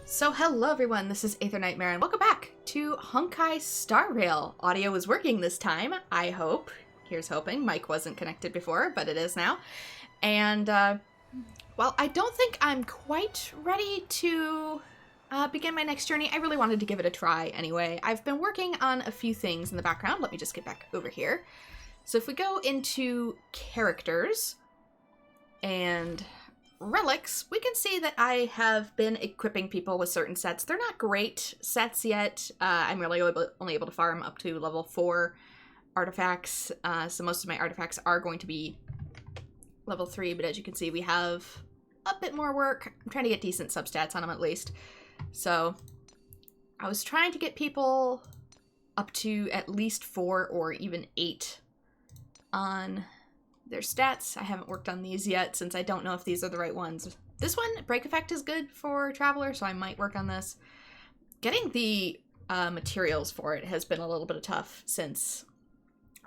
So hello everyone, this is AetherNightmare and welcome back to Honkai Star Rail. Audio is working this time, I hope. Here's hoping. Mic wasn't connected before, but it is now. And, well, I don't think I'm quite ready to begin my next journey. I really wanted to give it a try anyway. I've been working on a few things in the background. Let me just get back over here. So if we go into characters and relics, we can see that I have been equipping people with certain sets. They're not great sets yet. I'm really only able to farm up to level 4 artifacts, so most of my artifacts are going to be level 3, but as you can see, we have a bit more work. I'm trying to get decent substats on them at least. So I was trying to get people up to at least 4 or even 8 on their stats. I haven't worked on these yet since I don't know if these are the right ones. This one, Break Effect, is good for Traveler, so I might work on this. Getting the materials for it has been a little bit tough since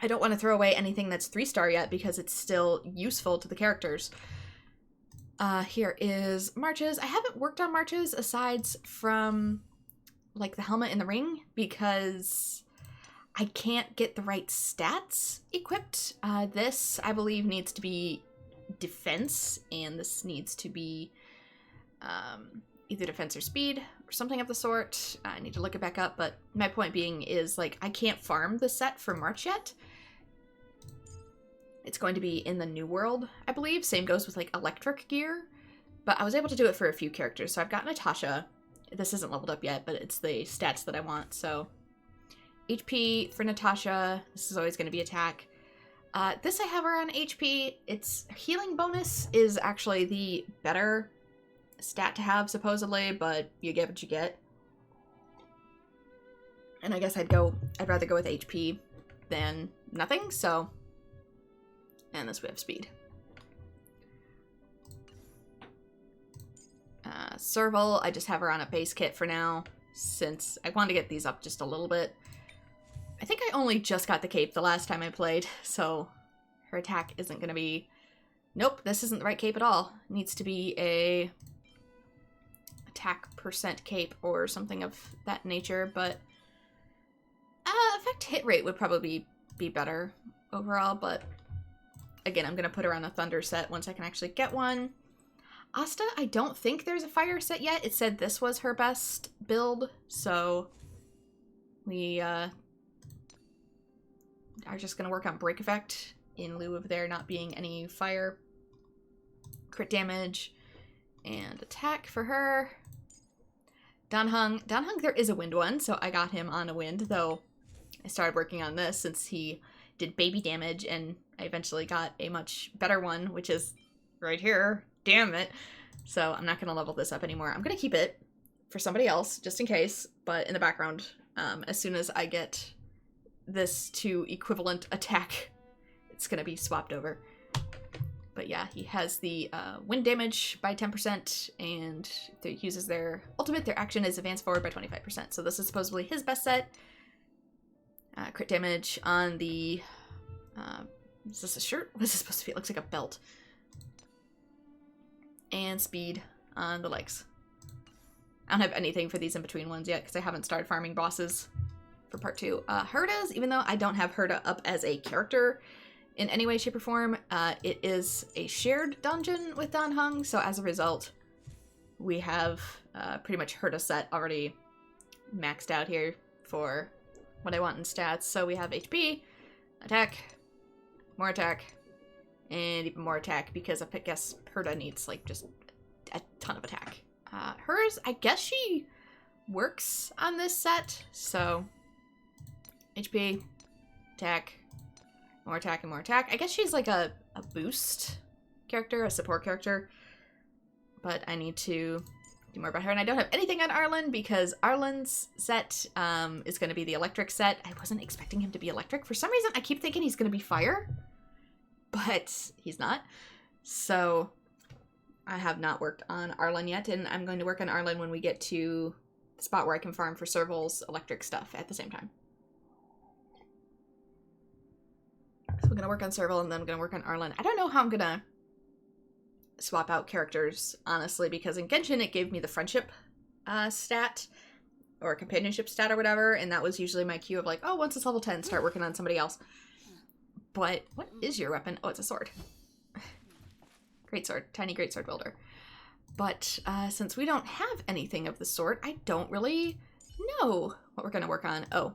I don't want to throw away anything that's 3-star yet because it's still useful to the characters. Here is marches. I haven't worked on marches aside from like the helmet and the ring because I can't get the right stats equipped. This, I believe, needs to be defense, and this needs to be either defense or speed, or something of the sort. I need to look it back up, but my point being is, like, I can't farm the set for March yet. It's going to be in the New World, I believe. Same goes with, like, electric gear. But I was able to do it for a few characters. So I've got Natasha. This isn't leveled up yet, but it's the stats that I want, so HP for Natasha. This is always going to be attack. This I have her on HP. Its healing bonus is actually the better stat to have, supposedly, but you get what you get. And I guess I'd rather go with HP than nothing, so. And this we have speed. Serval, I just have her on a base kit for now, since I wanted to get these up just a little bit. I think I only just got the cape the last time I played, so her attack isn't going to be. Nope, this isn't the right cape at all. It needs to be a attack percent cape or something of that nature, but effect hit rate would probably be better overall, but again, I'm going to put her on a thunder set once I can actually get one. Asta, I don't think there's a fire set yet. It said this was her best build, so we are just going to work on Break Effect in lieu of there not being any fire. Crit damage and attack for her. Danhung, there is a wind one, so I got him on a wind, though I started working on this since he did baby damage, and I eventually got a much better one, which is right here. Damn it. So I'm not going to level this up anymore. I'm going to keep it for somebody else, just in case, but in the background, as soon as I get this to equivalent attack, it's going to be swapped over. But yeah, he has the wind damage by 10%, and if he uses their ultimate, their action is advance forward by 25%. So this is supposedly his best set. Crit damage on the... is this a shirt? What is this supposed to be? It looks like a belt. And speed on the legs. I don't have anything for these in-between ones yet, because I haven't started farming bosses for part 2. Herda's, even though I don't have Herda up as a character in any way, shape, or form, it is a shared dungeon with Danhung, so as a result, we have pretty much Herda set already maxed out here for what I want in stats. So we have HP, attack, and even more attack, because I guess Herda needs, like, just a ton of attack. Hers, I guess she works on this set, so HP, attack, and more attack. I guess she's like a boost character, a support character, but I need to do more about her. And I don't have anything on Arlen because Arlen's set is going to be the electric set. I wasn't expecting him to be electric. For some reason, I keep thinking he's going to be fire, but he's not. So I have not worked on Arlen yet, and I'm going to work on Arlen when we get to the spot where I can farm for Serval's electric stuff at the same time. So I'm going to work on Serval, and then I'm going to work on Arlen. I don't know how I'm going to swap out characters, honestly, because in Genshin it gave me the friendship stat, or companionship stat or whatever, and that was usually my cue of like, oh, once it's level 10, start working on somebody else. But what is your weapon? Oh, it's a sword. Greatsword. Tiny greatsword builder. But since we don't have anything of the sort, I don't really know what we're going to work on. Oh.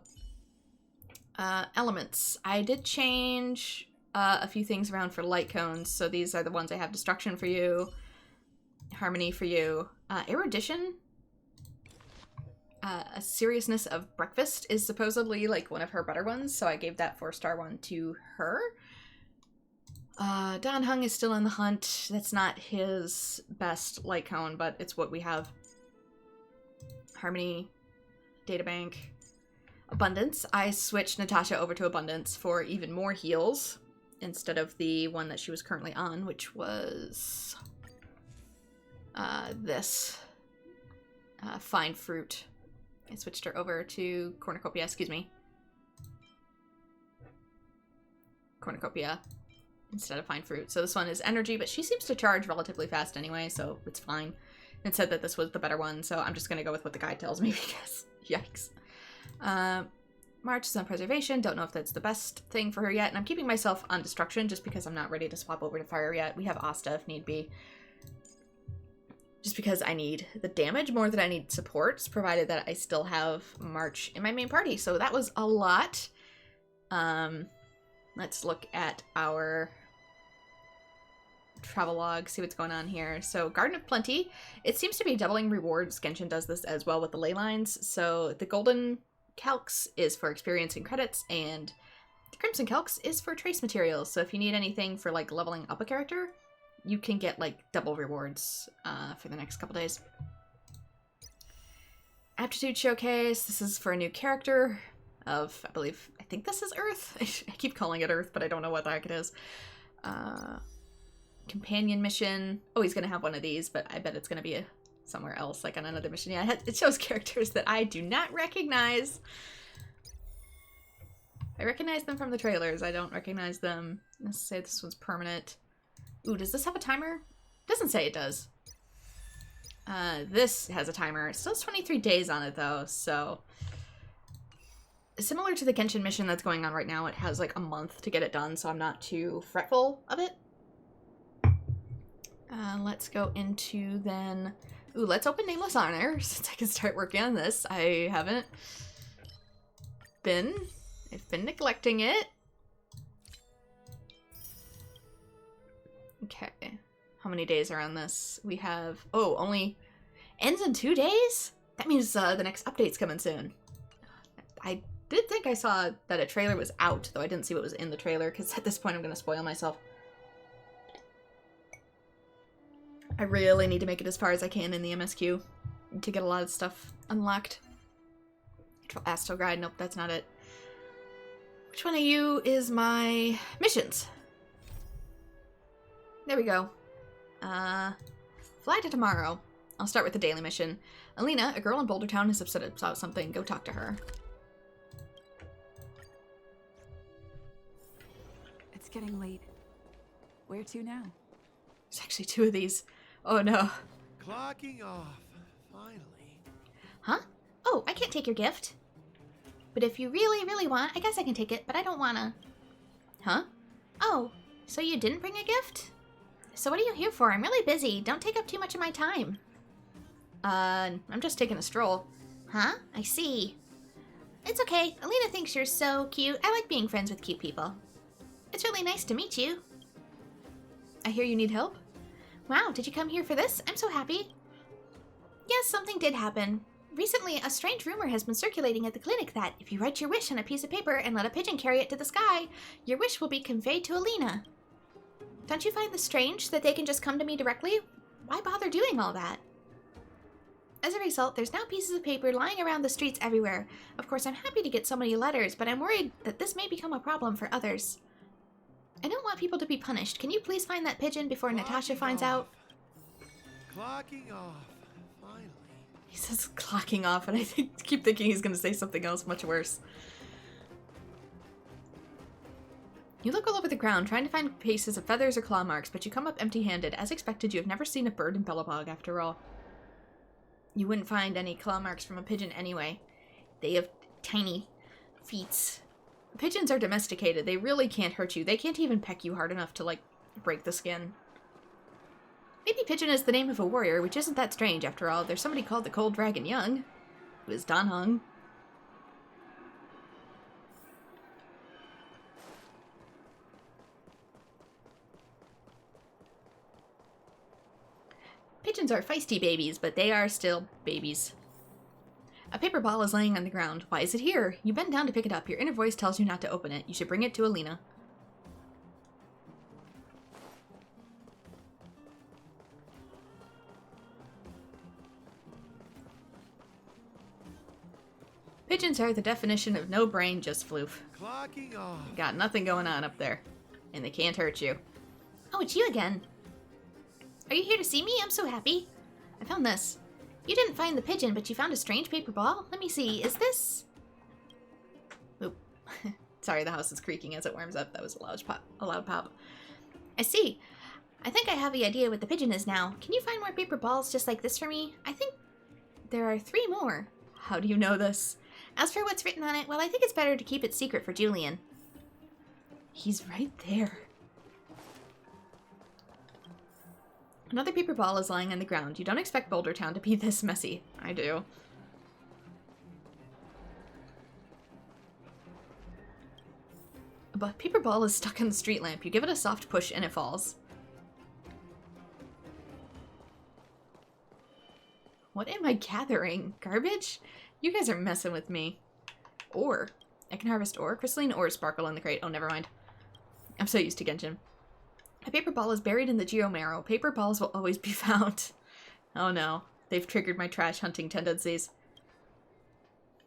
Elements. I did change a few things around for light cones, so these are the ones I have. Destruction for you, Harmony for you. Erudition, a seriousness of breakfast is supposedly like one of her better ones, so I gave that 4-star one to her. Don Hung is still in the hunt. That's not his best light cone, but it's what we have. Harmony, Databank, Abundance. I switched Natasha over to Abundance for even more heals instead of the one that she was currently on, which was this. Fine Fruit. I switched her over to Cornucopia, excuse me. Cornucopia instead of Fine Fruit. So this one is energy, but she seems to charge relatively fast anyway, so it's fine. It said that this was the better one, so I'm just going to go with what the guide tells me because, yikes. March is on preservation. Don't know if that's the best thing for her yet, and I'm keeping myself on destruction just because I'm not ready to swap over to fire yet. We have Asta if need be. Just because I need the damage more than I need supports, provided that I still have March in my main party. So that was a lot. Let's look at our travelogue, see what's going on here. So Garden of Plenty, it seems to be doubling rewards. Genshin does this as well with the ley lines. So the golden calx is for experience and credits, and the crimson calx is for trace materials. So if you need anything for like leveling up a character, you can get like double rewards for the next couple days. Aptitude Showcase, this is for a new character of, I think this is Earth. I keep calling it Earth, but I don't know what the heck it is. Companion mission. Oh, he's gonna have one of these, but I bet it's gonna be somewhere else, like on another mission. Yeah, it shows characters that I do not recognize. I recognize them from the trailers. I don't recognize them. Let's say this one's permanent. Ooh, does this have a timer? Doesn't say it does. This has a timer. It still has 23 days on it though, so similar to the Genshin mission that's going on right now, it has like a month to get it done, so I'm not too fretful of it. Let's go into then... Ooh, let's open Nameless Honor, since I can start working on this. I haven't been... I've been neglecting it. Okay. How many days are on this? We have... Oh, only... Ends in 2 days? That means the next update's coming soon. I did think I saw that a trailer was out, though I didn't see what was in the trailer, because at this point I'm going to spoil myself. I really need to make it as far as I can in the MSQ to get a lot of stuff unlocked. Astral Guide, nope, that's not it. Which one of you is my missions? There we go. Fly to tomorrow. I'll start with the daily mission. Alina, a girl in Boulder Town, is upset about something. Go talk to her. It's getting late. Where to now? There's actually 2 of these. Oh no. Clocking off, finally. Huh? Oh, I can't take your gift. But if you really, really want, I guess I can take it, but I don't wanna. Huh? Oh, so you didn't bring a gift? So what are you here for? I'm really busy. Don't take up too much of my time. I'm just taking a stroll. Huh? I see. It's okay. Alina thinks you're so cute. I like being friends with cute people. It's really nice to meet you. I hear you need help? Wow, did you come here for this? I'm so happy. Yes, something did happen. Recently, a strange rumor has been circulating at the clinic that if you write your wish on a piece of paper and let a pigeon carry it to the sky, your wish will be conveyed to Alina. Don't you find this strange that they can just come to me directly? Why bother doing all that? As a result, there's now pieces of paper lying around the streets everywhere. Of course, I'm happy to get so many letters, but I'm worried that this may become a problem for others. I don't want people to be punished. Can you please find that pigeon before Natasha finds out? Clocking off, finally. He says clocking off, and I keep thinking he's going to say something else much worse. You look all over the ground, trying to find pieces of feathers or claw marks, but you come up empty-handed. As expected, you have never seen a bird in Belabog, after all. You wouldn't find any claw marks from a pigeon anyway. They have tiny feet. Pigeons are domesticated. They really can't hurt you. They can't even peck you hard enough to, like, break the skin. Maybe Pigeon is the name of a warrior, which isn't that strange after all. There's somebody called the Cold Dragon Young, who is Dan Hung. Pigeons are feisty babies, but they are still babies. A paper ball is laying on the ground. Why is it here? You bend down to pick it up. Your inner voice tells you not to open it. You should bring it to Alina. Pigeons are the definition of no brain, just floof. Clocking off. Got nothing going on up there. And they can't hurt you. Oh, it's you again. Are you here to see me? I'm so happy. I found this. You didn't find the pigeon, but you found a strange paper ball. Let me see. Is this... Oop. Sorry, the house is creaking as it warms up. That was a loud pop. I see. I think I have the idea what the pigeon is now. Can you find more paper balls just like this for me? I think there are 3 more. How do you know this? As for what's written on it, well, I think it's better to keep it secret for Julian. He's right there. Another paper ball is lying on the ground. You don't expect Boulder Town to be this messy. I do. A paper ball is stuck in the street lamp. You give it a soft push and it falls. What am I gathering? Garbage? You guys are messing with me. Ore. I can harvest ore. Crystalline ore sparkle in the crate. Oh, never mind. I'm so used to Genshin. A paper ball is buried in the geomarrow. Paper balls will always be found. Oh no. They've triggered my trash hunting tendencies.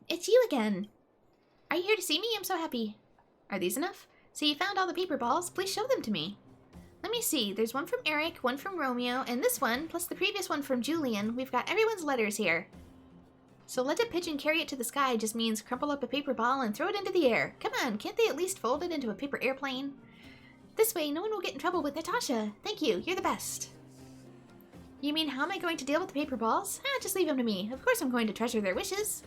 It's you again. Are you here to see me? I'm so happy. Are these enough? So you found all the paper balls? Please show them to me. Let me see. There's one from Eric, one from Romeo, and this one, plus the previous one from Julian. We've got everyone's letters here. So let a pigeon carry it to the sky just means crumple up a paper ball and throw it into the air. Come on, can't they at least fold it into a paper airplane? This way, no one will get in trouble with Natasha. Thank you, you're the best. You mean, how am I going to deal with the paper balls? Just leave them to me. Of course I'm going to treasure their wishes.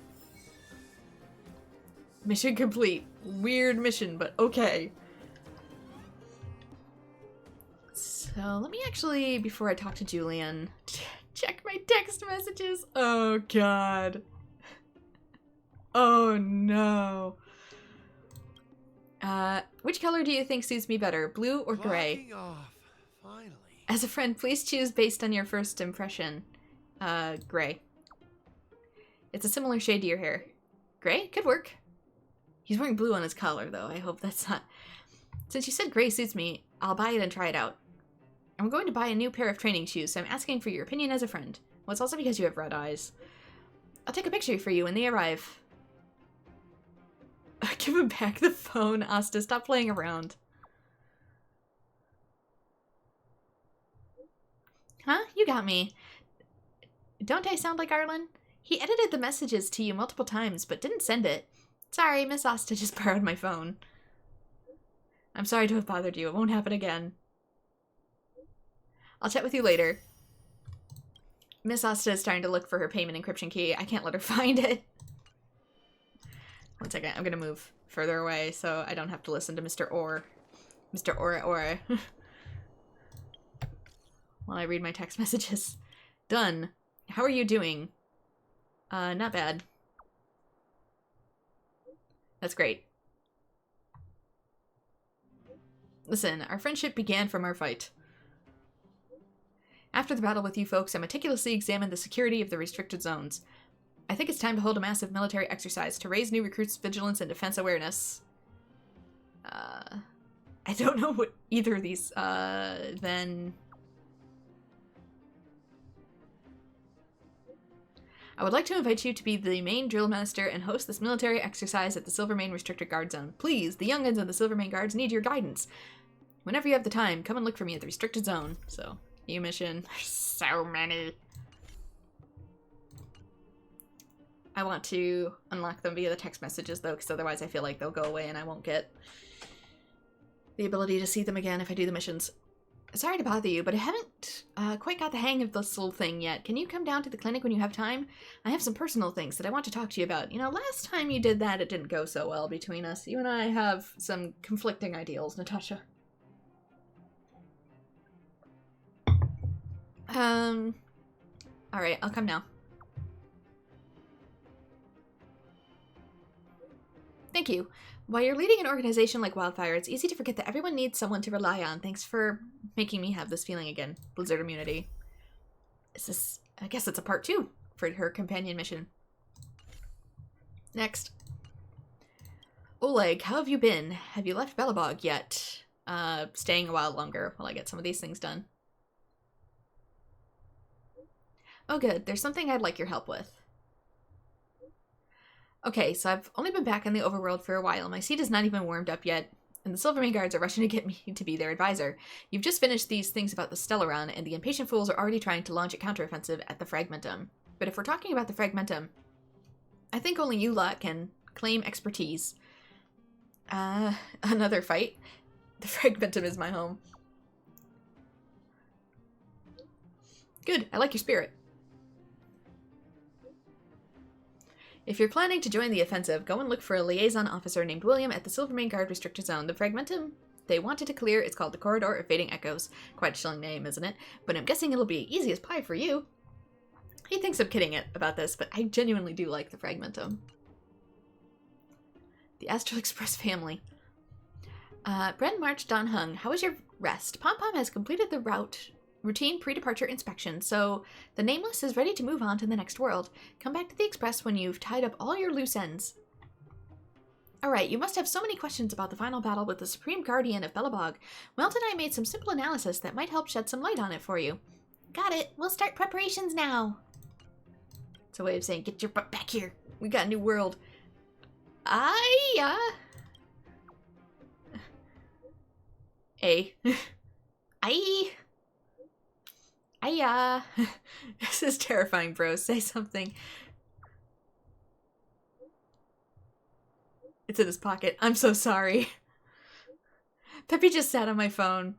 Mission complete. Weird mission, but okay. So let me actually, before I talk to Julian, check my text messages. Oh god. Oh no. Which color do you think suits me better, blue or gray? Clocking off. Finally. As a friend, please choose based on your first impression. Gray. It's a similar shade to your hair. Gray? Could work. He's wearing blue on his collar, though. I hope that's not... Since you said gray suits me, I'll buy it and try it out. I'm going to buy a new pair of training shoes, so I'm asking for your opinion as a friend. Well, it's also because you have red eyes. I'll take a picture for you when they arrive. Give him back the phone, Asta. Stop playing around. Huh? You got me. Don't I sound like Arlen? He edited the messages to you multiple times, but didn't send it. Sorry, Miss Asta just borrowed my phone. I'm sorry to have bothered you. It won't happen again. I'll chat with you later. Miss Asta is trying to look for her payment encryption key. I can't let her find it. 1 second. I'm gonna move further away so I don't have to listen to Mr. Orr. Mr. Ora. While I read my text messages. Done. How are you doing? Not bad. That's great. Listen, our friendship began from our fight. After the battle with you folks, I meticulously examined the security of the restricted zones. I think it's time to hold a massive military exercise to raise new recruits' vigilance and defense awareness. I don't know what either of these, then... I would like to invite you to be the main drill master and host this military exercise at the Silvermane Restricted Guard Zone. Please, the young'uns of the Silvermane Guards need your guidance. Whenever you have the time, come and look for me at the Restricted Zone. So, new mission. There's so many. I want to unlock them via the text messages, though, because otherwise I feel like they'll go away and I won't get the ability to see them again if I do the missions. Sorry to bother you, but I haven't quite got the hang of this little thing yet. Can you come down to the clinic when you have time? I have some personal things that I want to talk to you about. You know, last time you did that, it didn't go so well between us. You and I have some conflicting ideals, Natasha. Alright, I'll come now. Thank you. While you're leading an organization like Wildfire, it's easy to forget that everyone needs someone to rely on. Thanks for making me have this feeling again. Blizzard immunity. Is this... I guess it's a part 2 for her companion mission. Next. Oleg, how have you been? Have you left Belabog yet? Staying a while longer while I get some of these things done. Oh good, there's something I'd like your help with. Okay, so I've only been back in the overworld for a while. My seat is not even warmed up yet, and the Silvermane guards are rushing to get me to be their advisor. You've just finished these things about the Stellaron, and the impatient fools are already trying to launch a counteroffensive at the Fragmentum. But if we're talking about the Fragmentum, I think only you lot can claim expertise. Another fight? The Fragmentum is my home. Good, I like your spirit. If you're planning to join the offensive, go and look for a liaison officer named William at the Silvermane Guard Restricted Zone. The Fragmentum they wanted to clear is called the Corridor of Fading Echoes. Quite a chilling name, isn't it? But I'm guessing it'll be easy as pie for you. He thinks I'm kidding about this, but I genuinely do like the Fragmentum. The Astral Express family. Bren March Don Hung, how was your rest? Pom Pom has completed the routine pre-departure inspection, so the Nameless is ready to move on to the next world. Come back to the Express when you've tied up all your loose ends. Alright, you must have so many questions about the final battle with the Supreme Guardian of Belabog. Welt and I made some simple analysis that might help shed some light on it for you. Got it. We'll start preparations now. It's a way of saying, get your butt back here. We got a new world. This is terrifying, bro. Say something. It's in his pocket. I'm so sorry. Peppy just sat on my phone.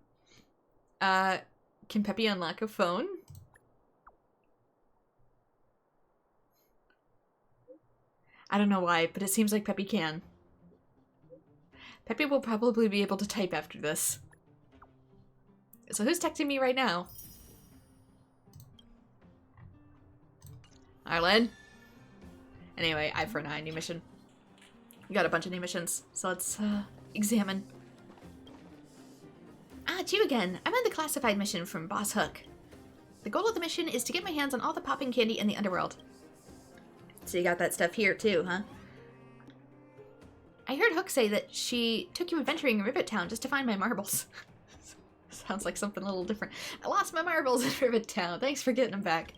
Can Peppy unlock a phone? I don't know why, but it seems like Peppy can. Peppy will probably be able to type after this. So who's texting me right now? Arlen? Anyway, eye for an eye, new mission. We got a bunch of new missions, so let's examine. Ah, it's you again. I'm on the classified mission from Boss Hook. The goal of the mission is to get my hands on all the popping candy in the underworld. So you got that stuff here too, huh? I heard Hook say that she took you adventuring in Rivet Town just to find my marbles. Sounds like something a little different. I lost my marbles in Rivet Town. Thanks for getting them back.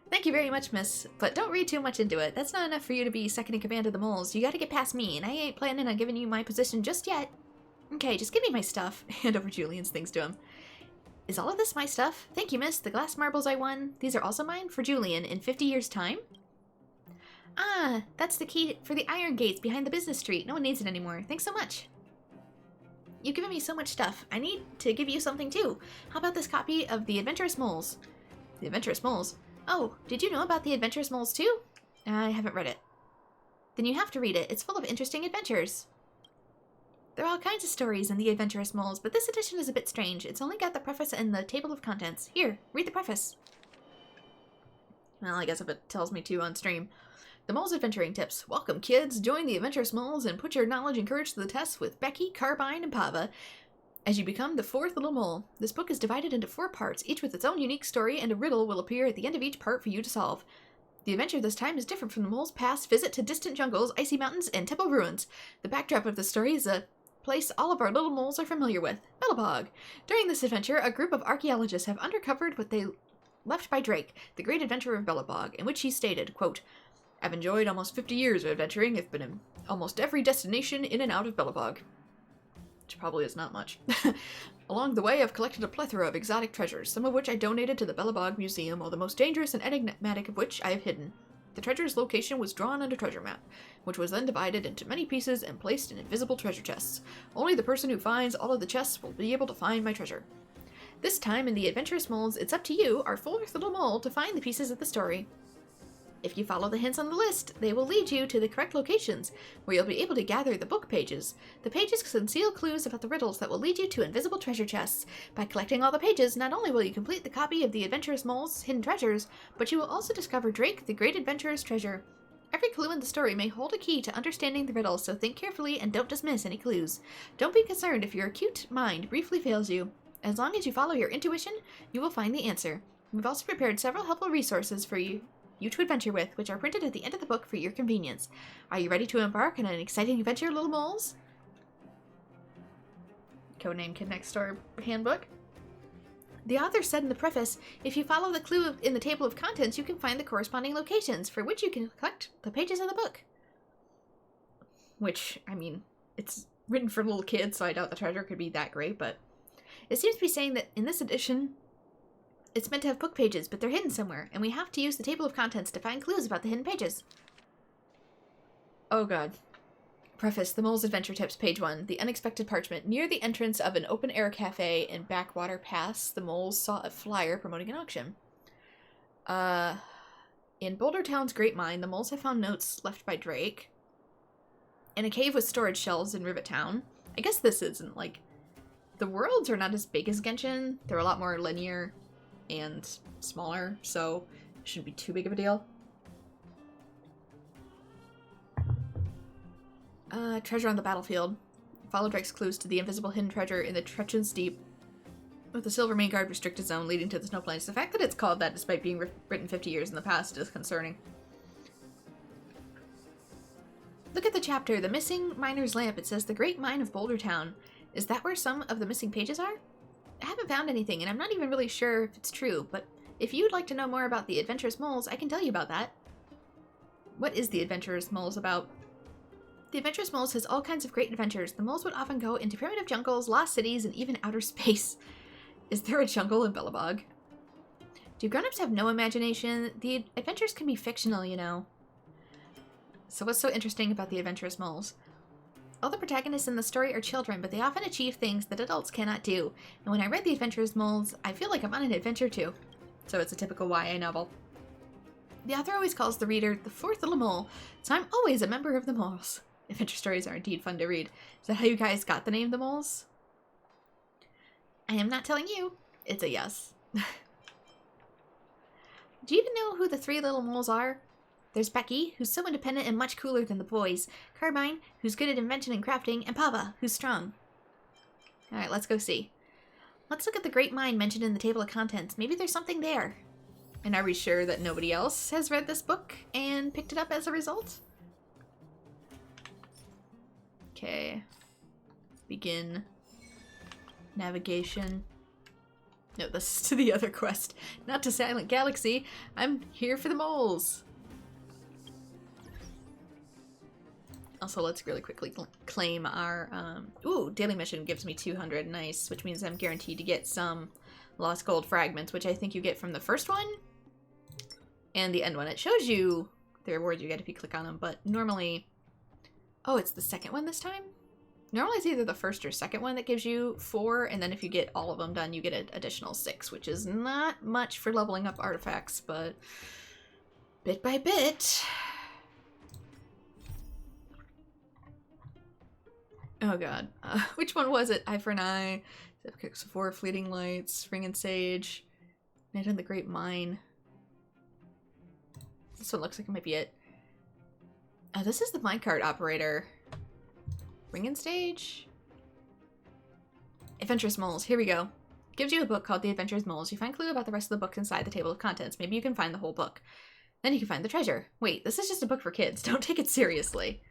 Thank you very much, miss, but don't read too much into it. That's not enough for you to be second in command of the moles. You gotta get past me, and I ain't planning on giving you my position just yet. Okay, just give me my stuff. Hand over Julian's things to him. Is all of this my stuff? Thank you, miss. The glass marbles I won. These are also mine for Julian in 50 years' time? Ah, that's the key for the iron gates behind the business street. No one needs it anymore. Thanks so much. You've given me so much stuff. I need to give you something too. How about this copy of The Adventurous Moles? The Adventurous Moles? Oh, did you know about The Adventurous Moles too? I haven't read it. Then you have to read it. It's full of interesting adventures. There are all kinds of stories in The Adventurous Moles, but this edition is a bit strange. It's only got the preface and the table of contents. Here, read the preface. Well, I guess if it tells me to on stream. The Moles Adventuring Tips. Welcome, kids. Join the Adventurous Moles and put your knowledge and courage to the test with Becky, Carbine, and Pava as you become the fourth little mole. This book is divided into 4 parts, each with its own unique story, and a riddle will appear at the end of each part for you to solve. The adventure this time is different from the mole's past visit to distant jungles, icy mountains, and temple ruins. The backdrop of the story is a place all of our little moles are familiar with, Belabog. During this adventure, a group of archaeologists have uncovered what they left by Drake, the great adventurer of Belabog, in which he stated, quote, I've enjoyed almost 50 years of adventuring. I've been in almost every destination in and out of Belabog. Which probably is not much. Along the way, I've collected a plethora of exotic treasures, some of which I donated to the Belabog Museum, while the most dangerous and enigmatic of which I have hidden. The treasure's location was drawn on a treasure map, which was then divided into many pieces and placed in invisible treasure chests. Only the person who finds all of the chests will be able to find my treasure. This time in the Adventurous Moles, it's up to you, our fourth little mole, to find the pieces of the story. If you follow the hints on the list, they will lead you to the correct locations, where you'll be able to gather the book pages. The pages conceal clues about the riddles that will lead you to invisible treasure chests. By collecting all the pages, not only will you complete the copy of the Adventurous Mole's hidden treasures, but you will also discover Drake, the great adventurer's treasure. Every clue in the story may hold a key to understanding the riddle, so think carefully and don't dismiss any clues. Don't be concerned if your acute mind briefly fails you. As long as you follow your intuition, you will find the answer. We've also prepared several helpful resources for you to adventure with, which are printed at the end of the book for your convenience. Are you ready to embark on an exciting adventure, little moles? Codename Kid Next Door Handbook. The author said in the preface, if you follow the clue in the table of contents, you can find the corresponding locations for which you can collect the pages of the book. Which, I mean, it's written for little kids, so I doubt the treasure could be that great, but it seems to be saying that in this edition, it's meant to have book pages, but they're hidden somewhere, and we have to use the table of contents to find clues about the hidden pages. Oh god. Preface, The Mole's Adventure Tips, page 1. The unexpected parchment. Near the entrance of an open-air cafe in Backwater Pass, the moles saw a flyer promoting an auction. In Boulder Town's Great Mine, the moles have found notes left by Drake. In a cave with storage shelves in Rivet Town. I guess this isn't, like... The worlds are not as big as Genshin. They're a lot more linear and smaller, so it shouldn't be too big of a deal. Treasure on the battlefield. Follow Drake's clues to the invisible hidden treasure in the Treacher's Deep with the Silver Main Guard restricted zone leading to the Snow Plains. The fact that it's called that despite being written 50 years in the past is concerning. Look at the chapter, The Missing Miner's Lamp. It says the Great Mine of Boulder Town. Is that where some of the missing pages are? I haven't found anything, and I'm not even really sure if it's true, but if you'd like to know more about the Adventurous Moles, I can tell you about that. What is the Adventurous Moles about? The Adventurous Moles has all kinds of great adventures. The moles would often go into primitive jungles, lost cities, and even outer space. Is there a jungle in Belabog? Do grown-ups have no imagination? The adventures can be fictional, you know. So what's so interesting about the Adventurous Moles? All the protagonists in the story are children, but they often achieve things that adults cannot do. And when I read The Adventurous Moles, I feel like I'm on an adventure too. So it's a typical YA novel. The author always calls the reader the fourth little mole, so I'm always a member of the moles. Adventure stories are indeed fun to read. Is that how you guys got the name the moles? I am not telling you. It's a yes. Do you even know who the three little moles are? There's Becky, who's so independent and much cooler than the boys. Carbine, who's good at invention and crafting. And Pava, who's strong. Alright, let's go see. Let's look at the Great Mine mentioned in the table of contents. Maybe there's something there. And are we sure that nobody else has read this book and picked it up as a result? Okay. Begin. Navigation. No, this is to the other quest. Not to Silent Galaxy. I'm here for the moles. Also, let's really quickly claim our, ooh, daily mission gives me 200, nice, which means I'm guaranteed to get some lost gold fragments, which I think you get from the first one and the end one. It shows you the rewards you get if you click on them, but normally, oh, it's the second one this time? Normally it's either the first or second one that gives you 4, and then if you get all of them done, you get an additional 6, which is not much for leveling up artifacts, but bit by bit. Oh god. Which one was it? Eye for an Eye, Zepkicks 4, Fleeting Lights, Ring and Sage, Night on the Great Mine. This one looks like it might be it. Oh, this is the minecart operator. Ring and Stage? Adventurous Moles. Here we go. Gives you a book called The Adventurous Moles. You find clue about the rest of the book inside the table of contents. Maybe you can find the whole book. Then you can find the treasure. Wait, this is just a book for kids. Don't take it seriously.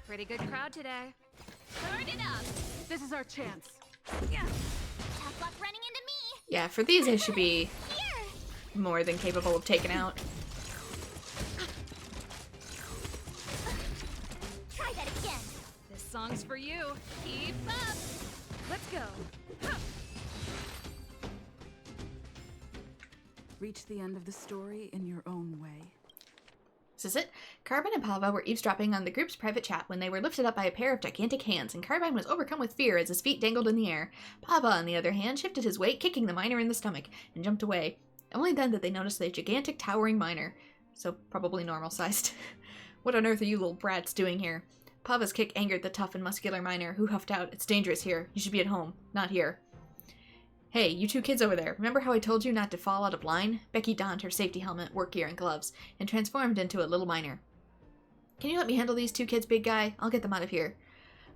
Pretty good crowd today. Turn it up! This is our chance. Tough luck running into me! Yeah, for these I should be Here! more than capable of taking out. Try that again! This song's for you. Keep up. Let's go. Reach the end of the story in your own way. This is it. Carbine and Pava were eavesdropping on the group's private chat when they were lifted up by a pair of gigantic hands, and Carbine was overcome with fear as his feet dangled in the air. Pava, on the other hand, shifted his weight, kicking the miner in the stomach, and jumped away. Only then did they notice the gigantic, towering miner. So, probably normal-sized. What on earth are you little brats doing here? Pava's kick angered the tough and muscular miner, who huffed out, "It's dangerous here. You should be at home, not here." "Hey, you two kids over there, remember how I told you not to fall out of line?" Becky donned her safety helmet, work gear, and gloves, and transformed into a little miner. "Can you let me handle these two kids, big guy? I'll get them out of here."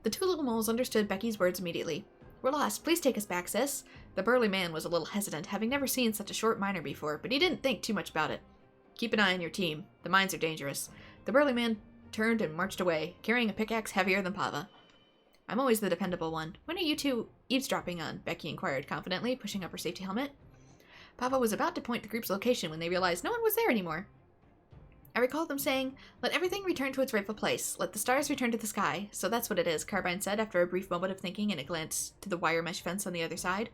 The two little moles understood Becky's words immediately. "We're lost. Please take us back, sis." The burly man was a little hesitant, having never seen such a short miner before, but he didn't think too much about it. "Keep an eye on your team. The mines are dangerous." The burly man turned and marched away, carrying a pickaxe heavier than Pava. "I'm always the dependable one. When are you two eavesdropping on?" Becky inquired confidently, pushing up her safety helmet. Pava was about to point the group's location when they realized no one was there anymore. "I recall them saying, 'Let everything return to its rightful place. Let the stars return to the sky.' So that's what it is," Carbine said after a brief moment of thinking and a glance to the wire mesh fence on the other side.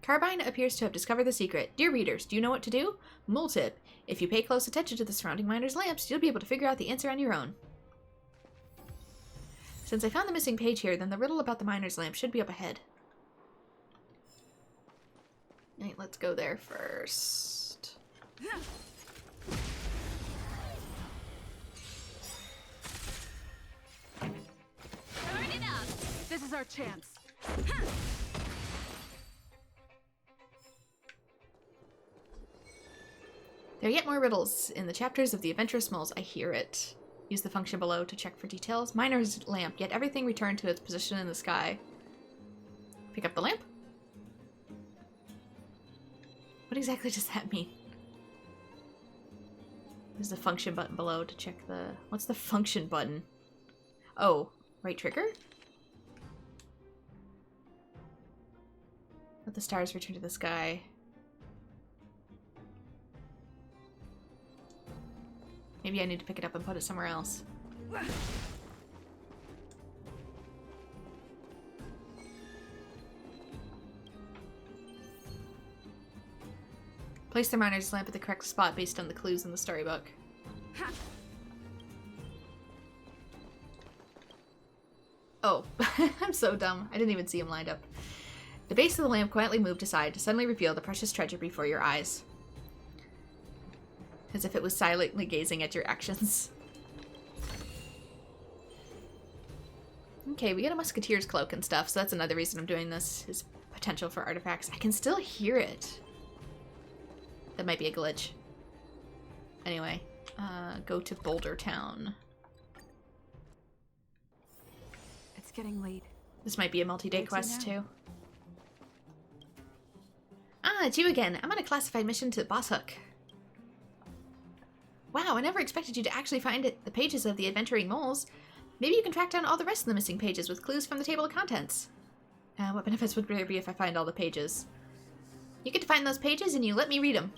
Carbine appears to have discovered the secret. Dear readers, do you know what to do? Mole tip. If you pay close attention to the surrounding miners' lamps, you'll be able to figure out the answer on your own. Since I found the missing page here, then the riddle about the miner's lamp should be up ahead. Alright, let's go there first. Turn it up. This is our chance. There are yet more riddles in the chapters of the Adventurous Moles. I hear it. Use the function below to check for details. Miner's lamp, yet everything returned to its position in the sky. Pick up the lamp? What exactly does that mean? There's the function button below to check the... What's the function button? Oh, right trigger? Let the stars return to the sky. Maybe I need to pick it up and put it somewhere else. Place the miner's lamp at the correct spot based on the clues in the storybook. Oh, I'm so dumb. I didn't even see him lined up. The base of the lamp quietly moved aside to suddenly reveal the precious treasure before your eyes. As if it was silently gazing at your actions. Okay, we get a musketeer's cloak and stuff, so that's another reason I'm doing this, is potential for artifacts. I can still hear it. That might be a glitch. Anyway, go to Boulder Town. It's getting late. This might be a multi-day Where to quest, now? too. Ah, it's you again. I'm on a classified mission to Boss Hook. Wow, I never expected you to actually find the pages of the Adventuring Moles. Maybe you can track down all the rest of the missing pages with clues from the table of contents. What benefits would there be if I find all the pages? You get to find those pages and you let me read them.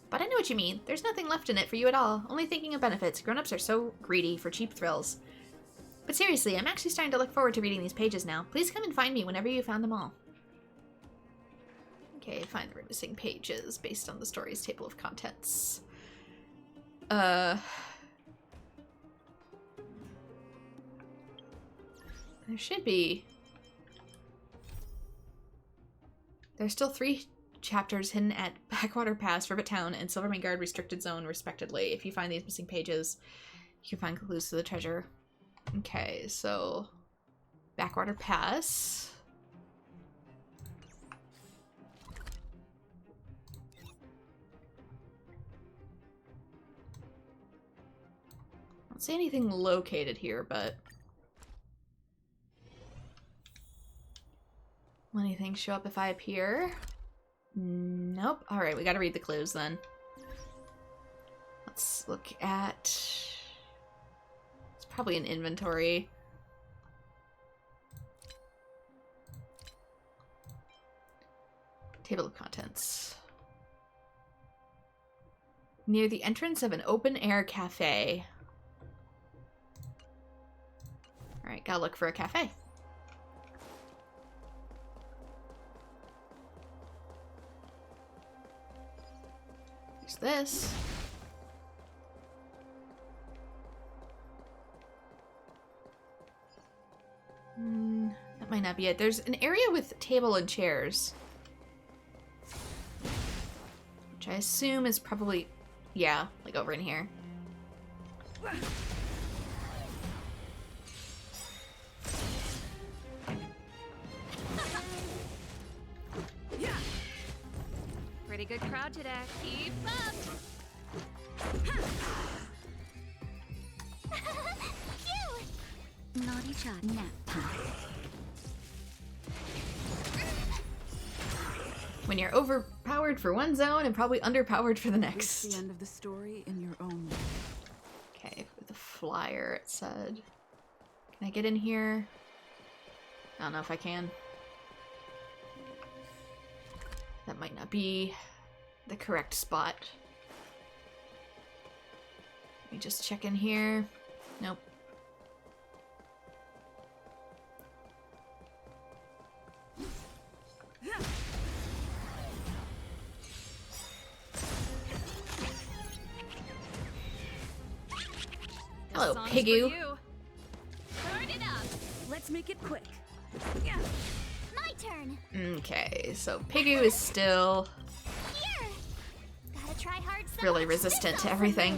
But I know what you mean. There's nothing left in it for you at all. Only thinking of benefits. Grown-ups are so greedy for cheap thrills. But seriously, I'm actually starting to look forward to reading these pages now. Please come and find me whenever you found them all. Okay, find the missing pages based on the story's table of contents. There should be... There's still 3 chapters hidden at Backwater Pass, Rivet Town, and Silvermane Guard Restricted Zone, respectively. If you find these missing pages, you can find clues to the treasure. Okay, so... Backwater Pass... I don't see anything located here, but... Will anything show up if I appear? Nope. Alright, we gotta read the clues then. Let's look at... It's probably an inventory. Table of contents. Near the entrance of an open-air cafe. Alright, gotta look for a cafe. There's this. That might not be it. There's an area with table and chairs. Which I assume is probably, yeah, like over in here. Pretty good crowd today. Keep up. Cute. Naughty shot nap time. When you're overpowered for one zone and probably underpowered for the Reach next. the end of the story in your own way. Okay, with the flyer it said. Can I get in here? I don't know if I can. That might not be the correct spot. Let me just check in here. Nope. Hello, Song's Pigoo. for you. Turn it up. Let's make it quick. My turn. Okay, so Pigoo is still Here. Gotta try hard. really resistant to everything.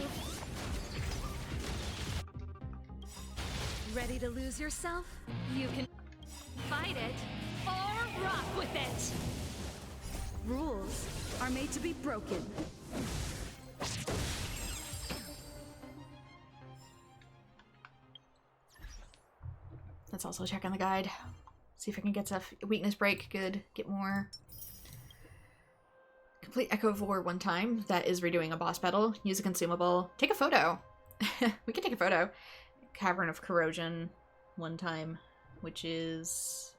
Ready to lose yourself? You can fight it or rock with it. Rules are made to be broken. Let's also check on the guide. See if I can get a weakness break. Good. Get more. Complete Echo of War one time. That is redoing a boss battle. Use a consumable. Take a photo. We can take a photo. Cavern of Corrosion one time, which is...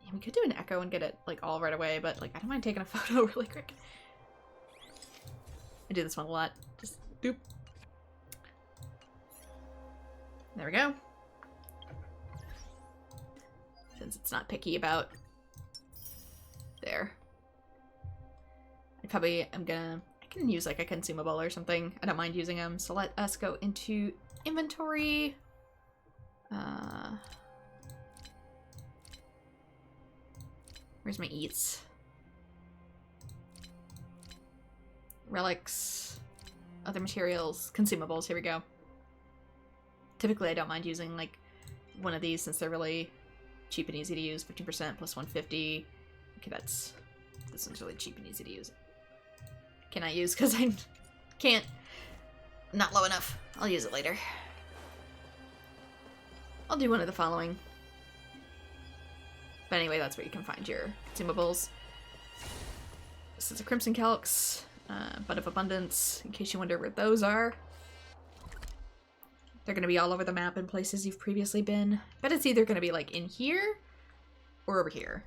Yeah, we could do an echo and get it like all right away, but like I don't mind taking a photo really quick. I do this one a lot. Just doop. There we go. Since it's not picky about there. I probably am gonna... I can use like a consumable or something. I don't mind using them. So let us go into inventory. Where's my eats? Relics. Other materials. Consumables. Here we go. Typically I don't mind using like one of these since they're really cheap and easy to use. 15% plus 150. Okay, this one's really cheap and easy to use. Can I use because I can't. Not low enough. I'll use it later. I'll do one of the following. But anyway, that's where you can find your consumables. This is a Crimson Calx, Bud of Abundance, in case you wonder where those are. They're going to be all over the map in places you've previously been. But it's either going to be like in here or over here.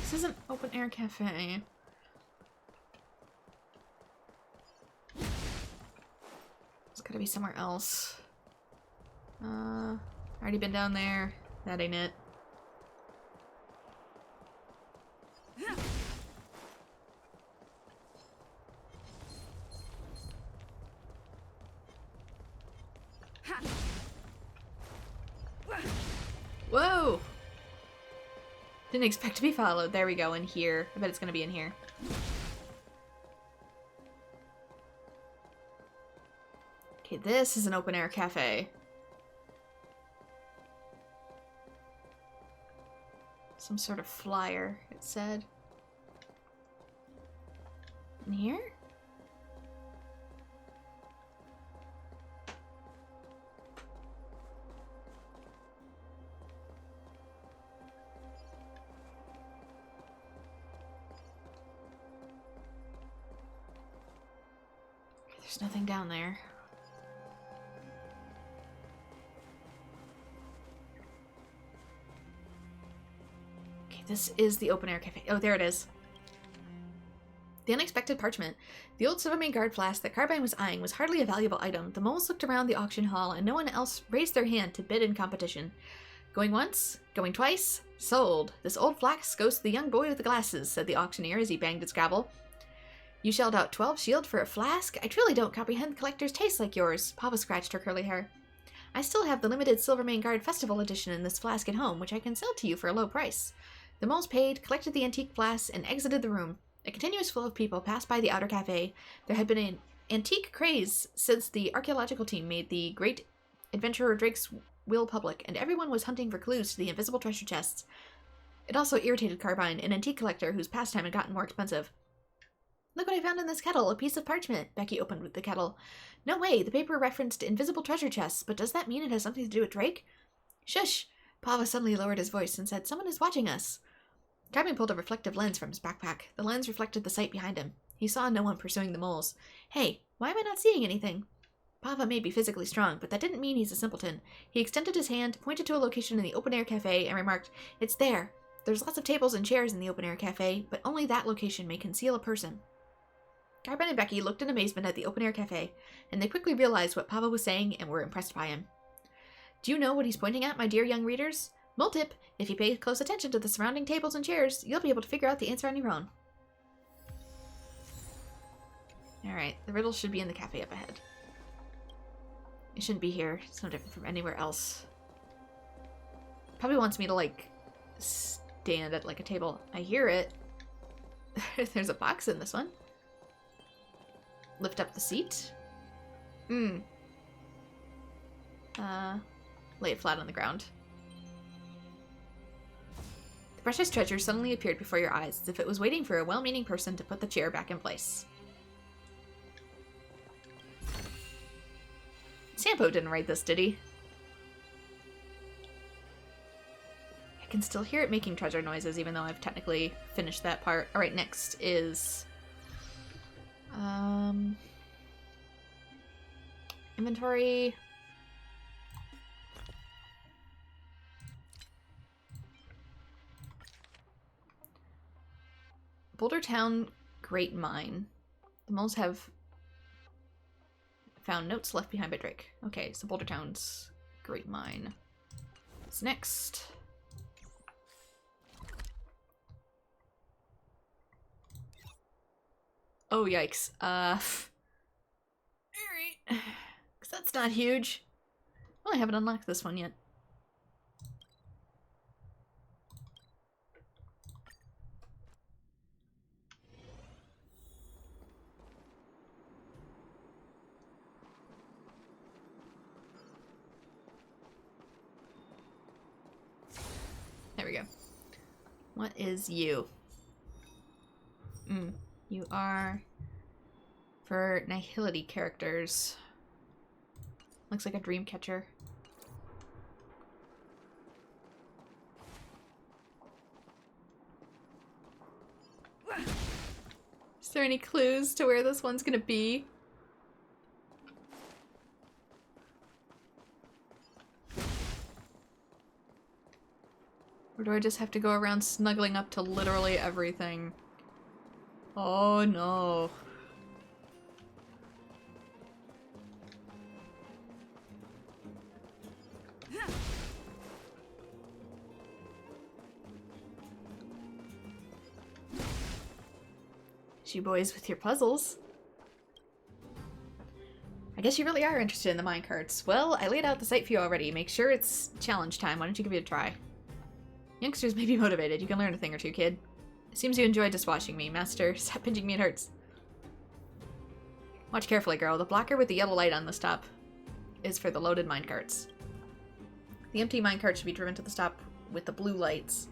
This is an open air cafe. It's gotta be somewhere else. Already been down there. That ain't it. Whoa! Didn't expect to be followed. There we go, in here. I bet it's gonna be in here. Okay, this is an open air cafe. Some sort of flyer, it said. In here? There's nothing down there. Okay, this is the open air cafe. Oh, there it is. The unexpected parchment. The old Silvermane Guard flask that Carbine was eyeing was hardly a valuable item. The moles looked around the auction hall, and no one else raised their hand to bid in competition. Going once? Going twice? Sold. This old flask goes to the young boy with the glasses, said the auctioneer as he banged his gavel. You shelled out 12 shield for a flask? I truly don't comprehend collector's taste like yours. Pava scratched her curly hair. I still have the limited Silvermane Guard Festival Edition in this flask at home, which I can sell to you for a low price. The moles paid, collected the antique flask, and exited the room. A continuous flow of people passed by the outer cafe. There had been an antique craze since the archaeological team made the great adventurer Drake's will public, and everyone was hunting for clues to the invisible treasure chests. It also irritated Carbine, an antique collector whose pastime had gotten more expensive. Look what I found in this kettle, a piece of parchment. Becky opened with the kettle. No way, the paper referenced invisible treasure chests, but does that mean it has something to do with Drake? Shush! Pava suddenly lowered his voice and said, Someone is watching us. Carbine pulled a reflective lens from his backpack. The lens reflected the sight behind him. He saw no one pursuing the moles. Hey, why am I not seeing anything? Pava may be physically strong, but that didn't mean he's a simpleton. He extended his hand, pointed to a location in the open-air cafe, and remarked, It's there. There's lots of tables and chairs in the open-air cafe, but only that location may conceal a person. Carbine and Becky looked in amazement at the open-air cafe, and they quickly realized what Pava was saying and were impressed by him. Do you know what he's pointing at, my dear young readers? Multip, if you pay close attention to the surrounding tables and chairs, you'll be able to figure out the answer on your own. Alright, the riddle should be in the cafe up ahead. It shouldn't be here. It's no different from anywhere else. Probably wants me to, like, stand at, like, a table. I hear it. There's a box in this one. Lift up the seat. Lay it flat on the ground. The precious treasure suddenly appeared before your eyes, as if it was waiting for a well-meaning person to put the chair back in place. Sampo didn't write this, did he? I can still hear it making treasure noises, even though I've technically finished that part. Alright, next is... inventory. Boulder Town Great Mine. The moles have found notes left behind by Drake. Okay, so Boulder Town's Great Mine. What's next? Oh, yikes. Alright. Because that's not huge. Well, I haven't unlocked this one yet. There we go. What is you? You are for nihility characters. Looks like a dream catcher. Is there any clues to where this one's gonna be? Or do I just have to go around snuggling up to literally everything? Oh no. You boys with your puzzles. I guess you really are interested in the minecarts. Well, I laid out the site for you already. Make sure it's challenge time. Why don't you give it a try? Youngsters may be motivated. You can learn a thing or two, kid. It seems you enjoyed just watching me. Master, stop pinching me, it hurts. Watch carefully, girl. The blocker with the yellow light on the stop is for the loaded minecarts. The empty minecart should be driven to the stop with the blue lights.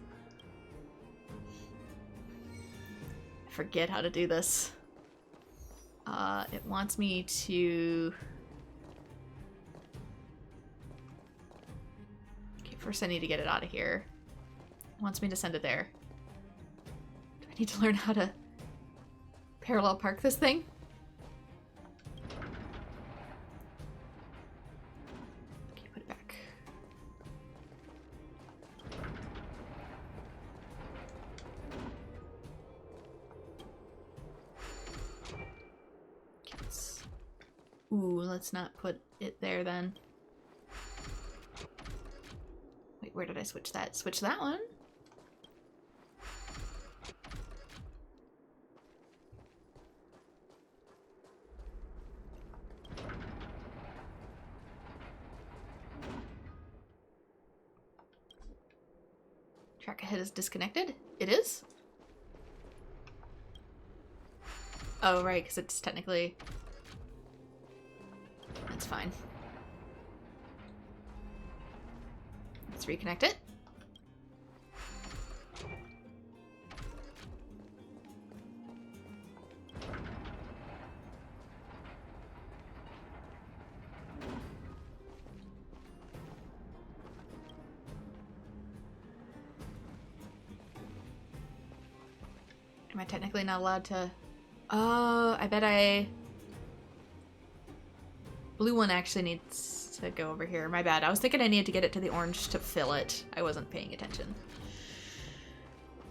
I forget how to do this. It wants me to... Okay, first I need to get it out of here. It wants me to send it there. Do I need to learn how to parallel park this thing? Okay, put it back. Ooh, let's not put it there then. Wait, where did I switch that? Switch that one. Track ahead is disconnected. It is? Oh, right, because it's technically... That's fine. Let's reconnect it. Am I technically not allowed to... Oh, I bet I... Blue one actually needs to go over here. My bad. I was thinking I needed to get it to the orange to fill it. I wasn't paying attention.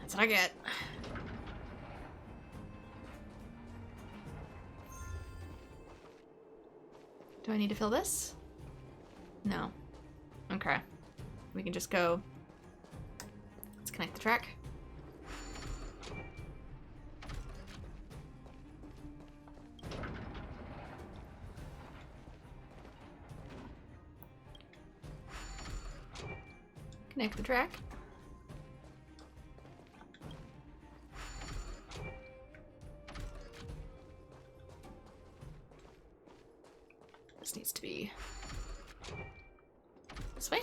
That's what I get. Do I need to fill this? No. Okay. We can just go... Let's connect the track. Connect the track. This needs to be this way.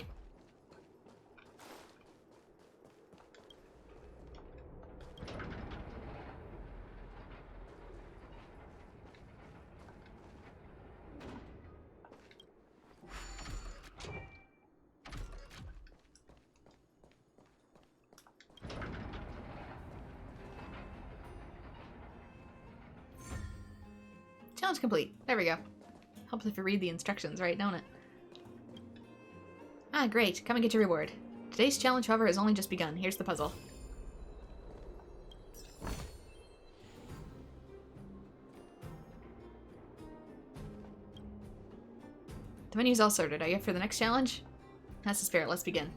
Challenge complete. There we go. Helps if you read the instructions, right, don't it? Ah, great. Come and get your reward. Today's challenge, however, has only just begun. Here's the puzzle. The menu's all sorted. Are you up for the next challenge? That's the spirit. Let's begin.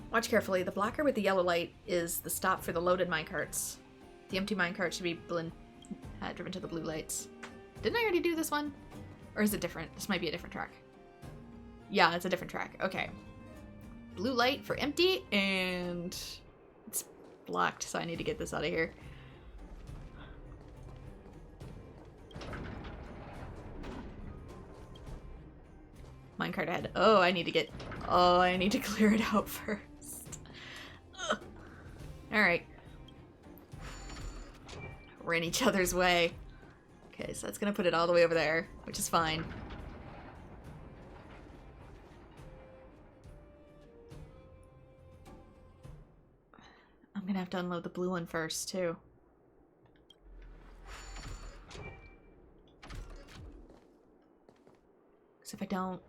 Watch carefully. The blocker with the yellow light is the stop for the loaded minecarts. The empty minecart should be driven to the blue lights. Didn't I already do this one? Or is it different? This might be a different track. Yeah, it's a different track. Okay. Blue light for empty, and it's blocked, so I need to get this out of here. Minecart ahead. Oh, I need to clear it out first. Ugh. All right. We're in each other's way. Okay, so that's gonna put it all the way over there, which is fine. I'm gonna have to unload the blue one first, too. Because if I don't...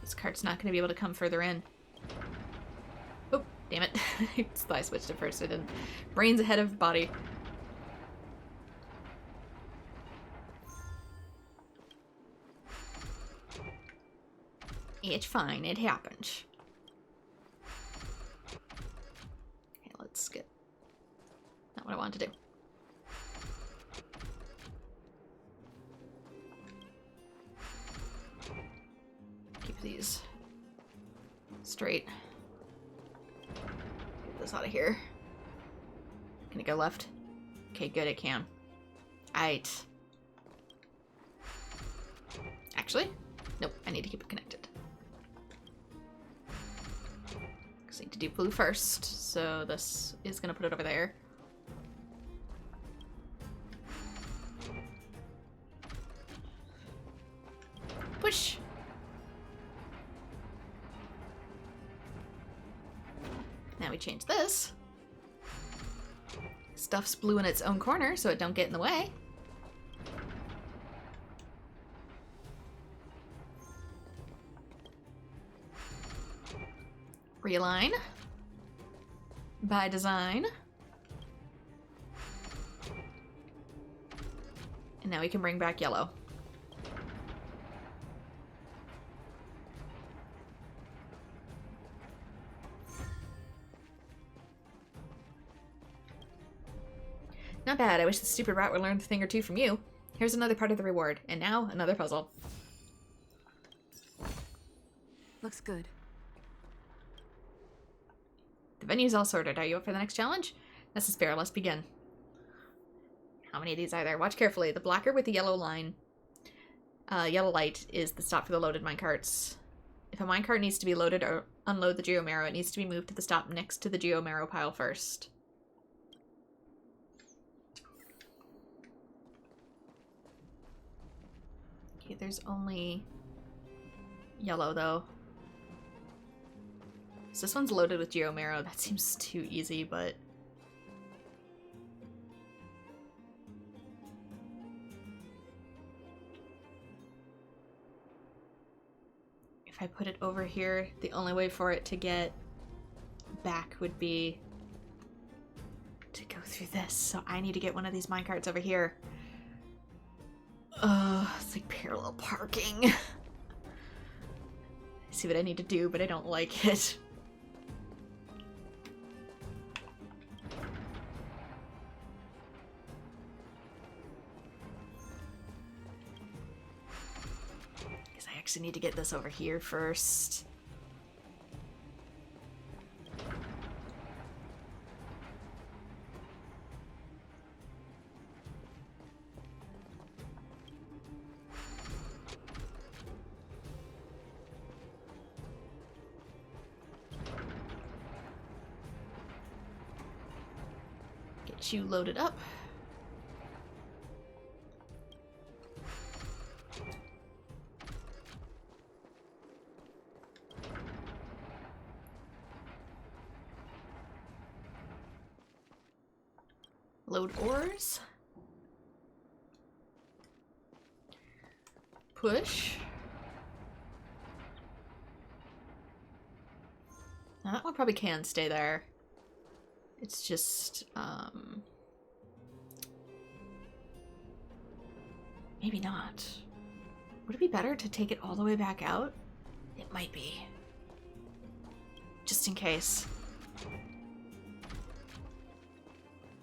This cart's not gonna be able to come further in. Oh, damn it. I switched it first, I didn't. Brains ahead of body. It's fine, it happens. Okay, let's get... Not what I wanted to do. Keep these straight. Get this out of here. Can it go left? Okay, good, it can. Aight. Actually, nope, I need to keep it connected. I need to do blue first, so this is gonna put it over there. Push! Now we change this. Stuff's blue in its own corner so it don't get in the way. Realign. by design. And now we can bring back yellow. Not bad. I wish the stupid rat would learn a thing or two from you. Here's another part of the reward. And now, another puzzle. Looks good. The venue's all sorted. Are you up for the next challenge? This is fair. Let's begin. How many of these are there? Watch carefully. The blocker with the yellow line, yellow light, is the stop for the loaded minecarts. If a minecart needs to be loaded or unload the geomarrow, it needs to be moved to the stop next to the geomarrow pile first. Okay, there's only yellow, though. So this one's loaded with geomarrow. That seems too easy, but... if I put it over here, the only way for it to get back would be to go through this. So I need to get one of these minecarts over here. It's like parallel parking. I see what I need to do, but I don't like it. Guess I actually need to get this over here first. Get you loaded up. Load ores. Push. Now that one probably can stay there. It's just, maybe not. Would it be better to take it all the way back out? It might be. Just in case.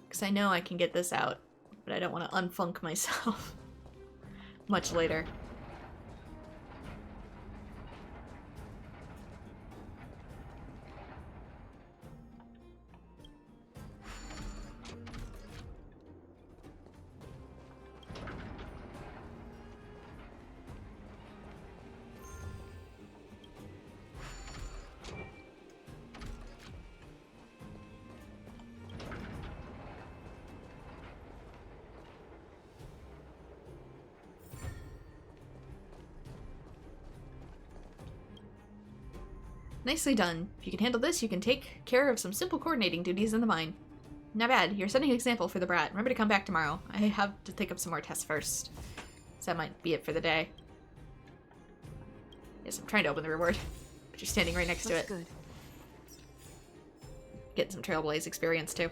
Because I know I can get this out, but I don't want to unfunk myself much later. Nicely done. If you can handle this, you can take care of some simple coordinating duties in the mine. Not bad. You're setting an example for the brat. Remember to come back tomorrow. I have to think of some more tests first. So that might be it for the day. Yes, I'm trying to open the reward. But you're standing right next to it. Good. Getting some Trailblaze experience, too.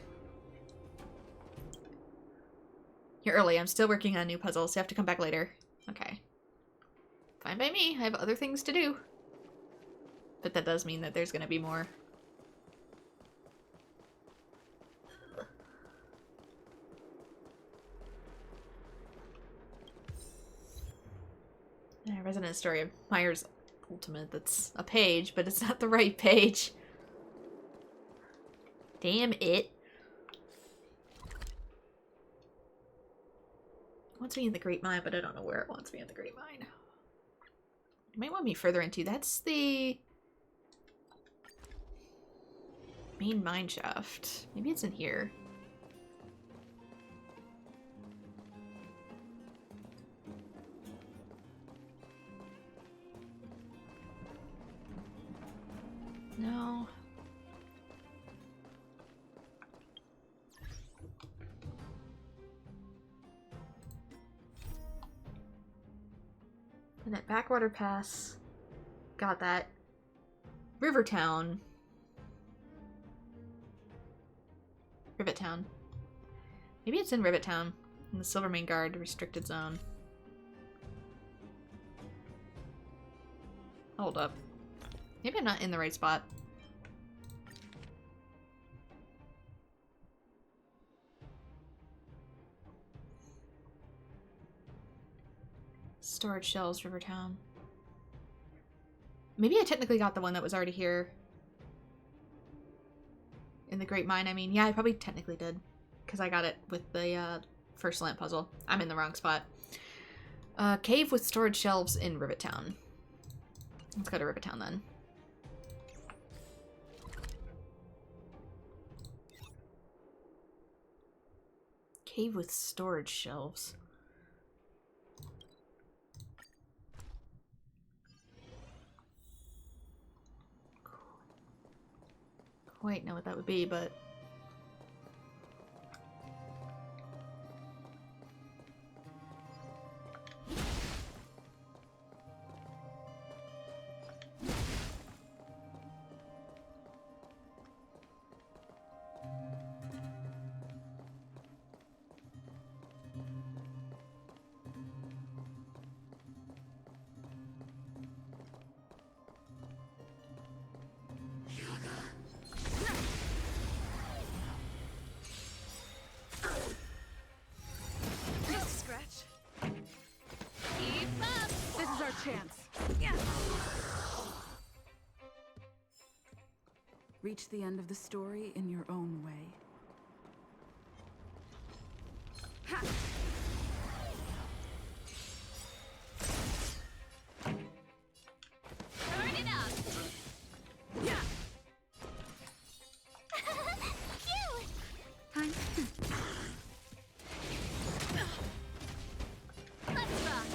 You're early. I'm still working on new puzzles, so you have to come back later. Okay. Fine by me. I have other things to do. But that does mean that there's going to be more. Resonant Story of Myers Ultimate. That's a page, but it's not the right page. Damn it. It wants me in the Great Mine, but I don't know where it wants me in the Great Mine. It might want me further into. That's the main mine shaft. Maybe it's in here. No. And that backwater pass. Got that. Rivertown. Rivet Town. Maybe it's in Rivet Town, in the Silvermane Guard restricted zone. Hold up. Maybe I'm not in the right spot. Storage shells, Rivertown. Maybe I technically got the one that was already here. In the Great Mine, I mean. Yeah, I probably technically did. Because I got it with the first lamp puzzle. I'm in the wrong spot. Cave with storage shelves in Rivet Town. Let's go to Rivet Town then. Cave with storage shelves. Quite know what that would be, but Reach the end of the story in your own way. Ha! Turn it up. Yeah. Cute. Time. Let's rock.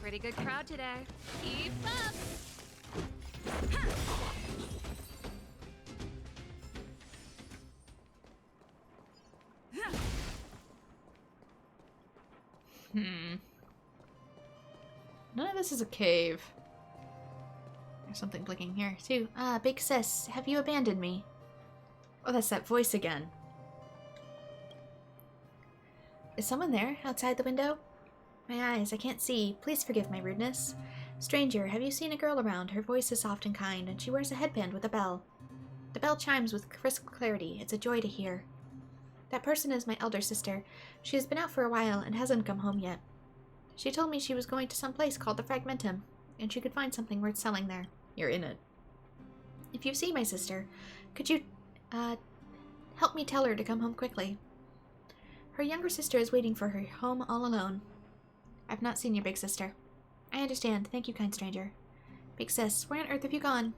Pretty good crowd today. Keep up. None of this is a cave. There's something blinking here, too. Ah, big sis, have you abandoned me? Oh, that's that voice again. Is someone there, outside the window? My eyes, I can't see. Please forgive my rudeness. Stranger, have you seen a girl around? Her voice is soft and kind, and she wears a headband with a bell. The bell chimes with crisp clarity. It's a joy to hear. That person is my elder sister. She has been out for a while and hasn't come home yet. She told me she was going to some place called the Fragmentum, and she could find something worth selling there. You're in it. If you see my sister, could you, help me tell her to come home quickly? Her younger sister is waiting for her home all alone. I've not seen your big sister. I understand. Thank you, kind stranger. Big sis, where on earth have you gone?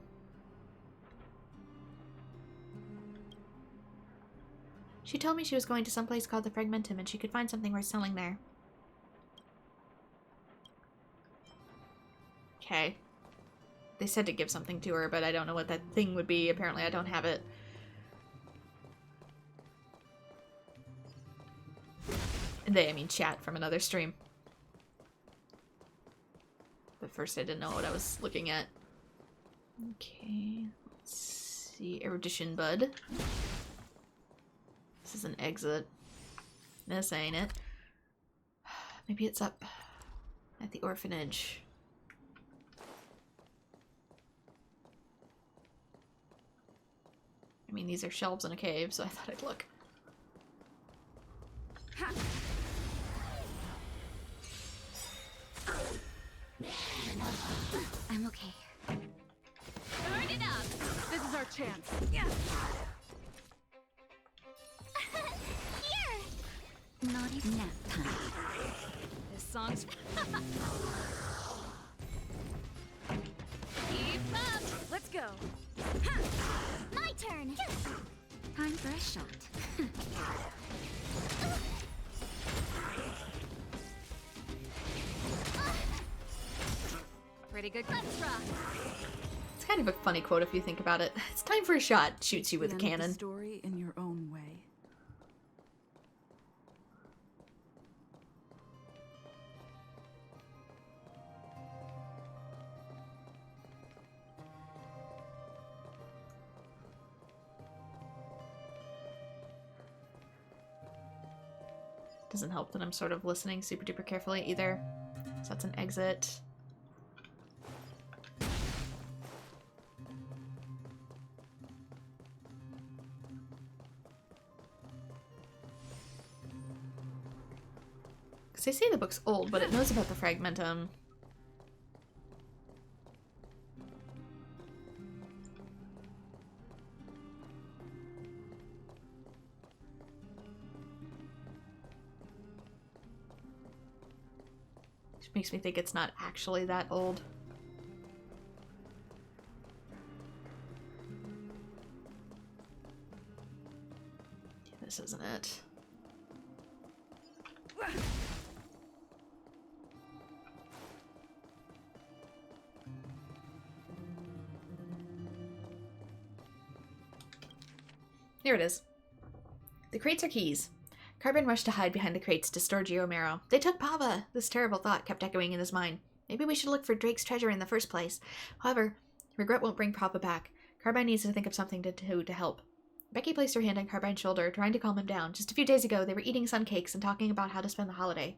She told me she was going to some place called the Fragmentum and she could find something worth selling there. Okay. They said to give something to her, but I don't know what that thing would be. Apparently I don't have it. And they, I mean chat from another stream. But first I didn't know what I was looking at. Okay. Let's see. Erudition Bud. This is an exit. This ain't it. Maybe it's up at the orphanage. I mean, these are shelves in a cave, so I thought I'd look. I'm okay. Turn it up. This is our chance. Yeah. Here. Not even nap time. This song's. Keep up. Let's go. My turn. Time for a shot. Pretty good. Let's rock. It's kind of a funny quote if you think about it. It's time for a shot. Shoots you with a The end of cannon. the story in your own way. Doesn't help that I'm sort of listening super duper carefully either. So that's an exit. Because they say the book's old, but it knows about the fragmentum. Makes me think it's not actually that old. This isn't it. Here it is. The crates are keys. Carbon rushed to hide behind the crates to store Geomaro. They took Pava! This terrible thought kept echoing in his mind. Maybe we should look for Drake's treasure in the first place. However, regret won't bring Pava back. Carbine needs to think of something to do to help. Becky placed her hand on Carbine's shoulder, trying to calm him down. Just a few days ago, they were eating sun cakes and talking about how to spend the holiday.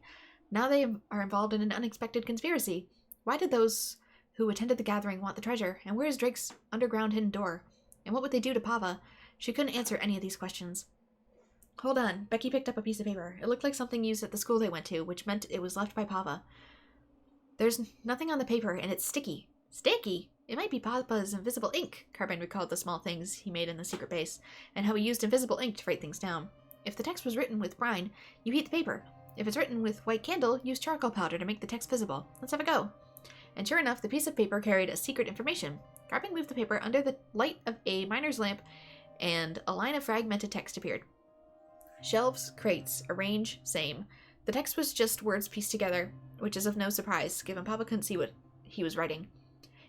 Now they are involved in an unexpected conspiracy. Why did those who attended the gathering want the treasure? And where is Drake's underground hidden door? And what would they do to Pava? She couldn't answer any of these questions. Hold on. Becky picked up a piece of paper. It looked like something used at the school they went to, which meant it was left by Pava. There's nothing on the paper, and it's sticky. Sticky? It might be Papa's invisible ink. Carbine recalled the small things he made in the secret base, and how he used invisible ink to write things down. If the text was written with brine, you heat the paper. If it's written with white candle, use charcoal powder to make the text visible. Let's have a go. And sure enough, the piece of paper carried a secret information. Carbine moved the paper under the light of a miner's lamp, and a line of fragmented text appeared. Shelves, crates, arrange, same. The text was just words pieced together, which is of no surprise, given Papa couldn't see what he was writing.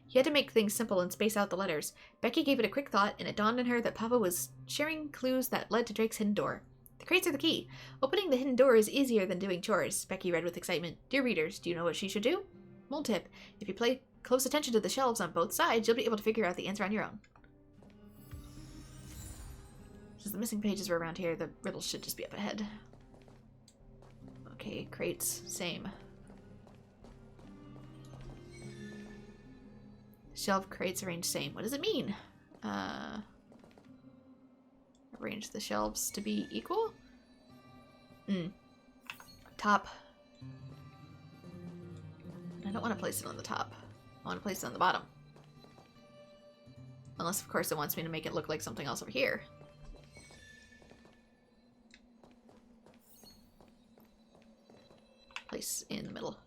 He had to make things simple and space out the letters. Becky gave it a quick thought, and it dawned on her that Papa was sharing clues that led to Drake's hidden door. The crates are the key. Opening the hidden door is easier than doing chores, Becky read with excitement. Dear readers, do you know what she should do? Mole tip. If you pay close attention to the shelves on both sides, you'll be able to figure out the answer on your own. Since the missing pages were around here, the riddles should just be up ahead. Okay, crates, same. Shelf, crates, arrange, same. What does it mean? Arrange the shelves to be equal? Top. I don't want to place it on the top. I want to place it on the bottom. Unless, of course, it wants me to make it look like something else over here. Place in the middle.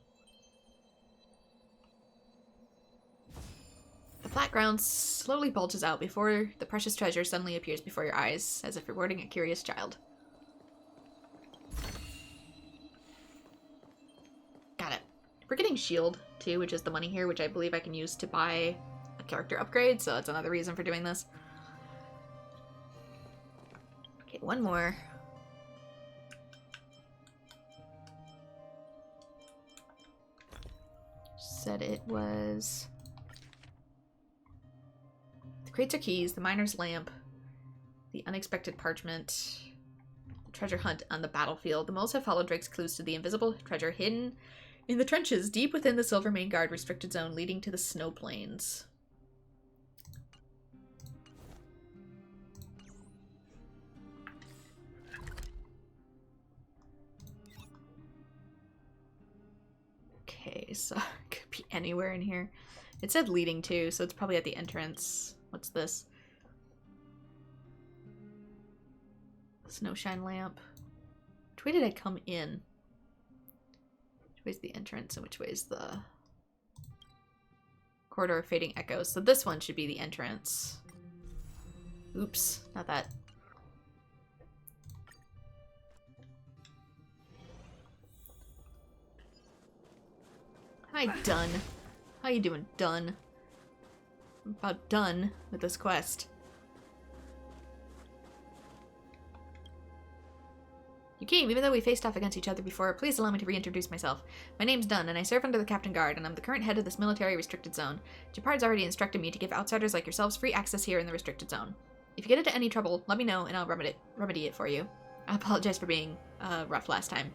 The flat ground slowly bulges out before the precious treasure suddenly appears before your eyes, as if rewarding a curious child. Got it. We're getting shield, too, which is the money here, which I believe I can use to buy a character upgrade, so that's another reason for doing this. Okay, one more. Said it was... The crates are keys, the miner's lamp, the unexpected parchment, the treasure hunt on the battlefield. The moles have followed Drake's clues to the invisible treasure hidden in the trenches deep within the Silver Main Guard restricted zone leading to the snow plains. Okay, so it could be anywhere in here. It said leading to, so it's probably at the entrance. What's this? Snowshine lamp. Which way did I come in? Which way's the entrance and which way's the corridor of fading echoes? So this one should be the entrance. Oops, not that. Hi, Dun. How you doing, Dun? I'm about done with this quest. You came, even though we faced off against each other before. Please allow me to reintroduce myself. My name's Dun, and I serve under the Captain Guard, and I'm the current head of this military restricted zone. Japard's already instructed me to give outsiders like yourselves free access here in the restricted zone. If you get into any trouble, let me know, and I'll remedy it for you. I apologize for being rough last time.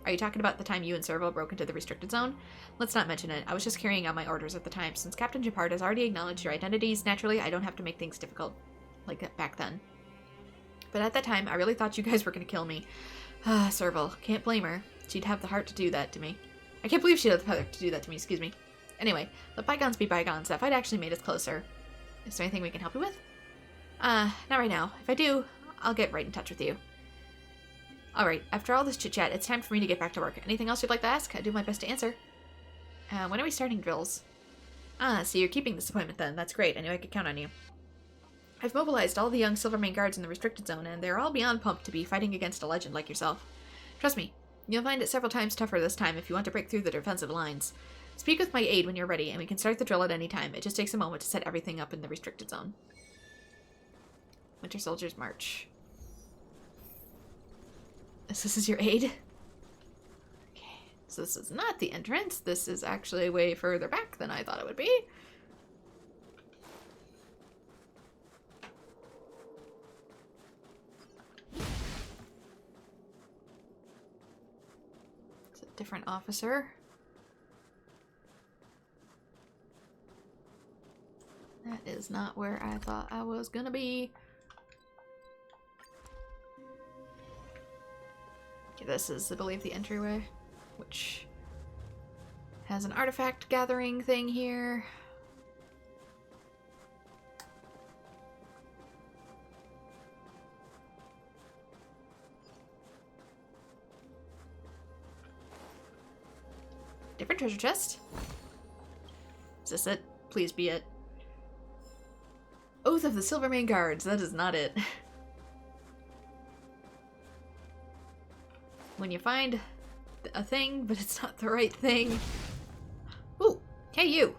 Are you talking about the time you and Serval broke into the restricted zone? Let's not mention it. I was just carrying out my orders at the time. Since Captain Japard has already acknowledged your identities, naturally, I don't have to make things difficult like that back then. But at that time, I really thought you guys were going to kill me. Serval. Can't blame her. She'd have the heart to do that to me. I can't believe she'd have the heart to do that to me, excuse me. Anyway, let bygones be bygones. That fight actually made us closer. Is there anything we can help you with? Not right now. If I do, I'll get right in touch with you. Alright, after all this chit-chat, it's time for me to get back to work. Anything else you'd like to ask? I'll do my best to answer. When are we starting drills? So you're keeping this appointment then. That's great. I knew I could count on you. I've mobilized all the young Silvermane guards in the restricted zone, and they're all beyond pumped to be fighting against a legend like yourself. Trust me, you'll find it several times tougher this time if you want to break through the defensive lines. Speak with my aide when you're ready, and we can start the drill at any time. It just takes a moment to set everything up in the restricted zone. Winter Soldiers March. This is your aide? Okay, so this is not the entrance. This is actually way further back than I thought it would be. It's a different officer. That is not where I thought I was gonna be. Okay, this is, I believe, the entryway, which has an artifact gathering thing here. Different treasure chest. Is this it? Please be it. Oath of the Silvermane Guards. That is not it. When you find a thing, but it's not the right thing. Ooh, hey you.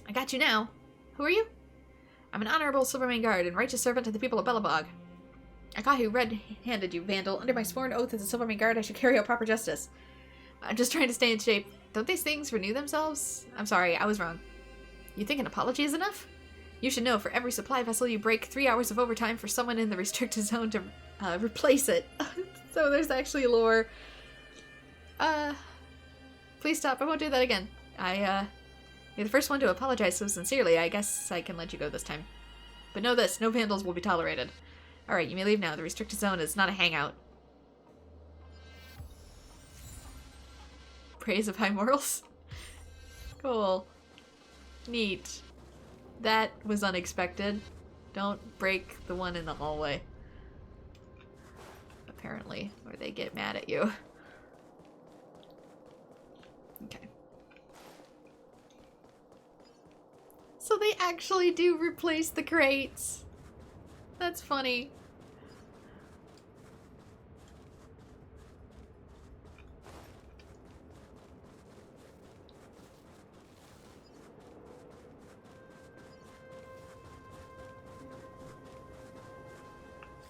I got you now. Who are you? I'm an honorable Silvermane Guard and righteous servant to the people of Belabog. I caught who red-handed you, Vandal. Under my sworn oath as a Silvermane Guard, I should carry out proper justice. I'm just trying to stay in shape. Don't these things renew themselves? I'm sorry, I was wrong. You think an apology is enough? You should know, for every supply vessel you break, 3 hours of overtime for someone in the restricted zone to replace it. So there's actually lore. Please stop. I won't do that again. You're the first one to apologize so sincerely. I guess I can let you go this time. But know this, no vandals will be tolerated. Alright, you may leave now. The restricted zone is not a hangout. Praise of high morals? Cool. Neat. That was unexpected. Don't break the one in the hallway. Apparently, or they get mad at you. Okay. So they actually do replace the crates. That's funny.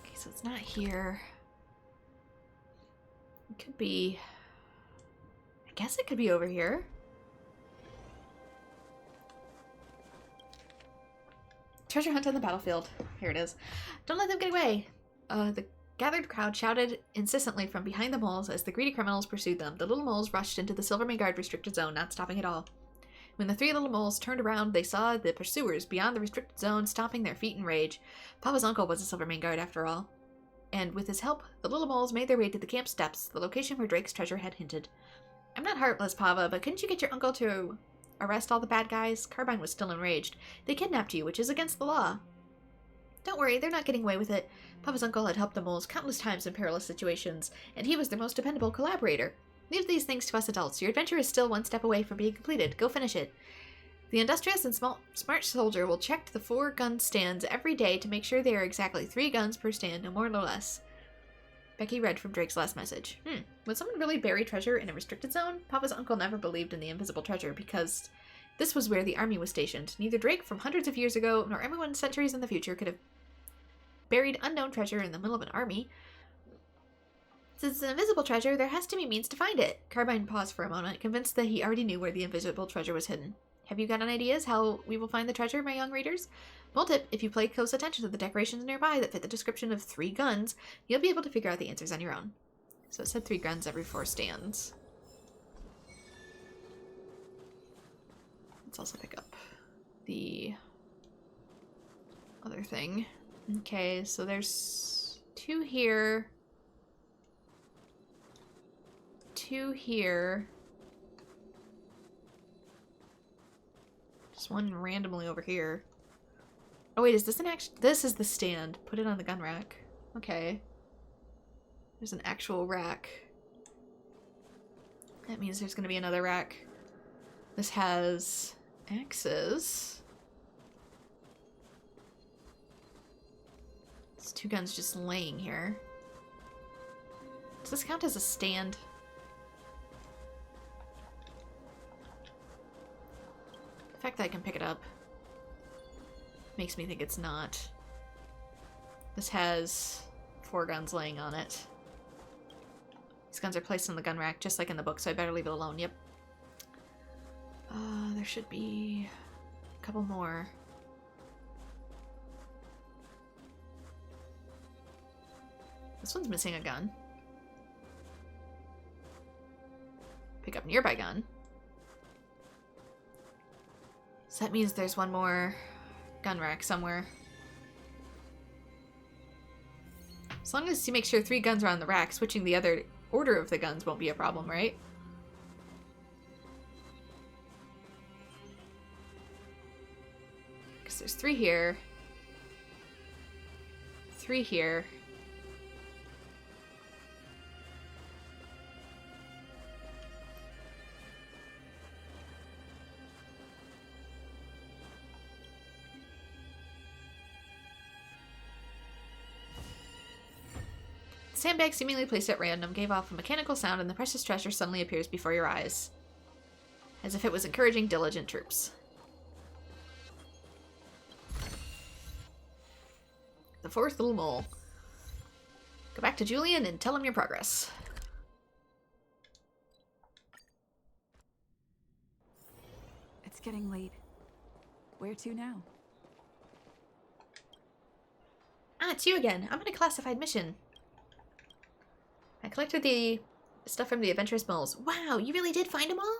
Okay, so it's not here. It could be... I guess it could be over here. Treasure hunt on the battlefield. Here it is. Don't let them get away. The gathered crowd shouted insistently from behind the moles as the greedy criminals pursued them. The little moles rushed into the Silvermane Guard restricted zone, not stopping at all. When the three little moles turned around, they saw the pursuers beyond the restricted zone stomping their feet in rage. Papa's uncle was a Silvermane Guard after all. And with his help, the little moles made their way to the camp steps, the location where Drake's treasure had hinted. I'm not heartless, Pava, but couldn't you get your uncle to arrest all the bad guys? Carbine was still enraged. They kidnapped you, which is against the law. Don't worry, they're not getting away with it. Papa's uncle had helped the moles countless times in perilous situations, and he was their most dependable collaborator. Leave these things to us adults. Your adventure is still one step away from being completed. Go finish it. The industrious and smart soldier will check the 4 gun stands every day to make sure they are exactly 3 guns per stand, no more nor less. Becky read from Drake's last message. Would someone really bury treasure in a restricted zone? Papa's uncle never believed in the invisible treasure because this was where the army was stationed. Neither Drake from hundreds of years ago nor anyone centuries in the future could have buried unknown treasure in the middle of an army. Since it's an invisible treasure, there has to be means to find it. Carbine paused for a moment, convinced that he already knew where the invisible treasure was hidden. Have you got any ideas how we will find the treasure, my young readers? Well, tip, if you pay close attention to the decorations nearby that fit the description of 3 guns, you'll be able to figure out the answers on your own. So it said 3 guns every 4 stands. Let's also pick up the other thing. Okay, so there's 2 here. 2 here. Just 1 randomly over here. Oh wait, is this an actual... This is the stand. Put it on the gun rack. Okay. There's an actual rack. That means there's gonna be another rack. This has axes. It's 2 guns just laying here. Does this count as a stand? The fact that I can pick it up makes me think it's not. This has 4 guns laying on it. These guns are placed on the gun rack just like in the book, so I better leave it alone. Yep. There should be a couple more. This one's missing a gun. Pick up nearby gun. So that means there's 1 more gun rack somewhere. As long as you make sure 3 guns are on the rack, switching the other order of the guns won't be a problem, right? Because there's 3 here. 3 here. The sandbag, seemingly placed at random, gave off a mechanical sound and the precious treasure suddenly appears before your eyes. As if it was encouraging diligent troops. The 4th little mole. Go back to Julian and tell him your progress. It's getting late. Where to now? Ah, it's you again. I'm on a classified mission. I collected the stuff from the Adventurous Moles. Wow, you really did find them all?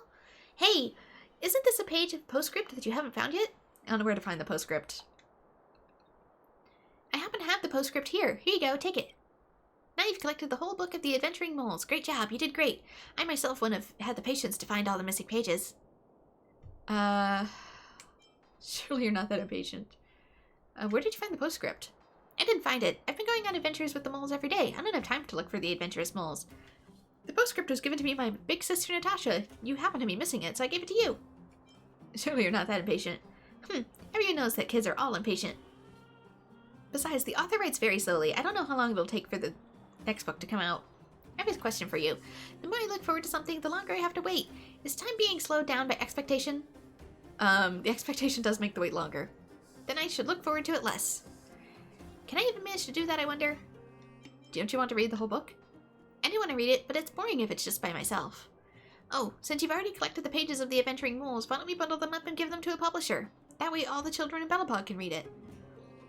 Hey, isn't this a page of postscript that you haven't found yet? I don't know where to find the postscript. I happen to have the postscript here. Here you go, take it. Now you've collected the whole book of the Adventuring Moles. Great job, you did great. I myself wouldn't have had the patience to find all the missing pages. Surely you're not that impatient. Where did you find the postscript? I didn't find it. I've been going on adventures with the moles every day. I don't have time to look for the adventurous moles. The postscript was given to me by my big sister Natasha. You happen to be missing it, so I gave it to you. Surely you're not that impatient. Everyone knows that kids are all impatient. Besides, the author writes very slowly. I don't know how long it'll take for the next book to come out. I have a question for you. The more I look forward to something, the longer I have to wait. Is time being slowed down by expectation? The expectation does make the wait longer. Then I should look forward to it less. Can I even manage to do that, I wonder? Don't you want to read the whole book? I do want to read it, but it's boring if it's just by myself. Oh, since you've already collected the pages of the Adventuring Moles, why don't we bundle them up and give them to a publisher? That way all the children in Belabog can read it.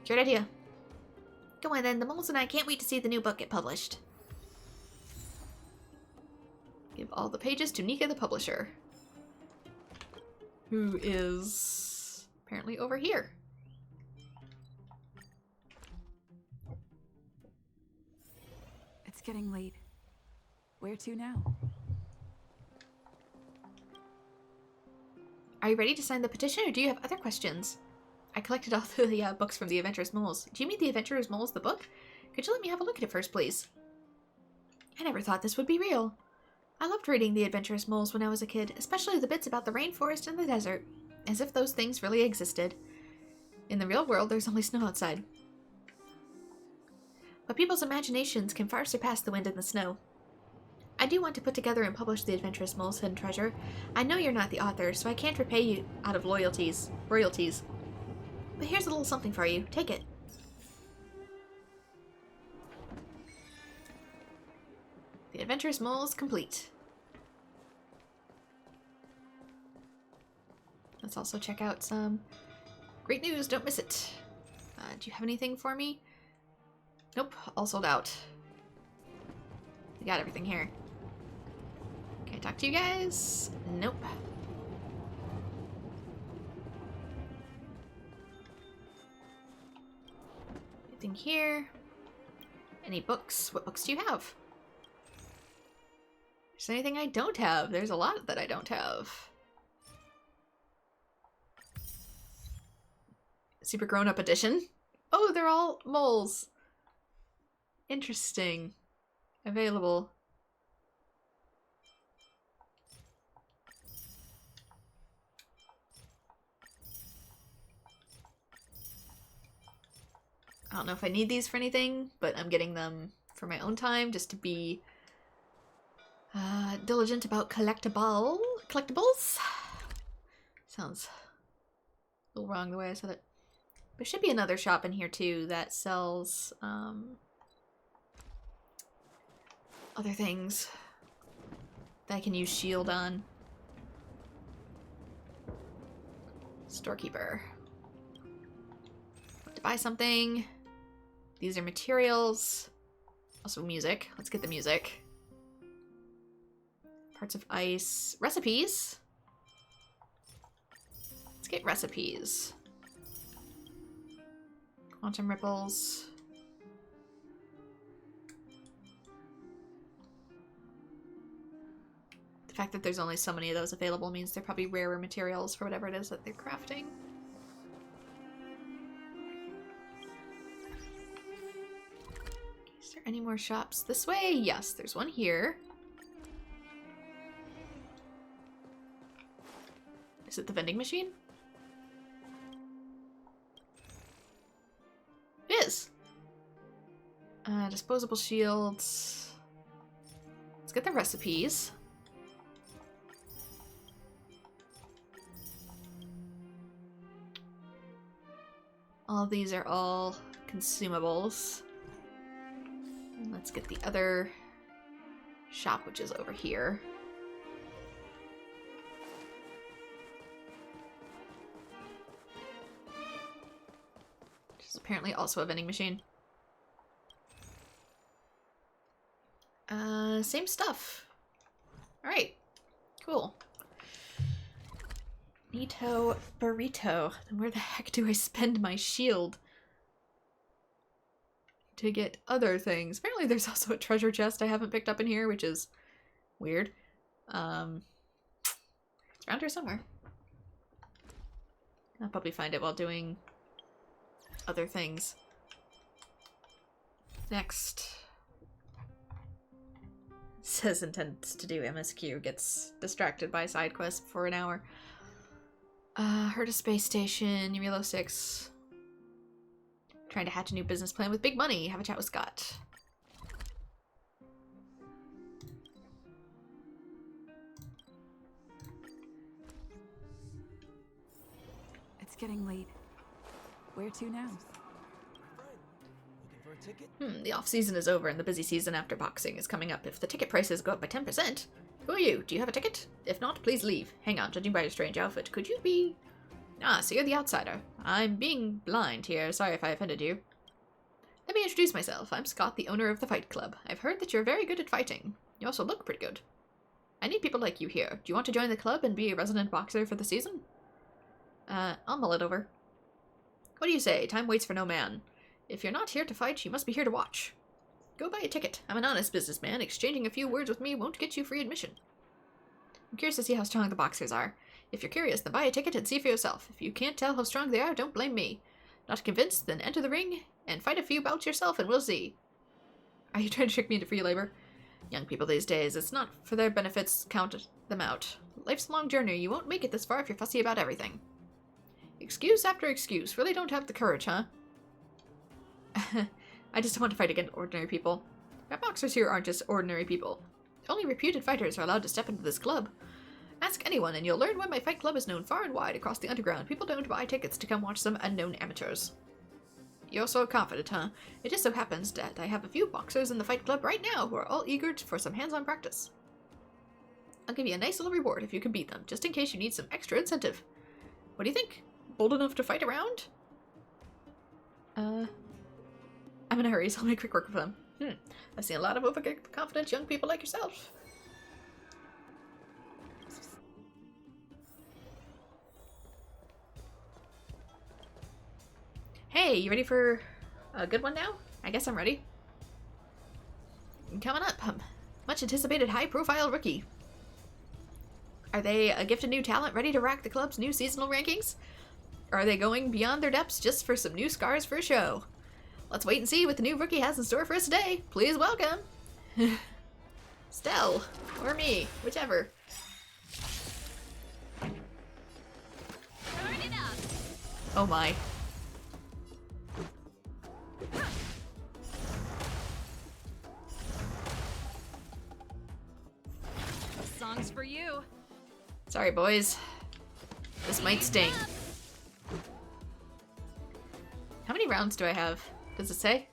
Great idea. Go on then, the moles and I can't wait to see the new book get published. Give all the pages to Nika the publisher. Who is apparently over here. It's getting late. Where to now? Are you ready to sign the petition, or do you have other questions? I collected all the books from the Adventurous Moles. Do you mean the Adventurous Moles, the book? Could you let me have a look at it first, please? I never thought this would be real. I loved reading the Adventurous Moles when I was a kid, especially the bits about the rainforest and the desert. As if those things really existed. In the real world, there's only snow outside. But people's imaginations can far surpass the wind and the snow. I do want to put together and publish the Adventurous Moles Hidden Treasure. I know you're not the author, so I can't repay you out of royalties. But here's a little something for you. Take it. The Adventurous Moles complete. Let's also check out some great news. Don't miss it. Do you have anything for me? Nope, all sold out. We got everything here. Can I talk to you guys? Nope. Anything here? Any books? What books do you have? Is there anything I don't have? There's a lot that I don't have. Super grown-up edition. Oh, they're all moles. Interesting. Available. I don't know if I need these for anything, but I'm getting them for my own time just to be diligent about collectibles. Sounds a little wrong the way I said it. There should be another shop in here too that sells other things that I can use shield on. Storekeeper. To buy something. These are materials. Also music. Let's get the music. Parts of ice. Recipes. Let's get recipes. Quantum ripples. The fact that there's only so many of those available means they're probably rarer materials for whatever it is that they're crafting. Is there any more shops this way? Yes, there's one here. Is it the vending machine? It is. Disposable shields. Let's get the recipes. All these are all consumables. And let's get the other shop, which is over here. Which is apparently also a vending machine. Same stuff. Alright. Cool. Neato burrito. Then where the heck do I spend my shield? To get other things. Apparently there's also a treasure chest I haven't picked up in here, which is weird. It's around here somewhere. I'll probably find it while doing other things. Next. Says intends to do MSQ, gets distracted by side quests for an hour. Heard a space station, Urelo 6. Trying to hatch a new business plan with big money. Have a chat with Scott. It's getting late. Where to now? Looking for a ticket? The off-season is over and the busy season after boxing is coming up. If the ticket prices go up by 10%, who are you? Do you have a ticket? If not, please leave. Hang on, judging by your strange outfit, could you be... Ah, so you're the outsider. I'm being blind here. Sorry if I offended you. Let me introduce myself. I'm Scott, the owner of the Fight Club. I've heard that you're very good at fighting. You also look pretty good. I need people like you here. Do you want to join the club and be a resident boxer for the season? I'll mull it over. What do you say? Time waits for no man. If you're not here to fight, you must be here to watch. Go buy a ticket. I'm an honest businessman. Exchanging a few words with me won't get you free admission. I'm curious to see how strong the boxers are. If you're curious, then buy a ticket and see for yourself. If you can't tell how strong they are, don't blame me. Not convinced? Then enter the ring and fight a few bouts yourself and we'll see. Are you trying to trick me into free labor? Young people these days, it's not for their benefits, count them out. Life's a long journey. You won't make it this far if you're fussy about everything. Excuse after excuse. Really don't have the courage, huh? I just want to fight against ordinary people. Our boxers here aren't just ordinary people. Only reputed fighters are allowed to step into this club. Ask anyone and you'll learn why my fight club is known far and wide across the underground. People don't buy tickets to come watch some unknown amateurs. You're so confident, huh? It just so happens that I have a few boxers in the fight club right now who are all eager for some hands-on practice. I'll give you a nice little reward if you can beat them, just in case you need some extra incentive. What do you think? Bold enough to fight around? I'm in a hurry, so I'll make quick work of them. I've seen a lot of overconfident young people like yourself. Hey, you ready for a good one now? I guess I'm ready. Coming up, much anticipated high-profile rookie. Are they a gifted new talent ready to rack the club's new seasonal rankings? Or are they going beyond their depths just for some new scars for a show? Let's wait and see what the new rookie has in store for us today. Please welcome Stell, or me, whichever. Turn it up. Oh my. This song's for you. Sorry, boys. This might sting. How many rounds do I have? Does it say?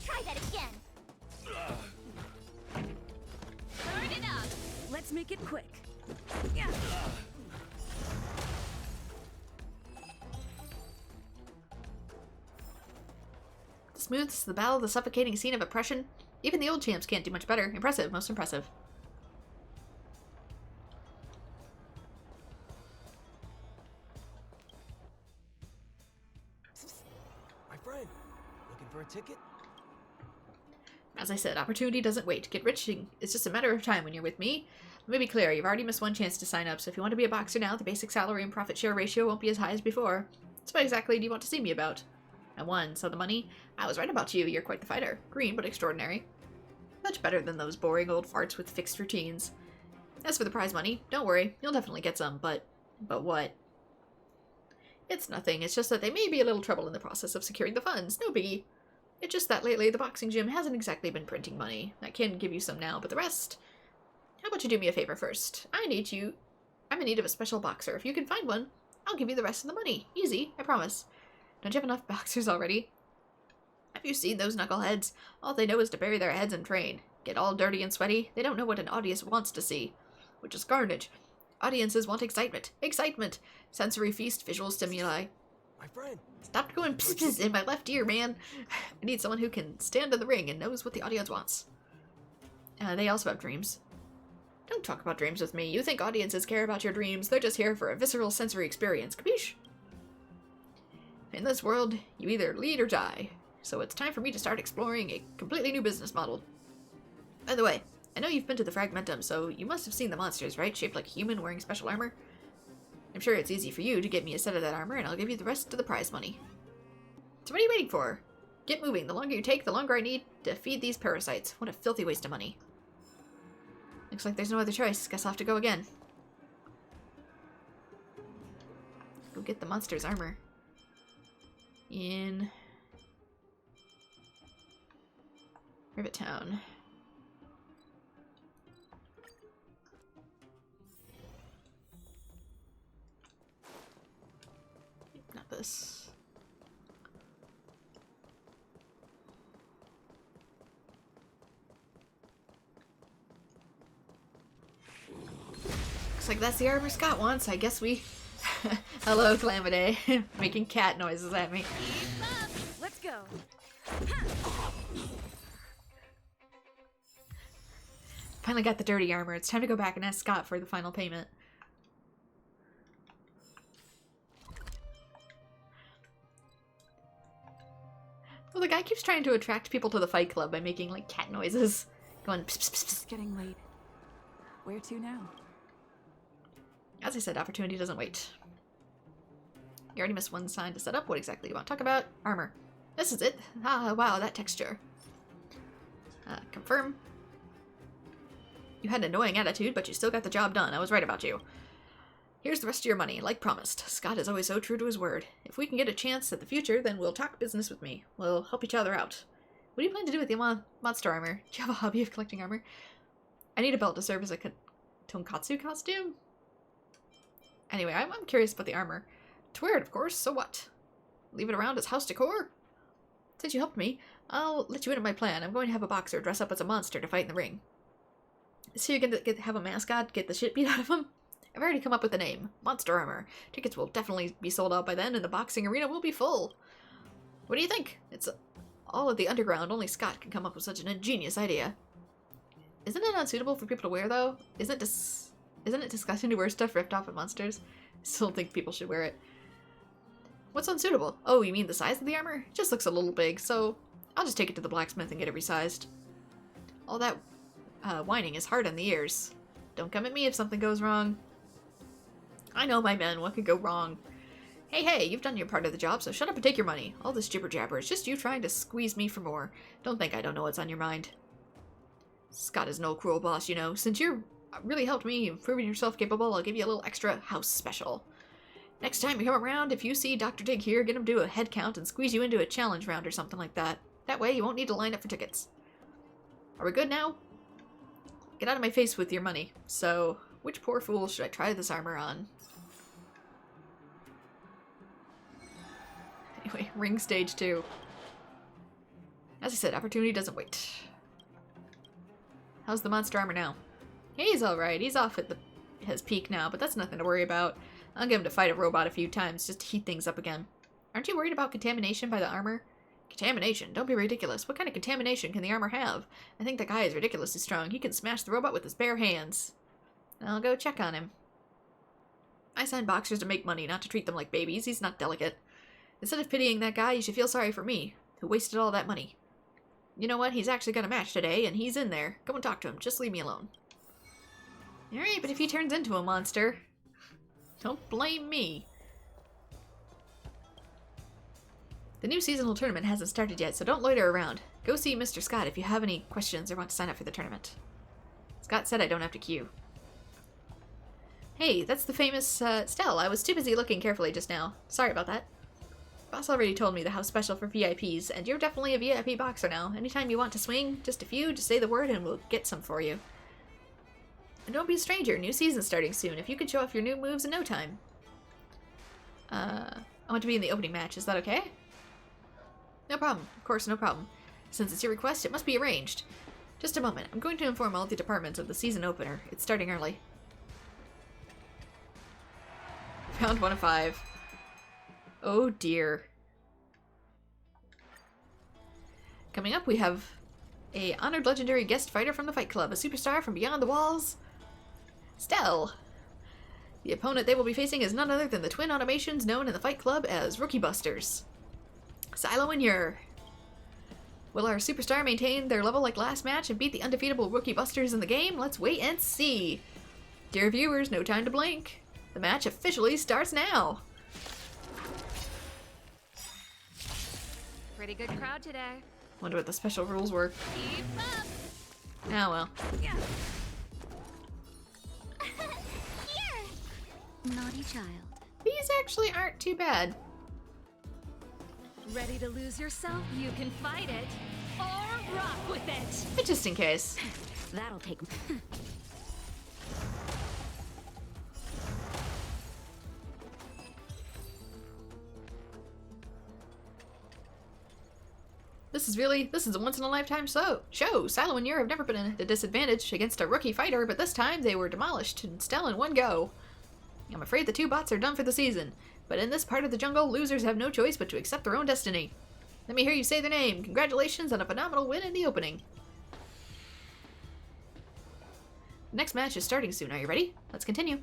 Try that again. Turn it up. Let's make it quick. Smooths the battle, the suffocating scene of oppression. Even the old champs can't do much better. Impressive, most impressive. My friend, looking for a ticket? As I said, opportunity doesn't wait. Get rich, it's just a matter of time when you're with me. Let me be clear, you've already missed one chance to sign up, so if you want to be a boxer now, the basic salary and profit share ratio won't be as high as before. So what exactly do you want to see me about? I won, so the money? I was right about you, you're quite the fighter. Green, but extraordinary. Much better than those boring old farts with fixed routines. As for the prize money, don't worry, you'll definitely get some, but what? It's nothing, it's just that they may be a little trouble in the process of securing the funds, no biggie. It's just that lately the boxing gym hasn't exactly been printing money. I can give you some now, but the rest... How about you do me a favor first? I'm in need of a special boxer. If you can find one, I'll give you the rest of the money. Easy, I promise. Don't you have enough boxers already? Have you seen those knuckleheads? All they know is to bury their heads and train. Get all dirty and sweaty. They don't know what an audience wants to see. Which is carnage. Audiences want excitement. Excitement! Sensory feast, visual stimuli. My friend. Stop going pss in my left ear, man. I need someone who can stand in the ring and knows what the audience wants. They also have dreams. Don't talk about dreams with me. You think audiences care about your dreams. They're just here for a visceral sensory experience. Capiche? In this world, you either lead or die. So it's time for me to start exploring a completely new business model. By the way, I know you've been to the Fragmentum, so you must have seen the monsters, right? Shaped like a human wearing special armor? I'm sure it's easy for you to get me a set of that armor, and I'll give you the rest of the prize money. So what are you waiting for? Get moving. The longer you take, the longer I need to feed these parasites. What a filthy waste of money. Looks like there's no other choice. Guess I'll have to go again. Go get the monster's armor. In Rivet Town. Not this. Looks like that's the armor Scott wants. I guess we... Hello, Calamity. Making cat noises at me. Keep up. Let's go. Finally got the dirty armor. It's time to go back and ask Scott for the final payment. Well, the guy keeps trying to attract people to the Fight Club by making, like, cat noises. Going pss, pss, pss, pss. It's getting late. Where to now? As I said, opportunity doesn't wait. You already missed one sign to set up. What exactly do you want to talk about? Armor. This is it. Ah, wow, that texture. Confirm. You had an annoying attitude, but you still got the job done. I was right about you. Here's the rest of your money, like promised. Scott is always so true to his word. If we can get a chance at the future, then we'll talk business with me. We'll help each other out. What do you plan to do with the monster armor? Do you have a hobby of collecting armor? I need a belt to serve as a tonkatsu costume? Anyway, I'm curious about the armor. To wear it, of course, so what? Leave it around as house decor? Since you helped me, I'll let you into my plan. I'm going to have a boxer dress up as a monster to fight in the ring. So you're gonna have a mascot get the shit beat out of him? I've already come up with a name. Monster Armor. Tickets will definitely be sold out by then, and the boxing arena will be full. What do you think? It's all of the underground. Only Scott can come up with such an ingenious idea. Isn't it unsuitable for people to wear, though? Isn't it disgusting to wear stuff ripped off at monsters? I still think people should wear it. What's unsuitable? Oh, you mean the size of the armor? It just looks a little big, so I'll just take it to the blacksmith and get it resized. All that whining is hard on the ears. Don't come at me if something goes wrong. I know my men, what could go wrong? Hey, you've done your part of the job, so shut up and take your money. All this jibber-jabber is just you trying to squeeze me for more. Don't think I don't know what's on your mind. Scott is no cruel boss, you know. Since you really helped me proving yourself capable, I'll give you a little extra house special. Next time you come around, if you see Dr. Dig here, get him to do a head count and squeeze you into a challenge round or something like that. That way you won't need to line up for tickets. Are we good now? Get out of my face with your money. So, which poor fool should I try this armor on? Anyway, ring stage 2. As I said, opportunity doesn't wait. How's the monster armor now? He's alright. He's off at his peak now, but that's nothing to worry about. I'll get him to fight a robot a few times just to heat things up again. Aren't you worried about contamination by the armor? Contamination? Don't be ridiculous. What kind of contamination can the armor have? I think that guy is ridiculously strong. He can smash the robot with his bare hands. I'll go check on him. I sign boxers to make money, not to treat them like babies. He's not delicate. Instead of pitying that guy, you should feel sorry for me, who wasted all that money. You know what? He's actually got a match today, and he's in there. Go and talk to him. Just leave me alone. Alright, but if he turns into a monster, don't blame me. The new seasonal tournament hasn't started yet, so don't loiter around. Go see Mr. Scott if you have any questions or want to sign up for the tournament. Scott said I don't have to queue. Hey, that's the famous Stell. I was too busy looking carefully just now. Sorry about that. Boss already told me the house special for VIPs, and you're definitely a VIP boxer now. Anytime you want to swing, just a few, just say the word and we'll get some for you. And don't be a stranger, new season's starting soon. If you could show off your new moves in no time. I want to be in the opening match, is that okay? No problem, of course, no problem. Since it's your request, it must be arranged. Just a moment, I'm going to inform all the departments of the season opener. It's starting early. Round 1 of 5. Oh dear. Coming up, we have a honored legendary guest fighter from the Fight Club, a superstar from beyond the walls, Stell. The opponent they will be facing is none other than the twin automations known in the Fight Club as Rookie Busters, Silo and Yer. Will our superstar maintain their level like last match and beat the undefeatable Rookie Busters in the game? Let's wait and see. Dear viewers, no time to blink. The match officially starts now. Pretty good crowd today. Wonder what the special rules were. Keep up. Oh well. Yeah. Naughty child. These actually aren't too bad. Ready to lose yourself? You can fight it or rock with it. But just in case. That'll take. This is a once-in-a-lifetime show. Silo and Yer have never been at a disadvantage against a rookie fighter, but this time they were demolished and Stell in one go. I'm afraid the two bots are done for the season, but in this part of the jungle, losers have no choice but to accept their own destiny. Let me hear you say their name. Congratulations on a phenomenal win in the opening. The next match is starting soon. Are you ready? Let's continue.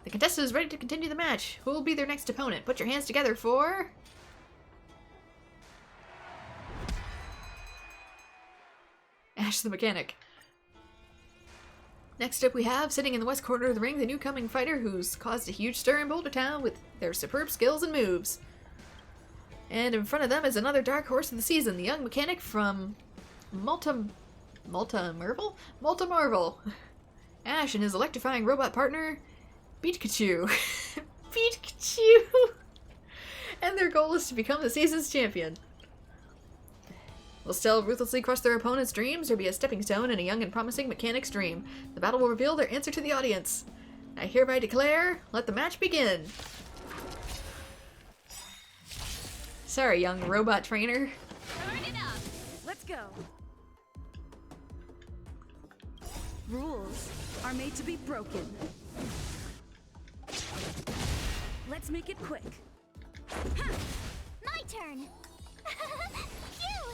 The contestant is ready to continue the match. Who will be their next opponent? Put your hands together for... Ash the Mechanic. Next up we have, sitting in the west corner of the ring, the new coming fighter who's caused a huge stir in Boulder Town with their superb skills and moves. And in front of them is another dark horse of the season, the young mechanic from Malta Marvel. Ash and his electrifying robot partner, Pikachu. Pikachu! And their goal is to become the season's champion. Will Stell ruthlessly crush their opponent's dreams or be a stepping stone in a young and promising mechanic's dream? The battle will reveal their answer to the audience. I hereby declare, let the match begin. Sorry, young robot trainer. go. Rules are made to be broken. Let's make it quick. My turn. Phew.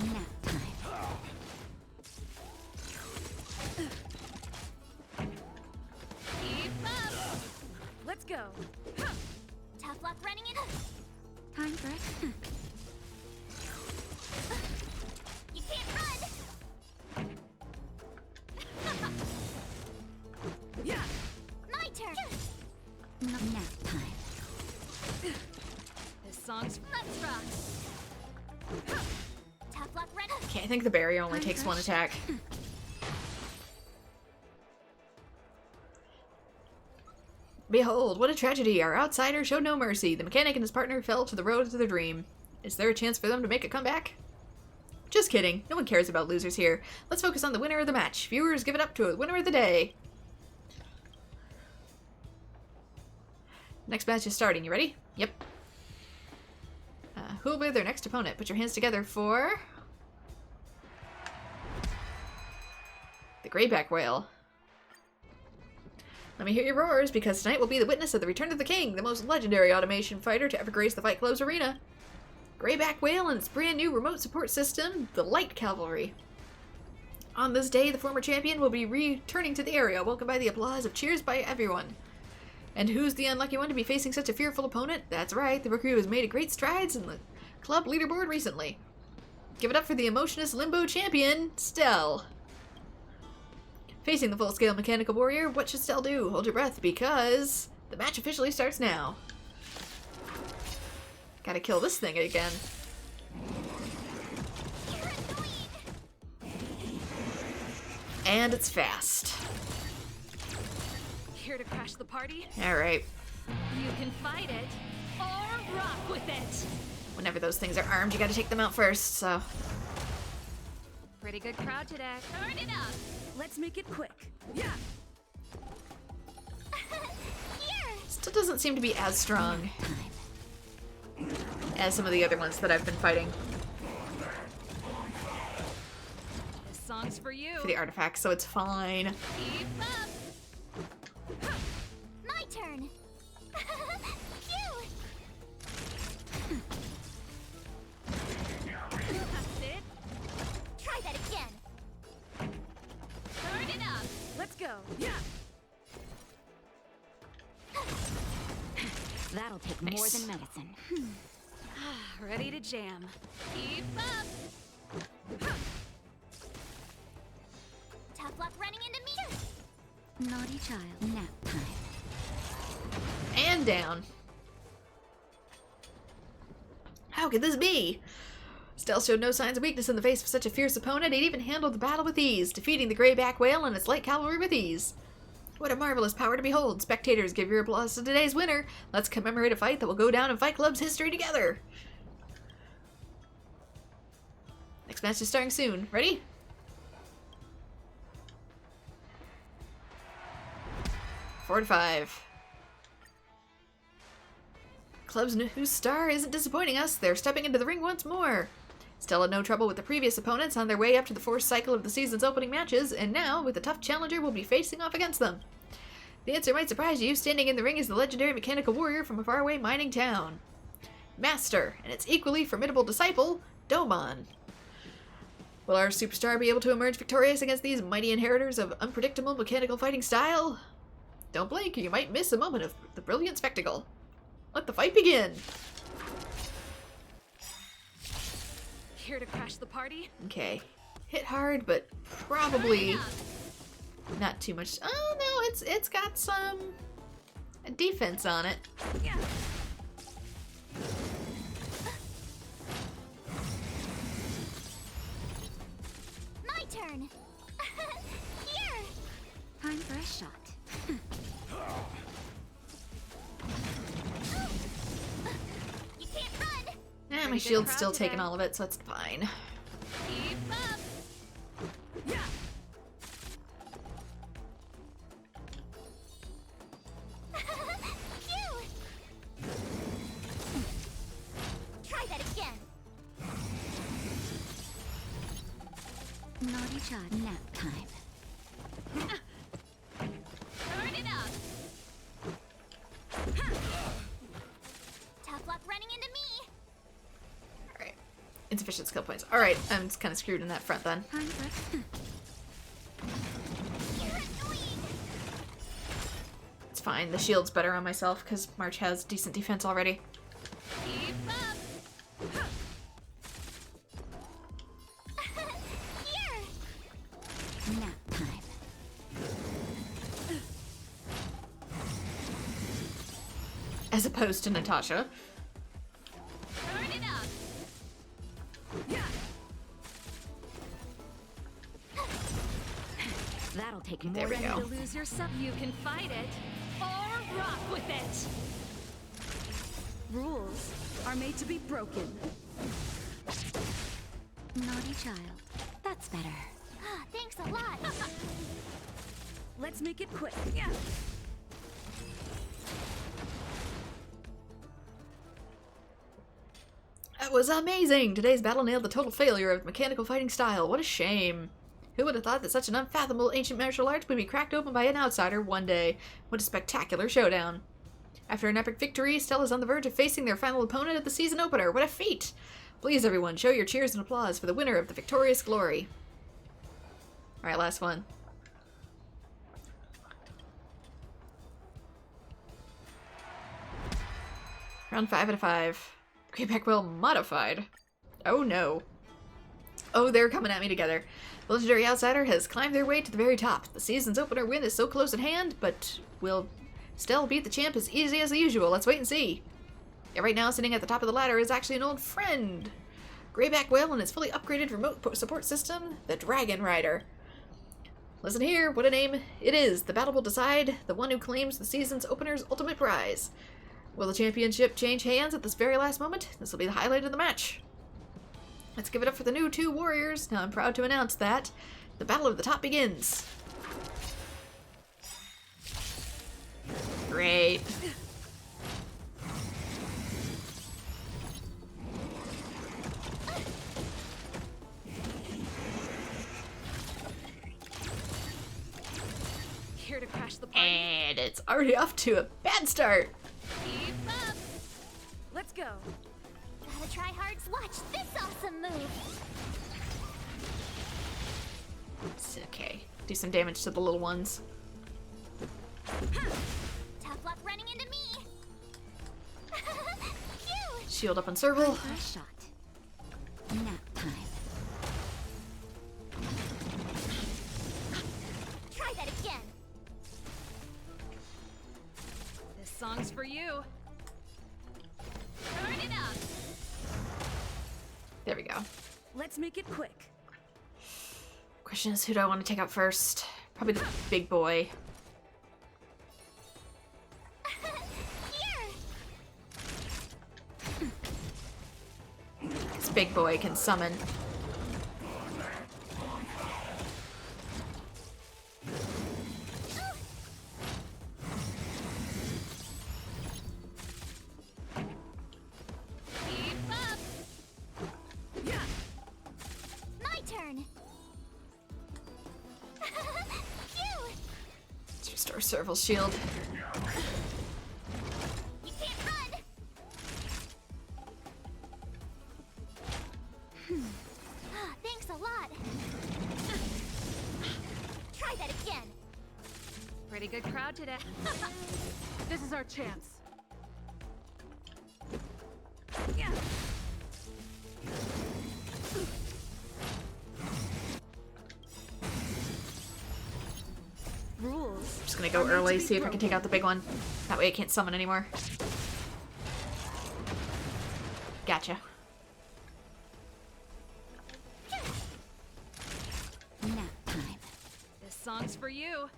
Nap time. Keep up. Let's go. Tough luck running it. Time for it. You can't run. Yeah. My turn. Nap time. This song's Let's rock. Tough luck running. Okay, I think the berry only takes one attack. Behold, what a tragedy! Our outsider showed no mercy. The mechanic and his partner fell to the road to their dream. Is there a chance for them to make a comeback? Just kidding. No one cares about losers here. Let's focus on the winner of the match. Viewers, give it up to a winner of the day. Next match is starting. You ready? Yep. Who will be their next opponent? Put your hands together for... the Greyback Whale. Let me hear your roars, because tonight will be the witness of the return of the king, the most legendary automation fighter to ever grace the Fight Club's arena. Greyback Whale and its brand new remote support system, the Light Cavalry. On this day, the former champion will be returning to the area, welcomed by the applause of cheers by everyone. And who's the unlucky one to be facing such a fearful opponent? That's right, the recruit has made great strides in the club leaderboard recently. Give it up for the emotionless limbo champion, Stell. Facing the full-scale mechanical warrior, what should Stell do? Hold your breath, because the match officially starts now. Gotta kill this thing again. And it's fast. here to crash the party. Alright. You can fight it or rock with it. Whenever those things are armed, you gotta take them out first, so... Pretty good crowd today. Turn it up. Let's make it quick. Yeah. Still doesn't seem to be as strong as some of the other ones that I've been fighting This song's for you. for the artifacts, so it's fine. Keep up. My turn. Phew. That's it. Try that again. Turn it up. Let's go. Yeah. That'll take more Nice. than medicine. Ready to jam. Keep up. Tough luck running into me. Naughty child. Nap time. And down. How could this be? Stell showed no signs of weakness in the face of such a fierce opponent. He'd even handled the battle with ease, defeating the Greyback Whale and its light cavalry with ease. What a marvelous power to behold. Spectators, give your applause to today's winner. Let's commemorate a fight that will go down in Fight Club's history together. Next match is starting soon. Ready? Four to 5. Club's new star isn't disappointing us. They're stepping into the ring once more. Still had no trouble with the previous opponents on their way up to the fourth cycle of the season's opening matches, and now, with a tough challenger, we'll be facing off against them. The answer might surprise you. Standing in the ring is the legendary mechanical warrior from a faraway mining town. Master, and its equally formidable disciple, Domon. Will our superstar be able to emerge victorious against these mighty inheritors of unpredictable mechanical fighting style? Don't blink, or you might miss a moment of the brilliant spectacle. Let the fight begin! Here to crash the party. Okay. Hit hard, but probably not too much. Oh no, it's got some defense on it. Yeah. My turn. Here. Time for a shot. You can't run. My good shield's crowd still today. taking all of it, so it's fine. Keep up. Yeah. Phew. Try that again. Naughty child. Nap time. Turn it up. Tough luck running into me. Alright. Insufficient skill points. Alright, I'm kind of screwed in that front then. Time for You're annoying. It's fine. The shield's better on myself because March has decent defense already. Keep up. Here. nap time. As opposed to Natasha. Turn it up. That'll take There more we than go. To lose yourself, you can fight it or rock with it. Rules are made to be broken. Naughty child. That's better. Ah, thanks a lot. Let's make it quick. That was amazing! Today's battle nailed the total failure of mechanical fighting style. What a shame. Who would have thought that such an unfathomable ancient martial arts would be cracked open by an outsider one day? What a spectacular showdown. After an epic victory, Stella's on the verge of facing their final opponent at the season opener. What a feat! Please, everyone, show your cheers and applause for the winner of the victorious glory. Alright, last one. Round 5 out of 5. Greyback Will modified. Oh no. Oh, they're coming at me together. The legendary outsider has climbed their way to the very top. The season's opener win is so close at hand, but will Stell beat the champ as easy as usual? Let's wait and see. Yeah, right now, sitting at the top of the ladder is actually an old friend. Greyback Whale and its fully upgraded remote support system, the Dragon Rider. Listen here, what a name it is. The battle will decide the one who claims the season's opener's ultimate prize. Will the championship change hands at this very last moment? This will be the highlight of the match. Let's give it up for the new two warriors. Now I'm proud to announce that the battle of the top begins. Great. Here to crash the party. And it's already off to a bad start. Keep up. Let's go. Gotta try hard. Watch this awesome move. It's okay. Do some damage to the little ones. Tough luck running into me. Phew. Shield up on Serval. For a shot. Nap time. Try that again. This song's for you. Turn it up. There we go. Let's make it quick. Question is, who do I want to take out first? Probably the big boy. Here. This big boy can summon. Keep up. My turn. Phew. Let's restore Serval's shield. You can't run. Ah, thanks a lot. Try that again. Pretty good crowd today. This is our chance. Rules. Just gonna go early, see if I can take out the big one. That way I can't summon anymore. Gotcha. Nap time. This song's for you.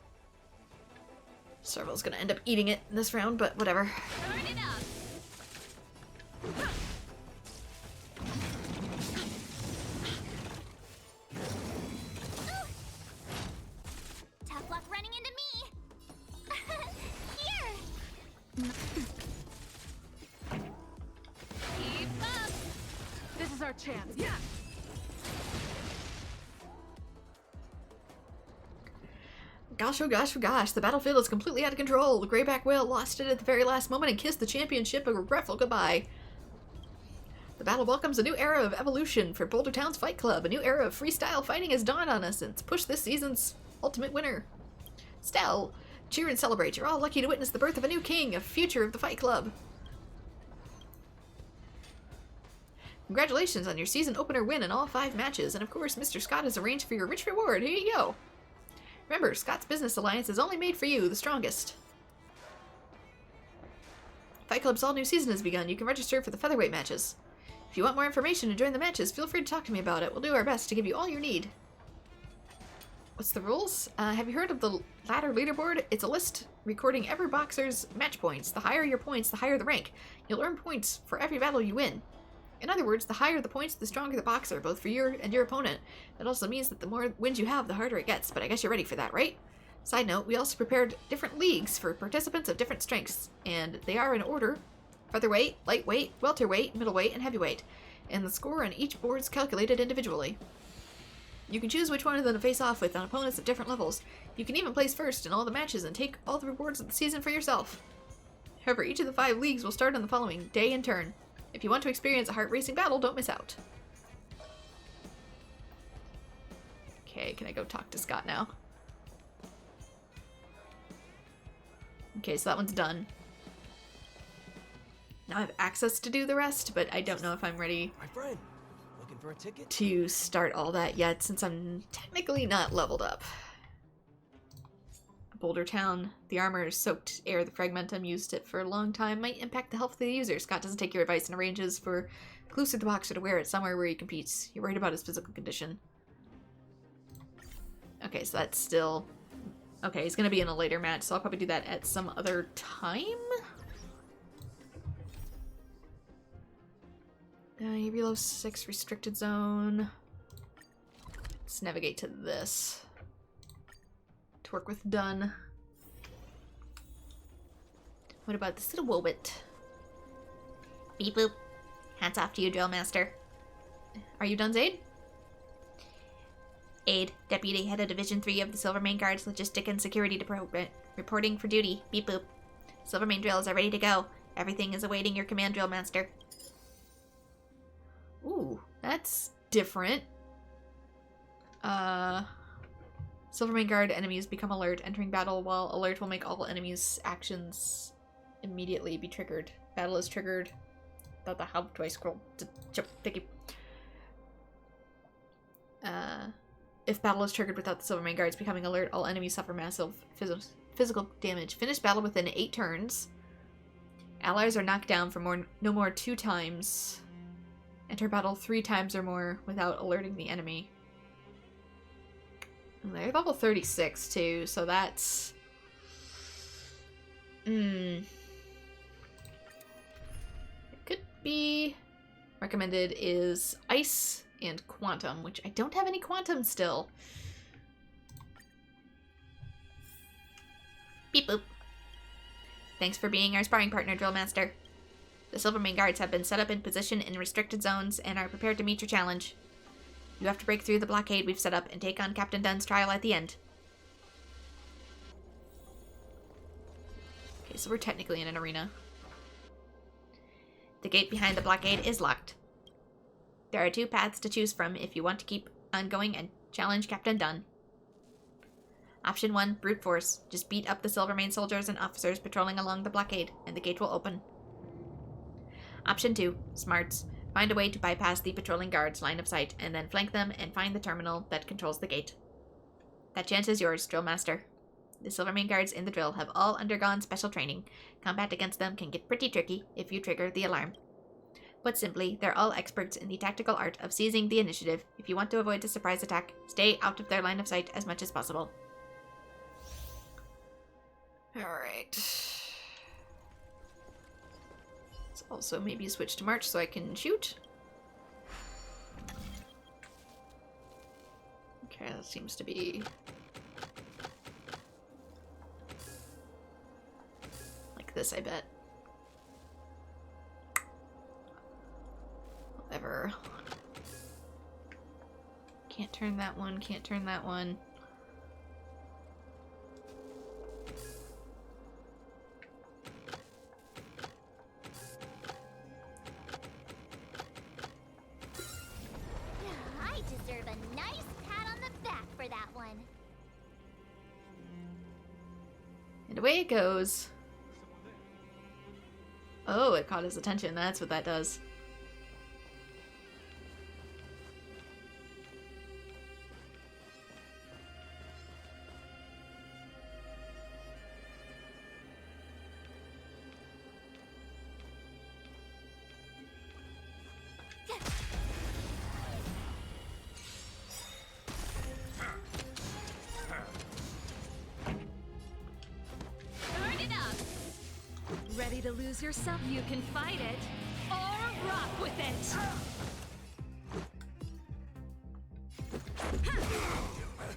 Serval's gonna end up eating it in this round, but whatever. Turn it up. Tough luck running into me. Here. Keep up. This is our chance. Gosh, oh gosh, oh gosh, the battlefield is completely out of control. The Greyback Whale lost it at the very last moment and kissed the championship a regretful goodbye. The battle welcomes a new era of evolution for Boulder Town's Fight Club. A new era of freestyle fighting has dawned on us, and it's pushed this season's ultimate winner. Stell, cheer and celebrate. You're all lucky to witness the birth of a new king, a future of the Fight Club. Congratulations on your season opener win in all 5 matches, and of course, Mr. Scott has arranged for your rich reward. Here you go. Remember, Scott's business alliance is only made for you, the strongest. Fight Club's all-new season has begun. You can register for the featherweight matches. If you want more information and join the matches, feel free to talk to me about it. We'll do our best to give you all you need. What's the rules? Have you heard of the ladder leaderboard? It's a list recording every boxer's match points. The higher your points, the higher the rank. You'll earn points for every battle you win. In other words, the higher the points, the stronger the boxer, both for you and your opponent. That also means that the more wins you have, the harder it gets, but I guess you're ready for that, right? Side note, we also prepared different leagues for participants of different strengths, and they are in order: featherweight, lightweight, welterweight, middleweight, and heavyweight. And the score on each board is calculated individually. You can choose which one of them to face off with on opponents at different levels. You can even place first in all the matches and take all the rewards of the season for yourself. However, each of the 5 leagues will start on the following day and turn. If you want to experience a heart-racing battle, don't miss out. Okay, can I go talk to Scott now? Okay, so that one's done. Now I have access to do the rest, but I don't know if I'm ready My friend, looking for a ticket? to start all that yet, since I'm technically not leveled up. Boulder Town, the armor soaked air, the fragmentum used it for a long time, might impact the health of the user. Scott doesn't take your advice and arranges for Cluser the boxer to wear it somewhere where he competes. You're worried about his physical condition. Okay, so that's still... Okay, he's gonna be in a later match, so I'll probably do that at some other time? Reload 6 restricted zone. Let's navigate to this. To work with done. What about this little Wobit? Beep boop. Hats off to you, Drill Master. Are you done, Zaid? Aid, Deputy Head of Division 3 of the Silvermane Guards Logistic and Security Department, reporting for duty. Beep boop. Silvermane drills are ready to go. Everything is awaiting your command, Drill Master. Ooh, that's different. Silvermane Guard enemies become alert. Entering battle while alert will make all enemies' actions immediately be triggered. Battle is triggered. How do I scroll? Thank you. If battle is triggered without the Silvermane Guards becoming alert, all enemies suffer massive physical damage. Finish battle within 8 turns. Allies are knocked down for no more 2 times. Enter battle 3 times or more without alerting the enemy. And they're level 36 too, so that's... It could be... Recommended is Ice and Quantum, which I don't have any Quantum still. Beep boop. Thanks for being our sparring partner, Drill Master. The Silvermane Guards have been set up in position in restricted zones and are prepared to meet your challenge. You have to break through the blockade we've set up and take on Captain Dunn's trial at the end. Okay, so we're technically in an arena. The gate behind the blockade is locked. There are 2 paths to choose from if you want to keep on going and challenge Captain Dunn. Option 1, brute force. Just beat up the Silvermane soldiers and officers patrolling along the blockade, and the gate will open. Option 2, smarts. Find a way to bypass the patrolling guards' line of sight, and then flank them and find the terminal that controls the gate. That chance is yours, Drill Master. The Silvermane Guards in the drill have all undergone special training. Combat against them can get pretty tricky if you trigger the alarm. Put simply, they're all experts in the tactical art of seizing the initiative. If you want to avoid a surprise attack, stay out of their line of sight as much as possible. Alright. Let's also maybe switch to March so I can shoot. Okay, that seems to be... like this, I bet. Whatever. Can't turn that one, can't turn that one. deserve a nice pat on the back for that one. And away it goes. Oh, it caught his attention. That's what that does. Turn it up. Ready to lose yourself? You can fight it or rock with it.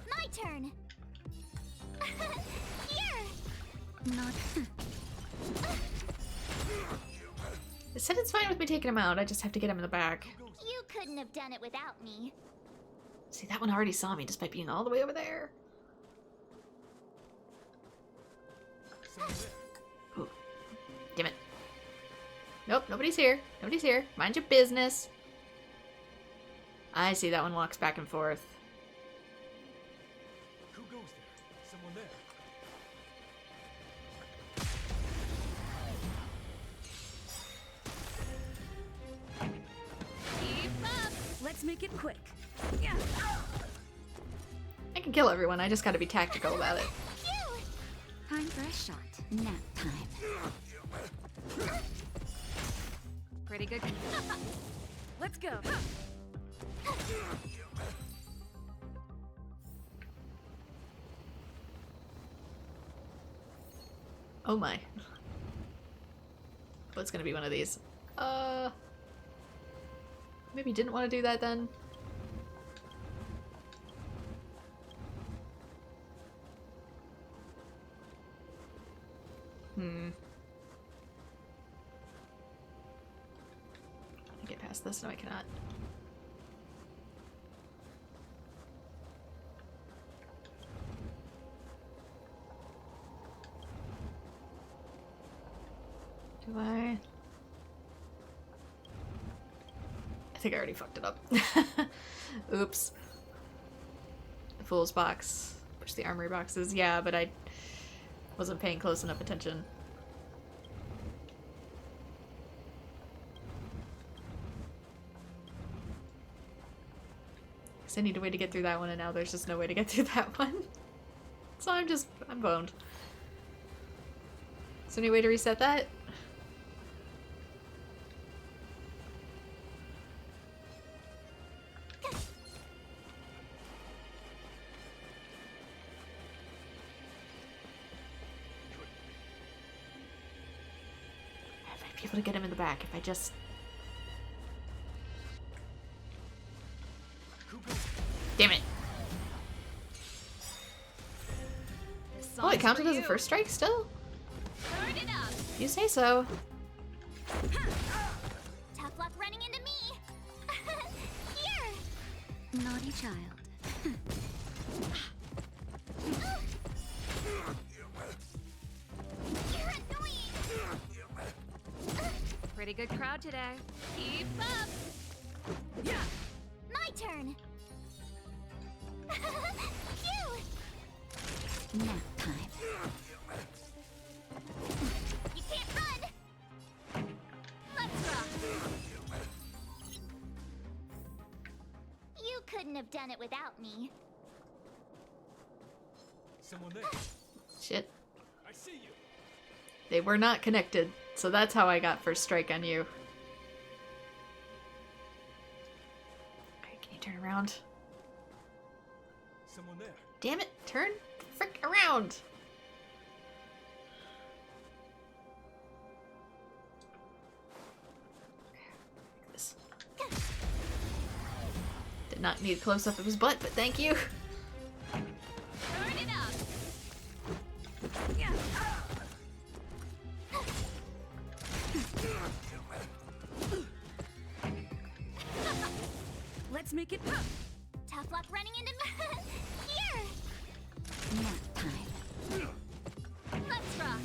My turn. Here. Not. It said it's fine with me taking him out. I just have to get him in the back. You couldn't have done it without me. See, that one already saw me despite being all the way over there. Ooh. Damn it. Nope, nobody's here. Nobody's here. Mind your business. I see that one walks back and forth. Who goes there? Someone there. Keep up. Let's make it quick. I can kill everyone. I just gotta be tactical about it. Phew! Time for a shot. Nap time. Pretty good. Let's go. Oh my. Oh, it's gonna be one of these. Maybe didn't want to do that then. Can I get past this? No, I cannot. Do I? I think I already fucked it up. Oops. The fool's box. Push the armory boxes. Yeah, but I wasn't paying close enough attention. Because I need a way to get through that one, and now there's just no way to get through that one. So I'm boned. Is there any way to reset that? I might be able to get him in the back if I just... Damn it. Oh, it counted as a first strike still? Turn it up. You say so. Tough luck running into me. Here. Naughty child. You're annoying. Pretty good crowd today. Keep up. Yeah. My turn. Phew. Nap time. You can't run. Let's rock. You couldn't have done it without me. Someone there. Shit. I see you. They were not connected, so that's how I got first strike on you. Okay, can you turn around? Someone there. Damn it, turn the frick around! This. Did not need a close-up of his butt, but thank you. Turn it up. Let's make it pop. Tough luck running into me. Here. Nap time. Let's rock.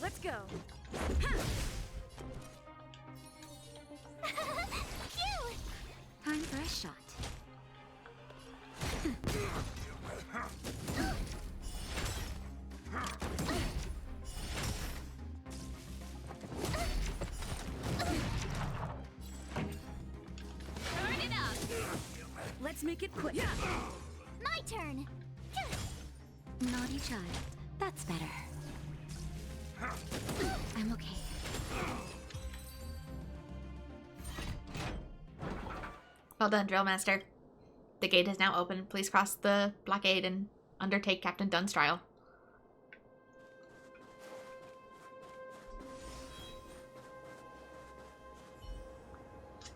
Let's go. go. Phew! Time for a shot. Turn it up. Let's make it quick. My turn. Naughty child. That's better. I'm okay. Well done, Drill Master. The gate is now open. Please cross the blockade and undertake Captain Dunn's trial.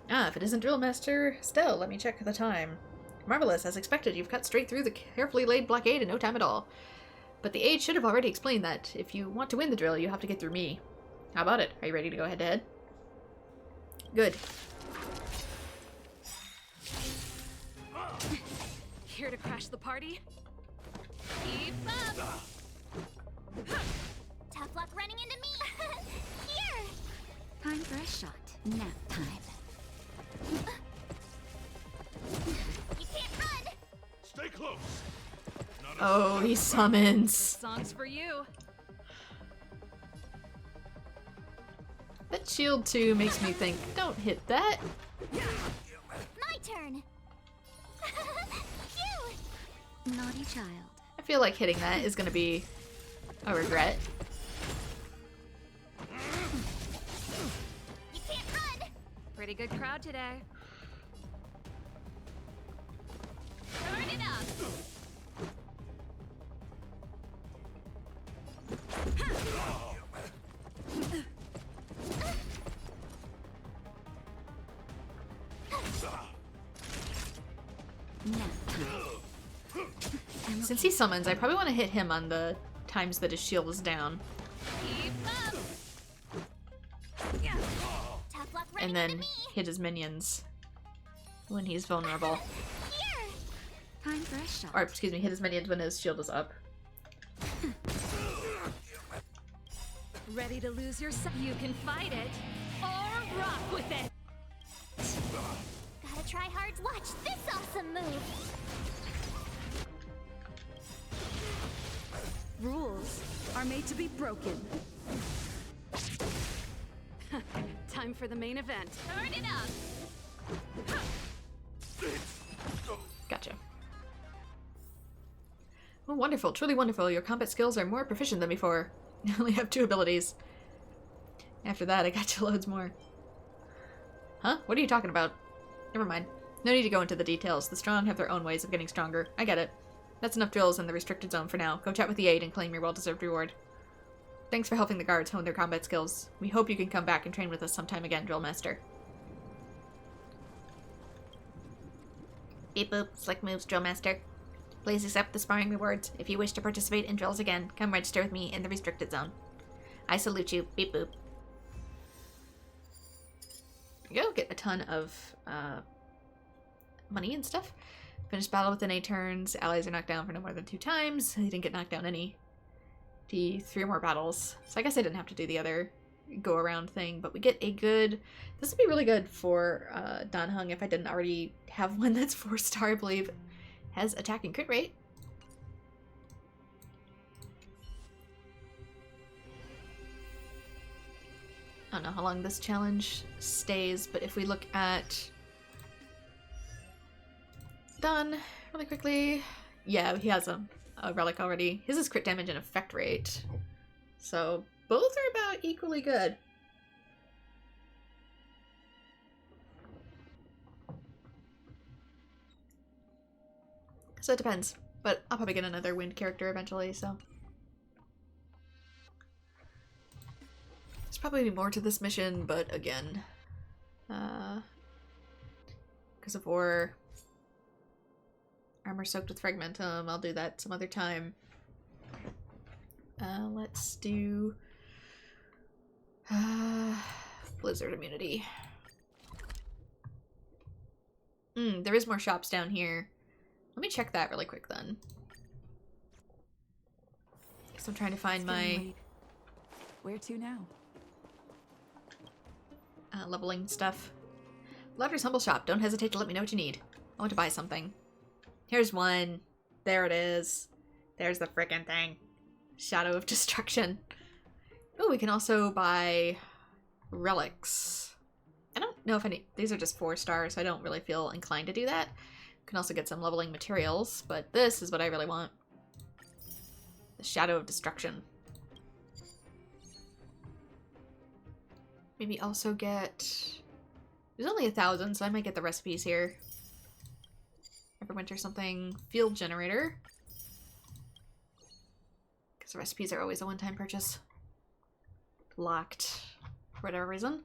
Ah, if it isn't Drill Master, still, let me check the time. Marvelous, as expected, you've cut straight through the carefully laid blockade in no time at all. But the aide should have already explained that if you want to win the drill, you have to get through me. How about it? Are you ready to go head-to-head? Good. Here to crash the party? Keep up! Tough luck running into me. Here. Time for a shot. Nap time. You can't run. Stay close. Oh, he summons. Song's for you. That shield too makes me think, don't hit that. My turn. Phew. Naughty child. I feel like hitting that is gonna be a regret. You can't run. Pretty good crowd today. Turn it up. Nap time. Since he summons, I probably want to hit him on the times that his shield is down. Keep up. Tough luck running And then into me. hit his minions when he's vulnerable. Here. Time for a shot. Or, excuse me, hit his minions when his shield is up. Ready to lose yourself? You can fight it or rock with it. Gotta try hard. Watch this awesome move. Rules are made to be broken. Time for the main event. Turn it up. Gotcha. Oh, wonderful. Truly wonderful. Your combat skills are more proficient than before. You only have 2 abilities. After that, I got you loads more. Huh? What are you talking about? Never mind. No need to go into the details. The strong have their own ways of getting stronger. I get it. That's enough drills in the restricted zone for now. Go chat with the aide and claim your well-deserved reward. Thanks for helping the guards hone their combat skills. We hope you can come back and train with us sometime again, Drill Master. Beep boop. Slick moves, Drill Master. Please accept the sparring rewards. If you wish to participate in drills again, come register with me in the restricted zone. I salute you. Beep boop. There you go. Get a ton of money and stuff. Finish battle within 8 turns. Allies are knocked down for no more than 2 times. He didn't get knocked down any. 3 more battles. So I guess I didn't have to do the other go around thing, but we get a good... This would be really good for Dan Heng if I didn't already have one that's 4-star, I believe. Has attack and crit rate. I don't know how long this challenge stays, but if we look at Dan really quickly, yeah, he has a relic already. His is crit damage and effect rate, so both are about equally good. So it depends, but I'll probably get another wind character eventually, so. There's probably more to this mission, but again, because of war, armor soaked with fragmentum, I'll do that some other time. Let's do blizzard immunity. There is more shops down here. Let me check that really quick then. Because I'm trying to find my... Where to now? Leveling stuff. Louder's Humble Shop. Don't hesitate to let me know what you need. I want to buy something. Here's one. There it is. There's the frickin' thing. Shadow of Destruction. Oh, we can also buy relics. I don't know if any... These are just 4 stars, so I don't really feel inclined to do that. We can also get some leveling materials, but this is what I really want. The Shadow of Destruction. Maybe also get... There's only 1,000, so I might get the recipes here. Everwinter something. Field generator. Because the recipes are always a one-time purchase. Locked. For whatever reason.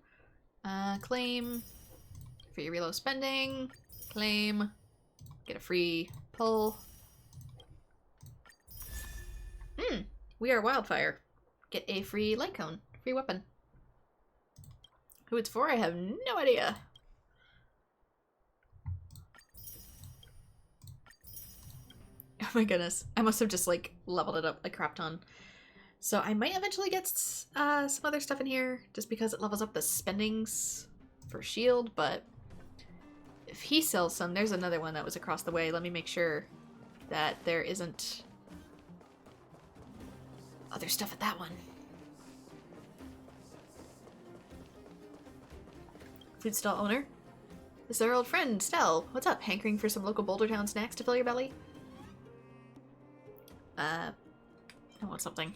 Claim. Free reload spending. Claim. Get a free pull. We are Wildfire. Get a free light cone. Free weapon. Who it's for, I have no idea. Oh my goodness. I must have just, like, leveled it up like crap ton. So I might eventually get some other stuff in here, just because it levels up the spendings for shield, but if he sells some, there's another one that was across the way. Let me make sure that there isn't other stuff at that one. Food stall owner. This is our old friend, Stell. What's up? Hankering for some local Boulder Town snacks to fill your belly? I want something.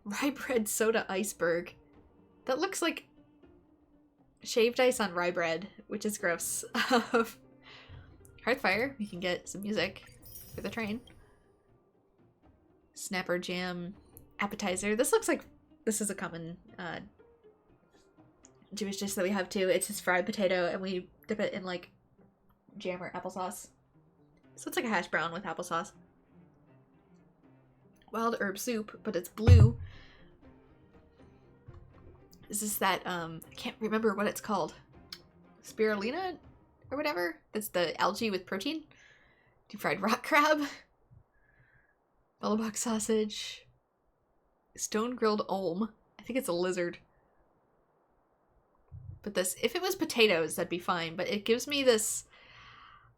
Rye bread soda iceberg. That looks like shaved ice on rye bread, which is gross. Hearthfire. We can get some music for the train. Snapper jam appetizer. This looks like this is a common Jewish dish that we have too. It's just fried potato and we dip it in like jam or applesauce. So it's like a hash brown with applesauce. Wild herb soup, but it's blue. Is this that, I can't remember what it's called. Spirulina or whatever? That's the algae with protein. Deep fried rock crab. Belabog sausage. Stone grilled olm. I think it's a lizard. But this, if it was potatoes, that'd be fine. But it gives me this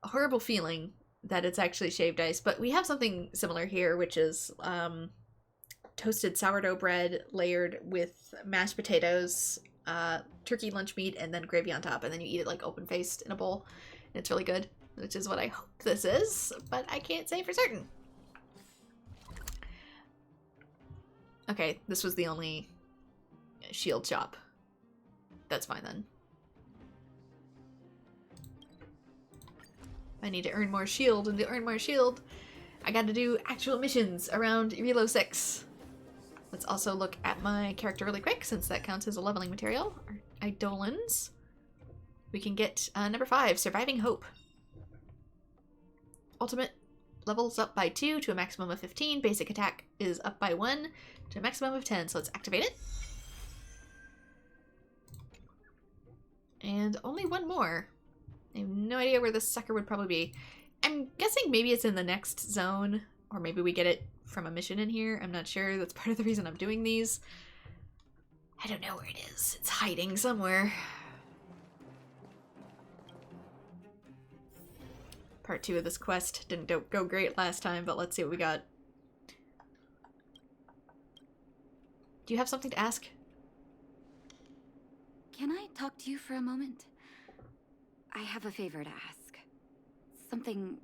horrible feeling that it's actually shaved ice. But we have something similar here, which is toasted sourdough bread layered with mashed potatoes, turkey lunch meat, and then gravy on top. And then you eat it like open-faced in a bowl. And it's really good, which is what I hope this is. But I can't say for certain. Okay, this was the only shield shop. That's fine then. I need to earn more shield, and to earn more shield, I gotta do actual missions around Relo 6. Let's also look at my character really quick, since that counts as a leveling material. Our Eidolons. We can get number 5, Surviving Hope. Ultimate levels up by 2 to a maximum of 15. Basic attack is up by 1 to a maximum of 10, so let's activate it. And only one more. I have no idea where this sucker would probably be. I'm guessing maybe it's in the next zone, or maybe we get it from a mission in here. I'm not sure. That's part of the reason I'm doing these. I don't know where it is. It's hiding somewhere. Part 2 of this quest didn't go great last time, but let's see what we got. Do you have something to ask? Can I talk to you for a moment? I have a favor to ask. Something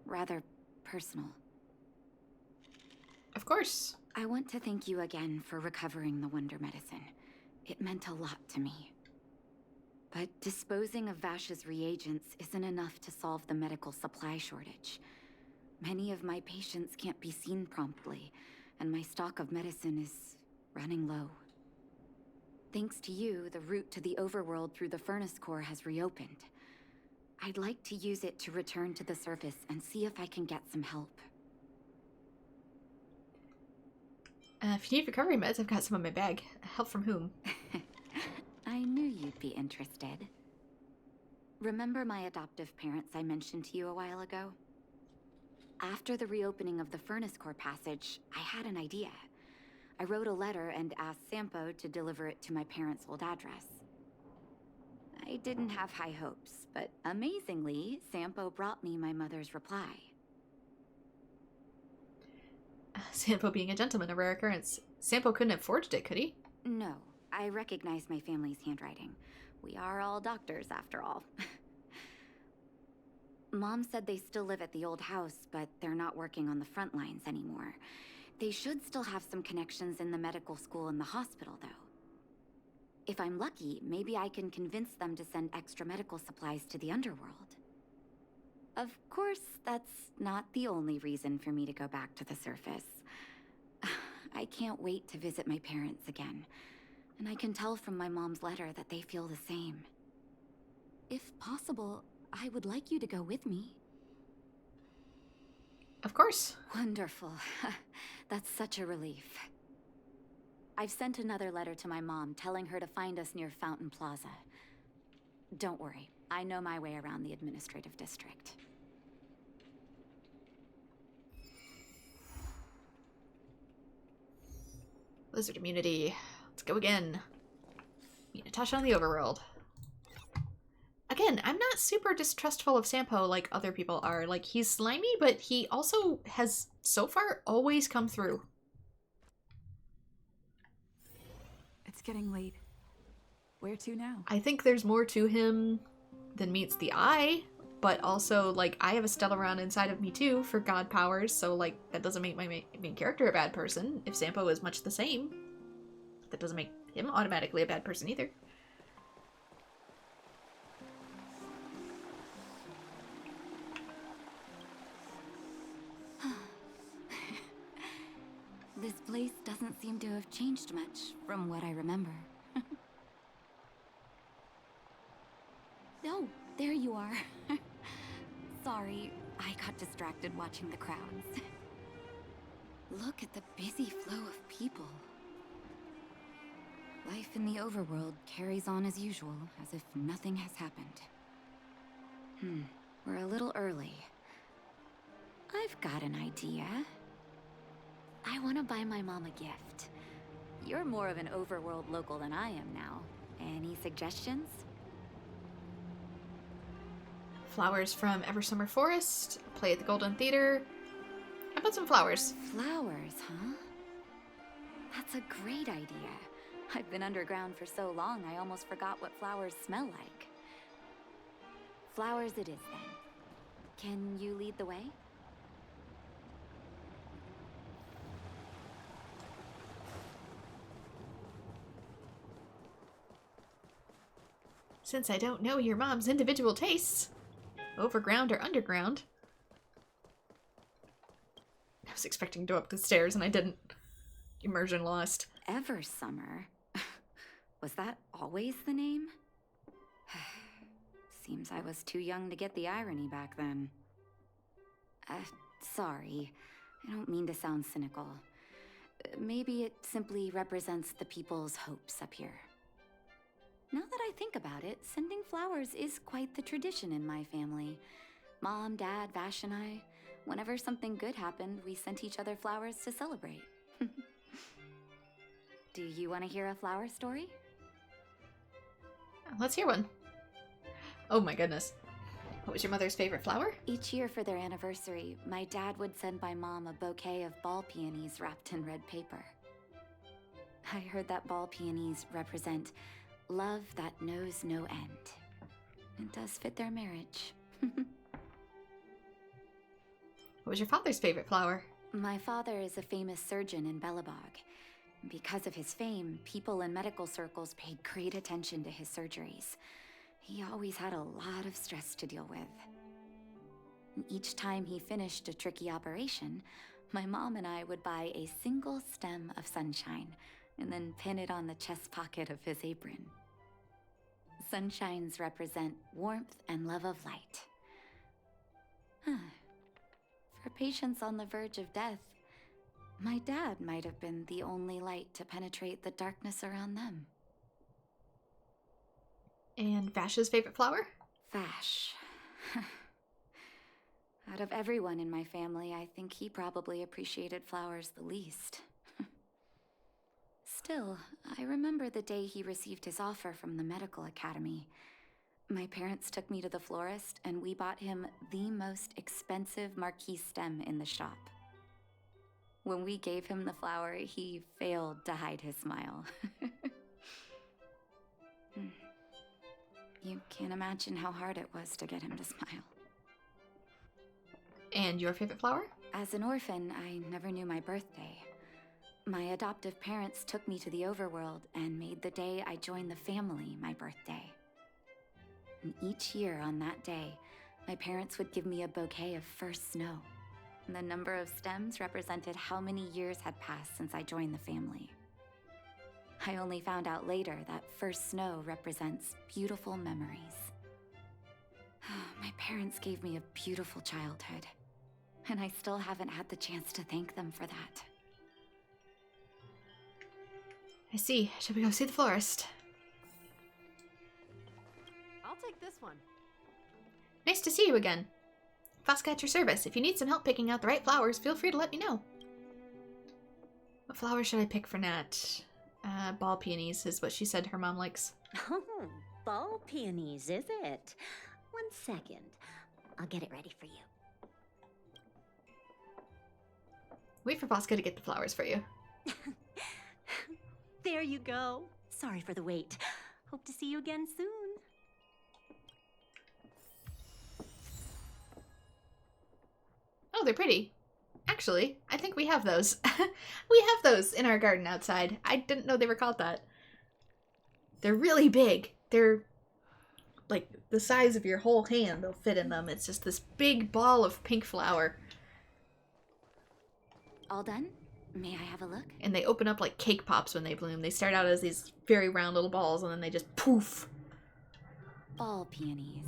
rather personal. Of course. I want to thank you again for recovering the Wonder Medicine. It meant a lot to me. But disposing of Vash's reagents isn't enough to solve the medical supply shortage. Many of my patients can't be seen promptly, and my stock of medicine is running low. Thanks to you, the route to the overworld through the furnace core has reopened. I'd like to use it to return to the surface and see if I can get some help. If you need recovery meds, I've got some in my bag. Help from whom? I knew you'd be interested. Remember my adoptive parents I mentioned to you a while ago? After the reopening of the furnace core passage, I had an idea. I wrote a letter and asked Sampo to deliver it to my parents' old address. I didn't have high hopes, but amazingly, Sampo brought me my mother's reply. Sampo being a gentleman, a rare occurrence. Sampo couldn't have forged it, could he? No, I recognize my family's handwriting. We are all doctors, after all. Mom said they still live at the old house, but they're not working on the front lines anymore. They should still have some connections in the medical school and the hospital, though. If I'm lucky, maybe I can convince them to send extra medical supplies to the underworld. Of course, that's not the only reason for me to go back to the surface. I can't wait to visit my parents again, and I can tell from my mom's letter that they feel the same. If possible, I would like you to go with me. Of course. Wonderful. That's such a relief. I've sent another letter to my mom telling her to find us near Fountain Plaza. Don't worry, I know my way around the administrative district. Lizard immunity. Let's go again. Meet Natasha on the overworld. Again, I'm not super distrustful of Sampo like other people are. Like, he's slimy, but he also has, so far, always come through. It's getting late. Where to now? I think there's more to him than meets the eye, but also, like, I have a Stellaron inside of me too for god powers, so, like, that doesn't make my main character a bad person. If Sampo is much the same, that doesn't make him automatically a bad person either. This place doesn't seem to have changed much from what I remember. Oh, there you are. Sorry, I got distracted watching the crowds. Look at the busy flow of people. Life in the overworld carries on as usual, as if nothing has happened. We're a little early. I've got an idea. I want to buy my mom a gift. You're more of an overworld local than I am now. Any suggestions? Flowers from Eversummer Forest, play at the Golden Theater. How about some flowers? Flowers, huh? That's a great idea. I've been underground for so long, I almost forgot what flowers smell like. Flowers it is, then. Can you lead the way? Since I don't know your mom's individual tastes, overground or underground. I was expecting to go up the stairs and I didn't. Immersion lost. Eversummer? Was that always the name? Seems I was too young to get the irony back then. Sorry. I don't mean to sound cynical. Maybe it simply represents the people's hopes up here. Now that I think about it, sending flowers is quite the tradition in my family. Mom, Dad, Vash, and I, whenever something good happened, we sent each other flowers to celebrate. Do you want to hear a flower story? Let's hear one. Oh my goodness. What was your mother's favorite flower? Each year for their anniversary, my dad would send my mom a bouquet of ball peonies wrapped in red paper. I heard that ball peonies represent love that knows no end. It does fit their marriage. What was your father's favorite flower? My father is a famous surgeon in Belabog. Because of his fame, people in medical circles paid great attention to his surgeries. He always had a lot of stress to deal with. And each time he finished a tricky operation, my mom and I would buy a single stem of sunshine and then pin it on the chest pocket of his apron. Sunshines represent warmth and love of light. For patients on the verge of death, my dad might have been the only light to penetrate the darkness around them. And Vash's favorite flower? Vash. Out of everyone in my family, I think he probably appreciated flowers the least. Still, I remember the day he received his offer from the medical academy. My parents took me to the florist, and we bought him the most expensive marquise stem in the shop. When we gave him the flower, he failed to hide his smile. You can't imagine how hard it was to get him to smile. And your favorite flower? As an orphan, I never knew my birthday. My adoptive parents took me to the overworld and made the day I joined the family my birthday. And each year on that day, my parents would give me a bouquet of first snow. The number of stems represented how many years had passed since I joined the family. I only found out later that first snow represents beautiful memories. My parents gave me a beautiful childhood, and I still haven't had the chance to thank them for that. I see. Should we go see the florist? I'll take this one. Nice to see you again. Fosca at your service. If you need some help picking out the right flowers, feel free to let me know. What flower should I pick for Nat? Ball peonies is what she said her mom likes. Oh, ball peonies, is it? 1 second. I'll get it ready for you. Wait for Fosca to get the flowers for you. There you go. Sorry for the wait. Hope to see you again soon. Oh, they're pretty. Actually, I think we have those. We have those in our garden outside. I didn't know they were called that. They're really big. They're like the size of your whole hand. They'll fit in them. It's just this big ball of pink flower. All done? May I have a look? And they open up like cake pops when they bloom. They start out as these very round little balls and then they just poof. Ball peonies.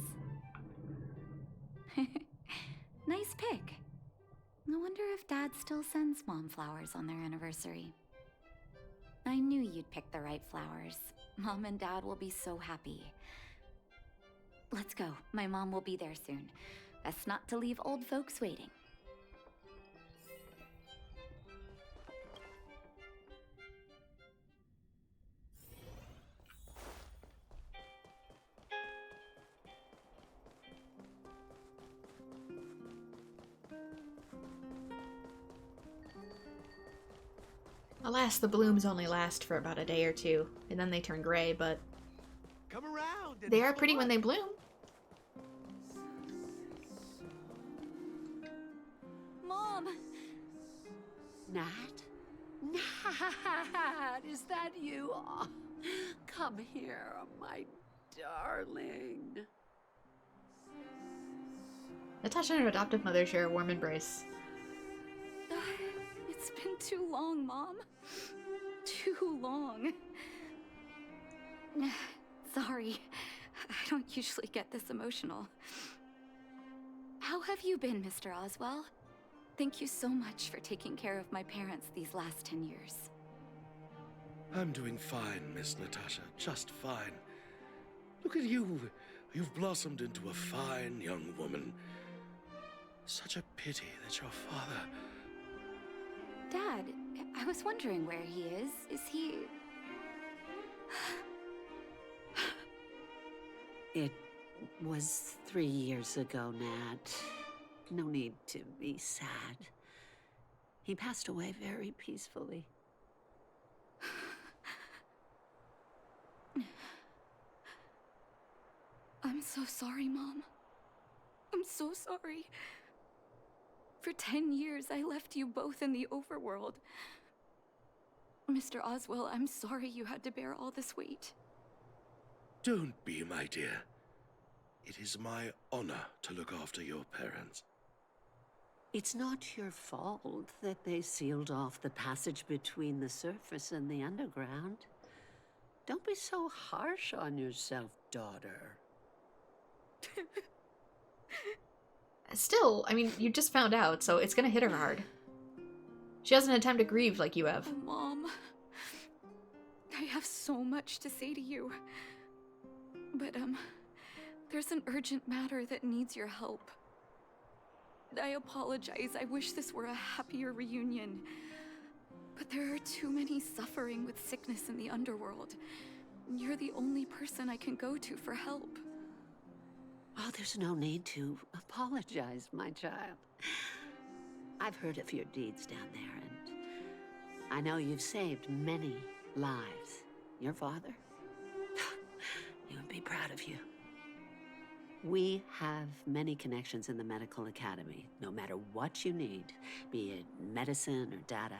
Nice pick. I wonder if Dad still sends Mom flowers on their anniversary. I knew you'd pick the right flowers. Mom and Dad will be so happy. Let's go. My mom will be there soon. Best not to leave old folks waiting. Alas, the blooms only last for about a day or two, and then they turn gray, but Come around. and they are have pretty when fun. they bloom. Mom! Nat? Nat, is that you? Oh, come here, my darling. Natasha and her adoptive mother share a warm embrace. It's been too long, Mom. Too long. Sorry. I don't usually get this emotional. How have you been, Mr. Oswell? Thank you so much for taking care of my parents these last 10 years. I'm doing fine, Miss Natasha. Just fine. Look at you. You've blossomed into a fine young woman. Such a pity that your father... Dad, I was wondering where he is. Is he... It was 3 years ago, Nat. No need to be sad. He passed away very peacefully. I'm so sorry, Mom. I'm so sorry. For 10 years, I left you both in the overworld. Mr. Oswell, I'm sorry you had to bear all this weight. Don't be, my dear. It is my honor to look after your parents. It's not your fault that they sealed off the passage between the surface and the underground. Don't be so harsh on yourself, daughter. Still, I mean, you just found out, so it's gonna hit her hard. She hasn't had time to grieve like you have. Oh, Mom. I have so much to say to you. But, there's an urgent matter that needs your help. I apologize. I wish this were a happier reunion. But there are too many suffering with sickness in the underworld. You're the only person I can go to for help. Oh, there's no need to apologize, my child. I've heard of your deeds down there, and I know you've saved many lives. Your father? He would be proud of you. We have many connections in the medical academy. No matter what you need, be it medicine or data,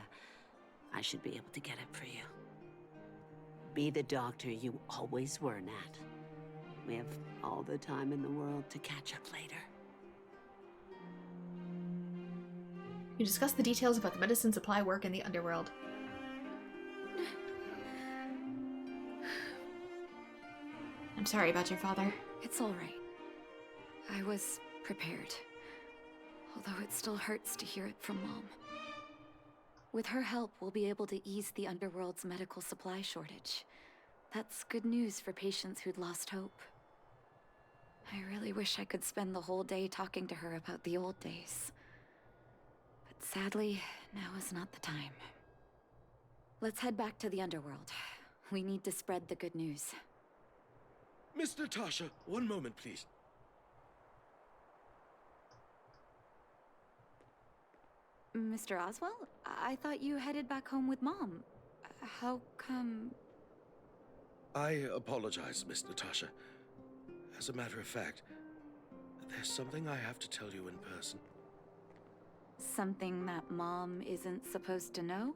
I should be able to get it for you. Be the doctor you always were, Nat. We have all the time in the world to catch up later. You discuss the details about the medicine supply work in the underworld. I'm sorry about your father. It's all right. I was prepared. Although it still hurts to hear it from Mom. With her help, we'll be able to ease the underworld's medical supply shortage. That's good news for patients who'd lost hope. I really wish I could spend the whole day talking to her about the old days. But sadly, now is not the time. Let's head back to the underworld. We need to spread the good news. Miss Natasha, one moment, please. Mr. Oswell? I thought you headed back home with Mom. How come... I apologize, Miss Natasha. As a matter of fact, there's something I have to tell you in person. Something that Mom isn't supposed to know?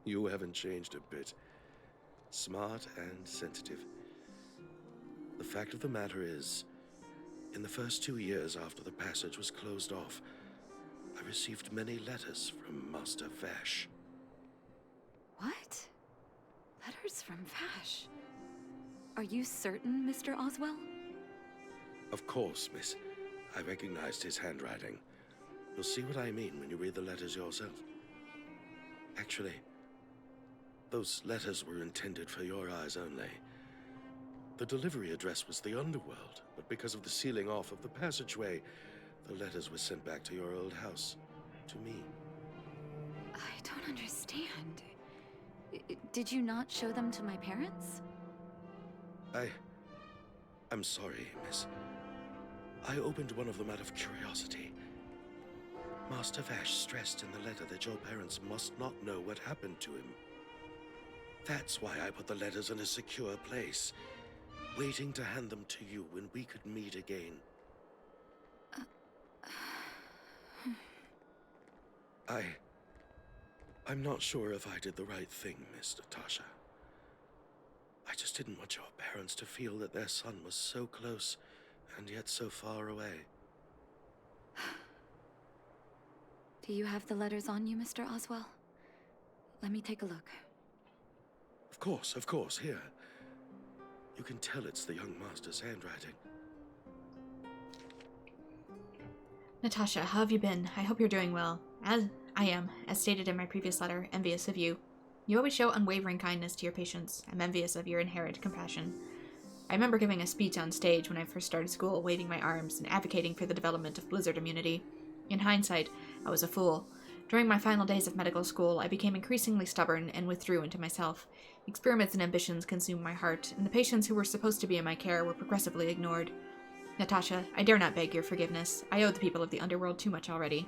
You haven't changed a bit. Smart and sensitive. The fact of the matter is, in the first 2 years after the passage was closed off, I received many letters from Master Vash. What? Letters from Vash? Are you certain, Mr. Oswell? Of course, miss. I recognized his handwriting. You'll see what I mean when you read the letters yourself. Actually, those letters were intended for your eyes only. The delivery address was the underworld, but because of the sealing off of the passageway, the letters were sent back to your old house, to me. I don't understand. Did you not show them to my parents? I'm sorry, miss. I opened one of them out of curiosity. Master Vash stressed in the letter that your parents must not know what happened to him. That's why I put the letters in a secure place, waiting to hand them to you when we could meet again. I'm not sure if I did the right thing, Miss Natasha. I just didn't want your parents to feel that their son was so close and yet so far away. Do you have the letters on you, Mr. Oswell? Let me take a look. Of course, here. You can tell it's the young master's handwriting. Natasha, how have you been? I hope you're doing well. As I am, as stated in my previous letter, envious of you. You always show unwavering kindness to your patients. I'm envious of your inherent compassion. I remember giving a speech on stage when I first started school, waving my arms and advocating for the development of blizzard immunity. In hindsight, I was a fool. During my final days of medical school, I became increasingly stubborn and withdrew into myself. Experiments and ambitions consumed my heart, and the patients who were supposed to be in my care were progressively ignored. Natasha, I dare not beg your forgiveness. I owe the people of the underworld too much already.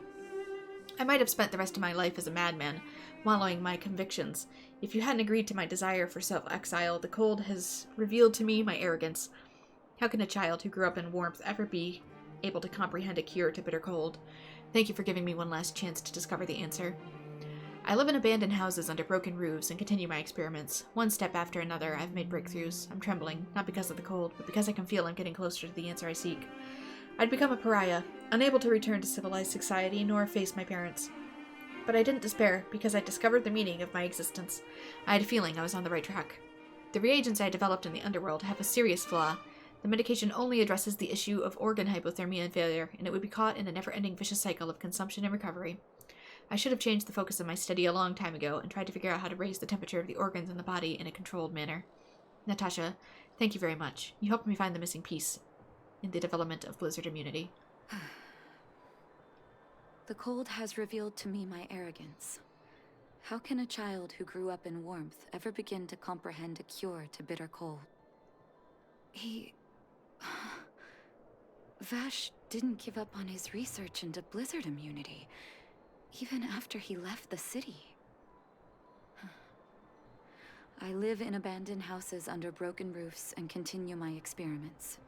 I might have spent the rest of my life as a madman, wallowing my convictions. If you hadn't agreed to my desire for self-exile, the cold has revealed to me my arrogance. How can a child who grew up in warmth ever be able to comprehend a cure to bitter cold? Thank you for giving me one last chance to discover the answer. I live in abandoned houses under broken roofs and continue my experiments. One step after another, I've made breakthroughs. I'm trembling, not because of the cold, but because I can feel I'm getting closer to the answer I seek. I'd become a pariah, unable to return to civilized society nor face my parents. But I didn't despair, because I discovered the meaning of my existence. I had a feeling I was on the right track. The reagents I developed in the underworld have a serious flaw. The medication only addresses the issue of organ hypothermia and failure, and it would be caught in a never-ending vicious cycle of consumption and recovery. I should have changed the focus of my study a long time ago and tried to figure out how to raise the temperature of the organs in the body in a controlled manner. Natasha, thank you very much. You helped me find the missing piece in the development of blizzard immunity. The cold has revealed to me my arrogance. How can a child who grew up in warmth ever begin to comprehend a cure to bitter cold? Vash didn't give up on his research into blizzard immunity, even after he left the city. I live in abandoned houses under broken roofs and continue my experiments.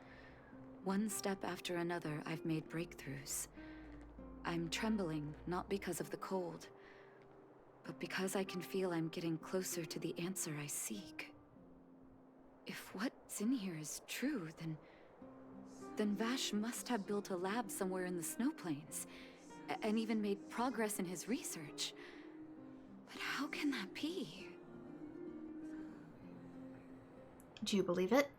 One step after another, I've made breakthroughs. I'm trembling, not because of the cold, but because I can feel I'm getting closer to the answer I seek. If what's in here is true, then Vash must have built a lab somewhere in the snow plains, and even made progress in his research. But how can that be? Do you believe it?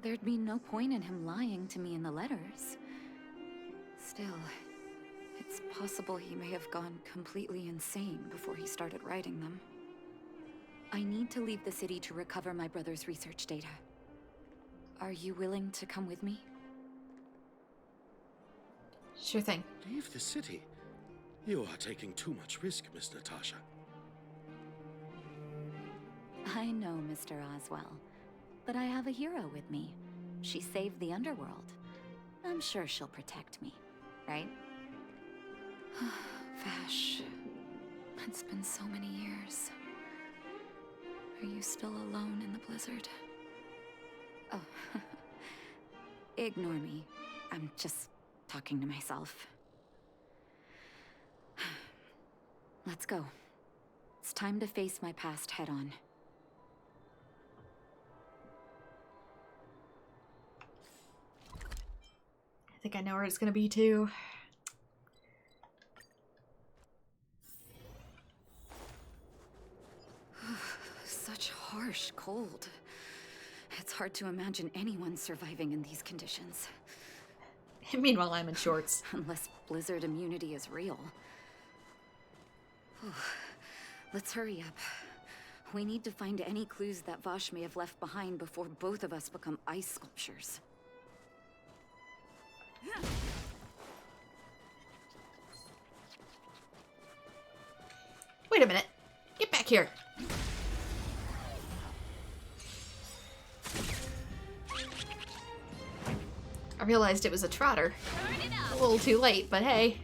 There'd be no point in him lying to me in the letters. Still, it's possible he may have gone completely insane before he started writing them. I need to leave the city to recover my brother's research data. Are you willing to come with me? Sure thing. Leave the city? You are taking too much risk, Miss Natasha. I know, Mr. Oswell, but I have a hero with me. She saved the underworld. I'm sure she'll protect me, right? Vash, it's been so many years. Are you still alone in the blizzard? Oh, ignore me. I'm just talking to myself. Let's go. It's time to face my past head-on. I think I know where it's gonna be too. Such harsh cold. It's hard to imagine anyone surviving in these conditions. Meanwhile, I'm in shorts. Unless blizzard immunity is real. Let's hurry up. We need to find any clues that Vash may have left behind before both of us become ice sculptures. Wait a minute. Get back here. I realized it was a trotter. A little too late, but hey.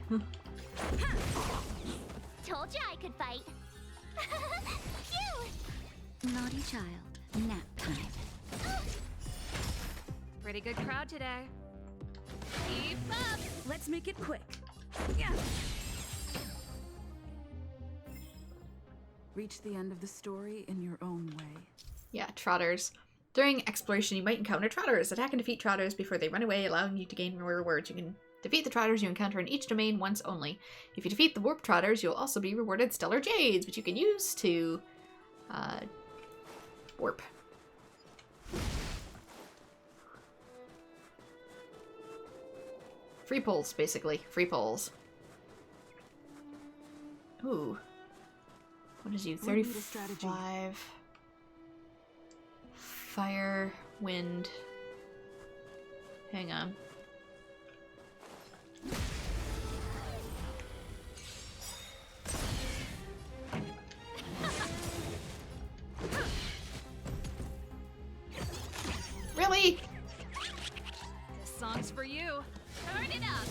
Told you I could fight. Phew! Naughty child, nap time. Pretty good crowd today. Keep up! Let's make it quick. Yeah. Reach the end of the story in your own way. Yeah, trotters. During exploration, you might encounter trotters. Attack and defeat trotters before they run away, allowing you to gain more rewards. You can defeat the trotters you encounter in each domain once only. If you defeat the warp trotters, you'll also be rewarded stellar jades, which you can use to warp. Free pulls, basically. Free pulls. Ooh. What is you? 35. Fire, wind. Hang on. Really? This song's for you. Turn it up.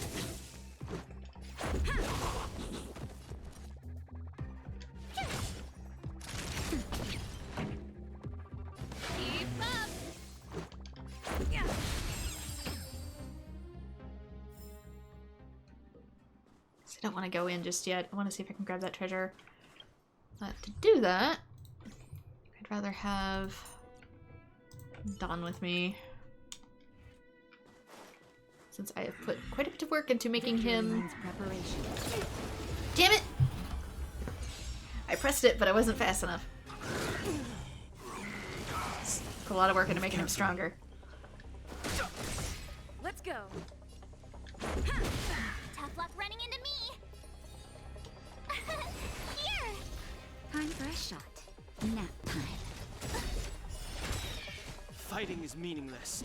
Keep up. Yeah. So I don't want to go in just yet. I want to see if I can grab that treasure. To do that, I'd rather have Don with me. Since I have put quite a bit of work into making him... Damn it! I pressed it, but I wasn't fast enough. Put a lot of work into making him stronger. Let's go. Tough luck running into me. Here. Time for a shot. Nap time. Fighting is meaningless.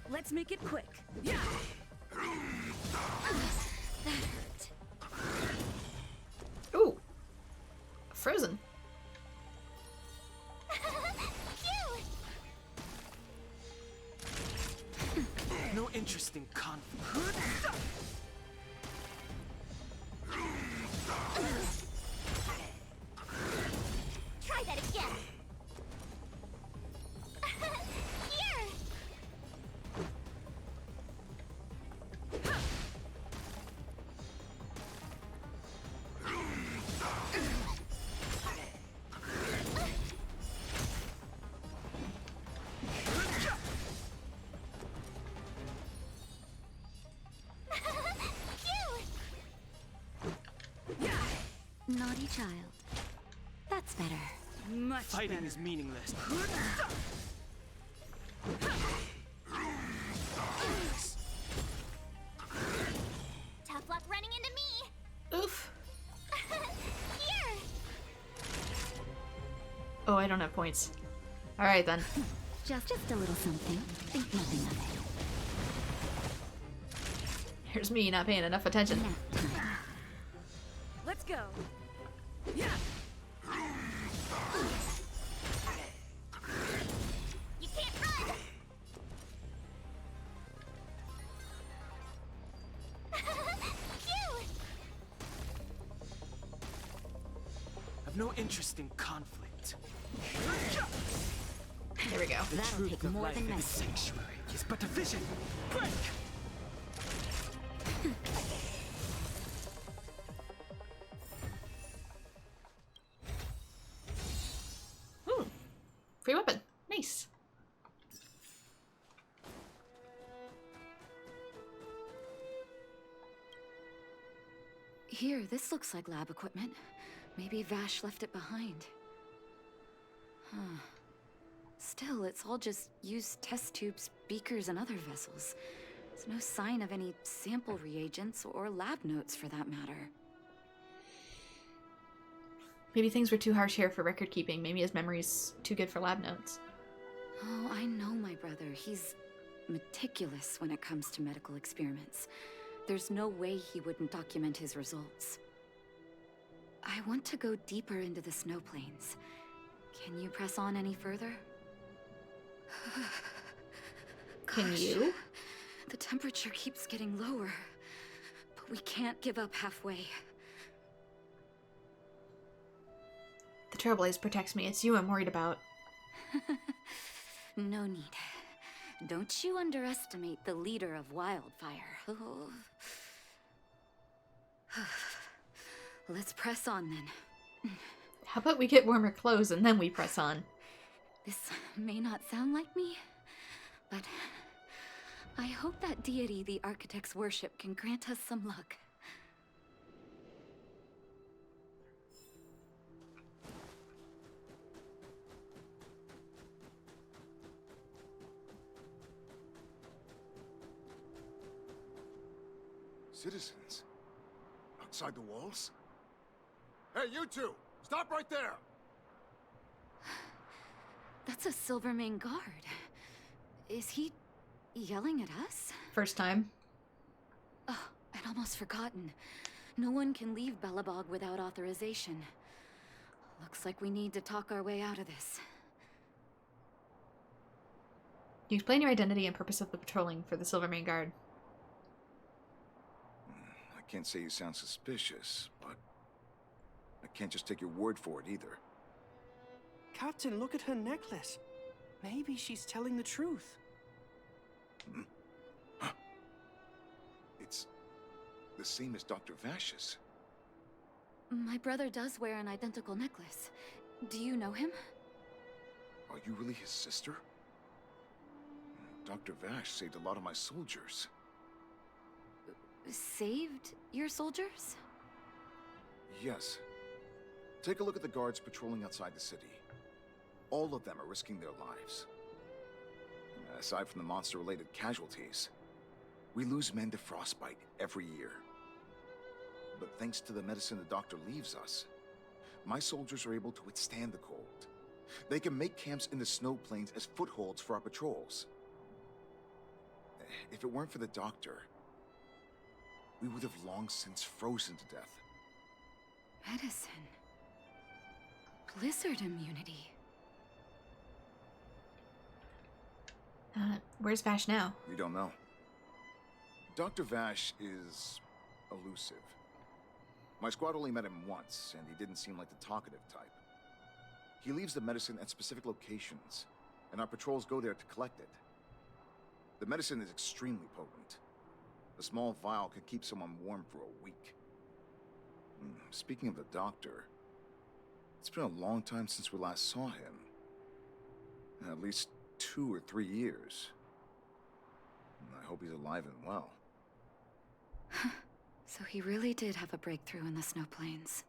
Let's make it quick. Yeah. That hurt. Frozen. No interest in conflict. Try that again. Here. Naughty child. That's better. Much Fighting better. is meaningless. Tough luck running into me. Oof. Here. Oh, I don't have points. Alright then. Just a little something. Think nothing of it. Here's me not paying enough attention. Nap time. Let's go. Yeah. You can't run. Phew. I've no interest in conflict. There we go. The That'll truth take of more life than in the medicine. sanctuary is but a vision. Break! Ooh. Free weapon. Nice. Here, this looks like lab equipment. Maybe Vash left it behind. Huh. Still, it's all just used test tubes, beakers, and other vessels. There's no sign of any sample reagents or lab notes for that matter. Maybe things were too harsh here for record keeping. Maybe his memory's too good for lab notes. Oh, I know my brother. He's meticulous when it comes to medical experiments. There's no way he wouldn't document his results. I want to go deeper into the snow plains. Can you press on any further? Can Gosh, you? The temperature keeps getting lower, but we can't give up halfway. The Trailblaze protects me. It's you I'm worried about. No need. Don't you underestimate the leader of Wildfire. Oh. Let's press on then. How about we get warmer clothes and then we press on? This may not sound like me, but I hope that deity the architects worship can grant us some luck. Citizens? Outside the walls? Hey, you two! Stop right there! That's a Silvermane guard. Is he yelling at us? First time. Oh, I'd almost forgotten. No one can leave Belabog without authorization. Looks like we need to talk our way out of this. You explain your identity and purpose of the patrolling for the Silvermane Guard. I can't say you sound suspicious, but I can't just take your word for it either. Captain, look at her necklace. Maybe she's telling the truth. Huh. It's the same as Dr. Vash's. My brother does wear an identical necklace. Do you know him? Are you really his sister? Dr. Vash saved a lot of my soldiers. Saved your soldiers? Yes. Take a look at the guards patrolling outside the city. All of them are risking their lives. Aside from the monster-related casualties, we lose men to frostbite every year. But thanks to the medicine the doctor leaves us, my soldiers are able to withstand the cold. They can make camps in the snow plains as footholds for our patrols. If it weren't for the doctor, we would have long since frozen to death. Medicine. Blizzard immunity. Where's Vash now? We don't know. Dr. Vash is elusive. My squad only met him once, and he didn't seem like the talkative type. He leaves the medicine at specific locations, and our patrols go there to collect it. The medicine is extremely potent. A small vial could keep someone warm for a week. Speaking of the doctor, it's been a long time since we last saw him. At least 2 or 3 years. I hope he's alive and well. So he really did have a breakthrough in the snow plains.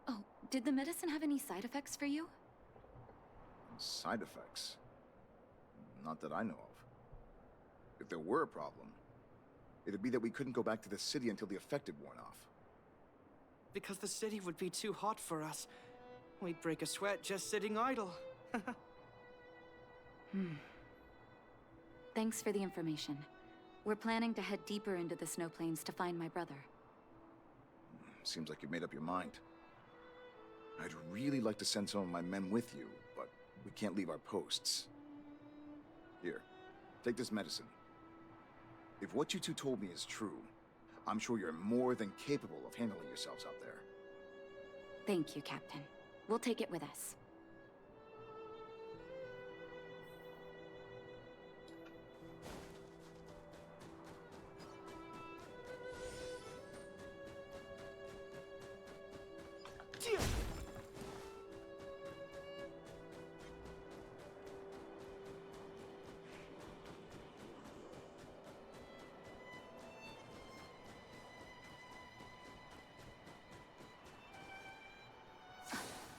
Oh, did the medicine have any side effects for you? Side effects? Not that I know of. If there were a problem, it'd be that we couldn't go back to the city until the effect had worn off. Because the city would be too hot for us. We'd break a sweat just sitting idle. Thanks for the information. We're planning to head deeper into the snow plains to find my brother. Seems like you've made up your mind. I'd really like to send some of my men with you, but we can't leave our posts. Here, take this medicine. If what you two told me is true, I'm sure you're more than capable of handling yourselves out there. Thank you, Captain. We'll take it with us.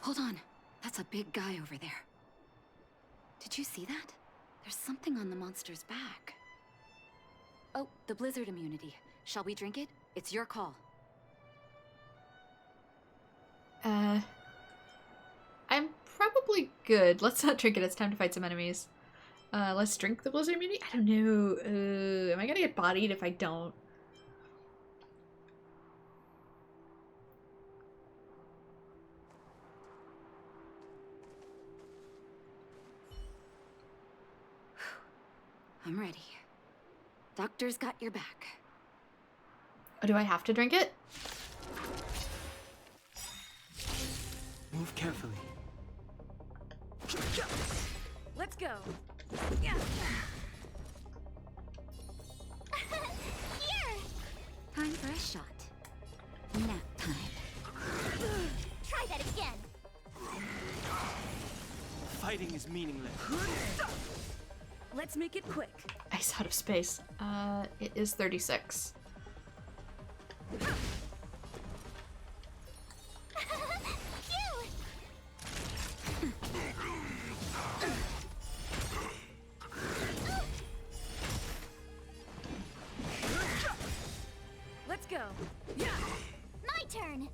Hold on. That's a big guy over there. Did you see that? There's something on the monster's back. Oh, the blizzard immunity. Shall we drink it? It's your call. I'm probably good. Let's not drink it. It's time to fight some enemies. Let's drink the blizzard immunity? I don't know. Am I gonna get bodied if I don't? I'm ready. Doctor's got your back. Oh, do I have to drink it? Move carefully. Let's go. Here! Time for a shot. Nap time. Try that again. Fighting is meaningless. Let's make it quick. Ice out of space. It is 36. Let's go. My turn.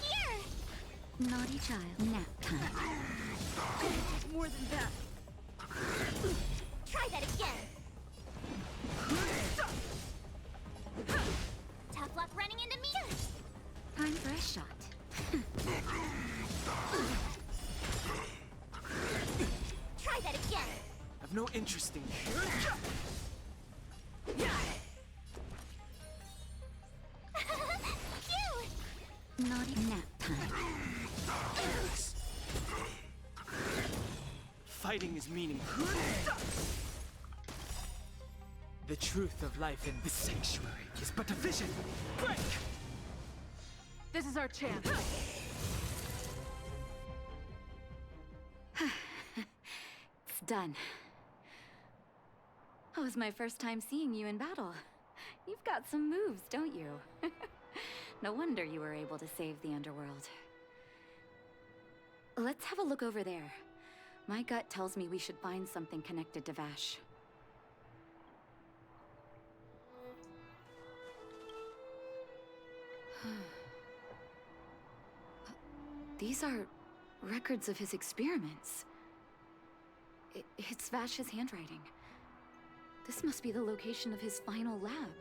Here! Naughty child. Nap time. More than that. Try that again. Tough luck running into me. Time for a shot. Try that again. I've no interest in Naughty nap time. Fighting is meaningless. The truth of life in this sanctuary is but a vision. Break! This is our chance. It's done. That was my first time seeing you in battle. You've got some moves, don't you? No wonder you were able to save the underworld. Let's have a look over there. My gut tells me we should find something connected to Vash. These are records of his experiments. It's Vash's handwriting. This must be the location of his final lab.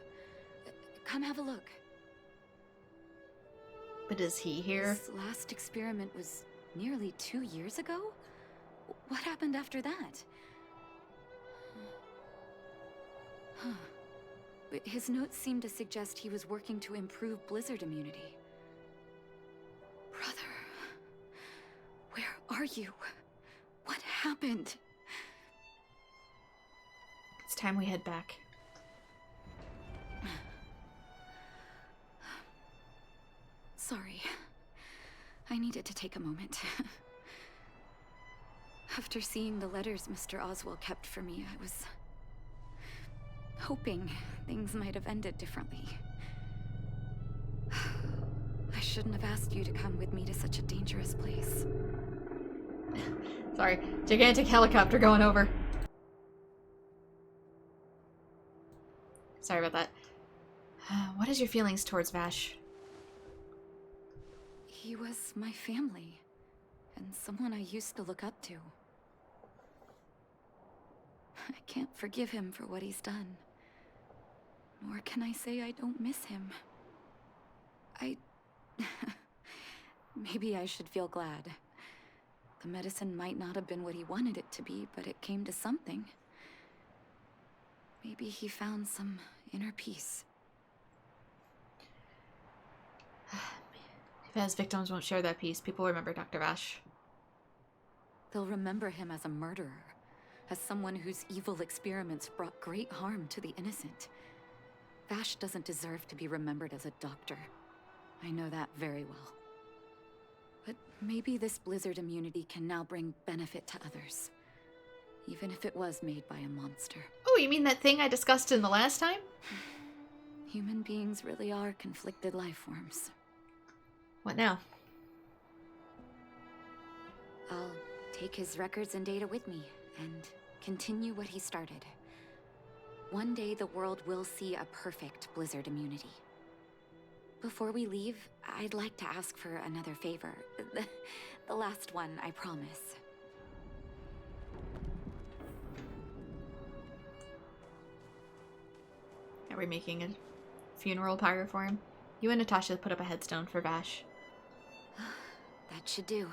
Come have a look. But is he here? His last experiment was nearly 2 years ago? What happened after that? Huh. But his notes seem to suggest he was working to improve blizzard immunity. Brother, where are you? What happened? It's time we head back. Sorry. I needed to take a moment. After seeing the letters Mr. Oswald kept for me, I was hoping things might have ended differently. I shouldn't have asked you to come with me to such a dangerous place. Sorry, gigantic helicopter going over. Sorry about that. What is your feelings towards Vash? He was my family, and someone I used to look up to. I can't forgive him for what he's done. Nor can I say I don't miss him. Maybe I should feel glad. The medicine might not have been what he wanted it to be, but it came to something. Maybe he found some inner peace. If his victims won't share that peace, people remember Dr. Vash. They'll remember him as a murderer, as someone whose evil experiments brought great harm to the innocent. Vash doesn't deserve to be remembered as a doctor. I know that very well. But maybe this blizzard immunity can now bring benefit to others, even if it was made by a monster. Oh, you mean that thing I discussed in the last time? Human beings really are conflicted life forms. What now? I'll take his records and data with me, and continue what he started. One day the world will see a perfect blizzard immunity. Before we leave, I'd like to ask for another favor. The last one, I promise. Are we making a funeral pyre for him? You and Natasha put up a headstone for Vash. That should do.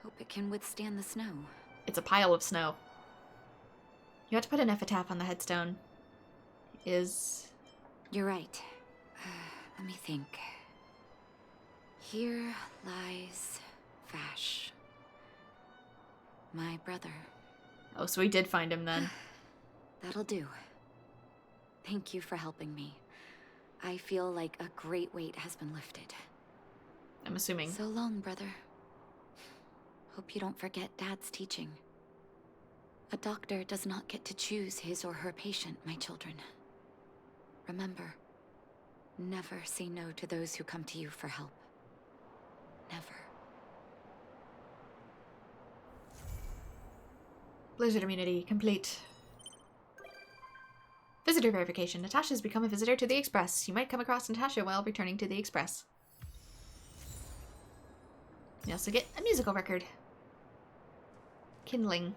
Hope it can withstand the snow. It's a pile of snow. You have to put an epitaph on the headstone. You're right. Let me think. Here lies Vash. My brother. Oh, so we did find him then. That'll do. Thank you for helping me. I feel like a great weight has been lifted. I'm assuming. So long, brother. Hope you don't forget Dad's teaching. A doctor does not get to choose his or her patient, my children. Remember, never say no to those who come to you for help. Never. Blizzard immunity complete. Visitor verification. Natasha's become a visitor to the Express. You might come across Natasha while returning to the Express. You also get a musical record. Kindling.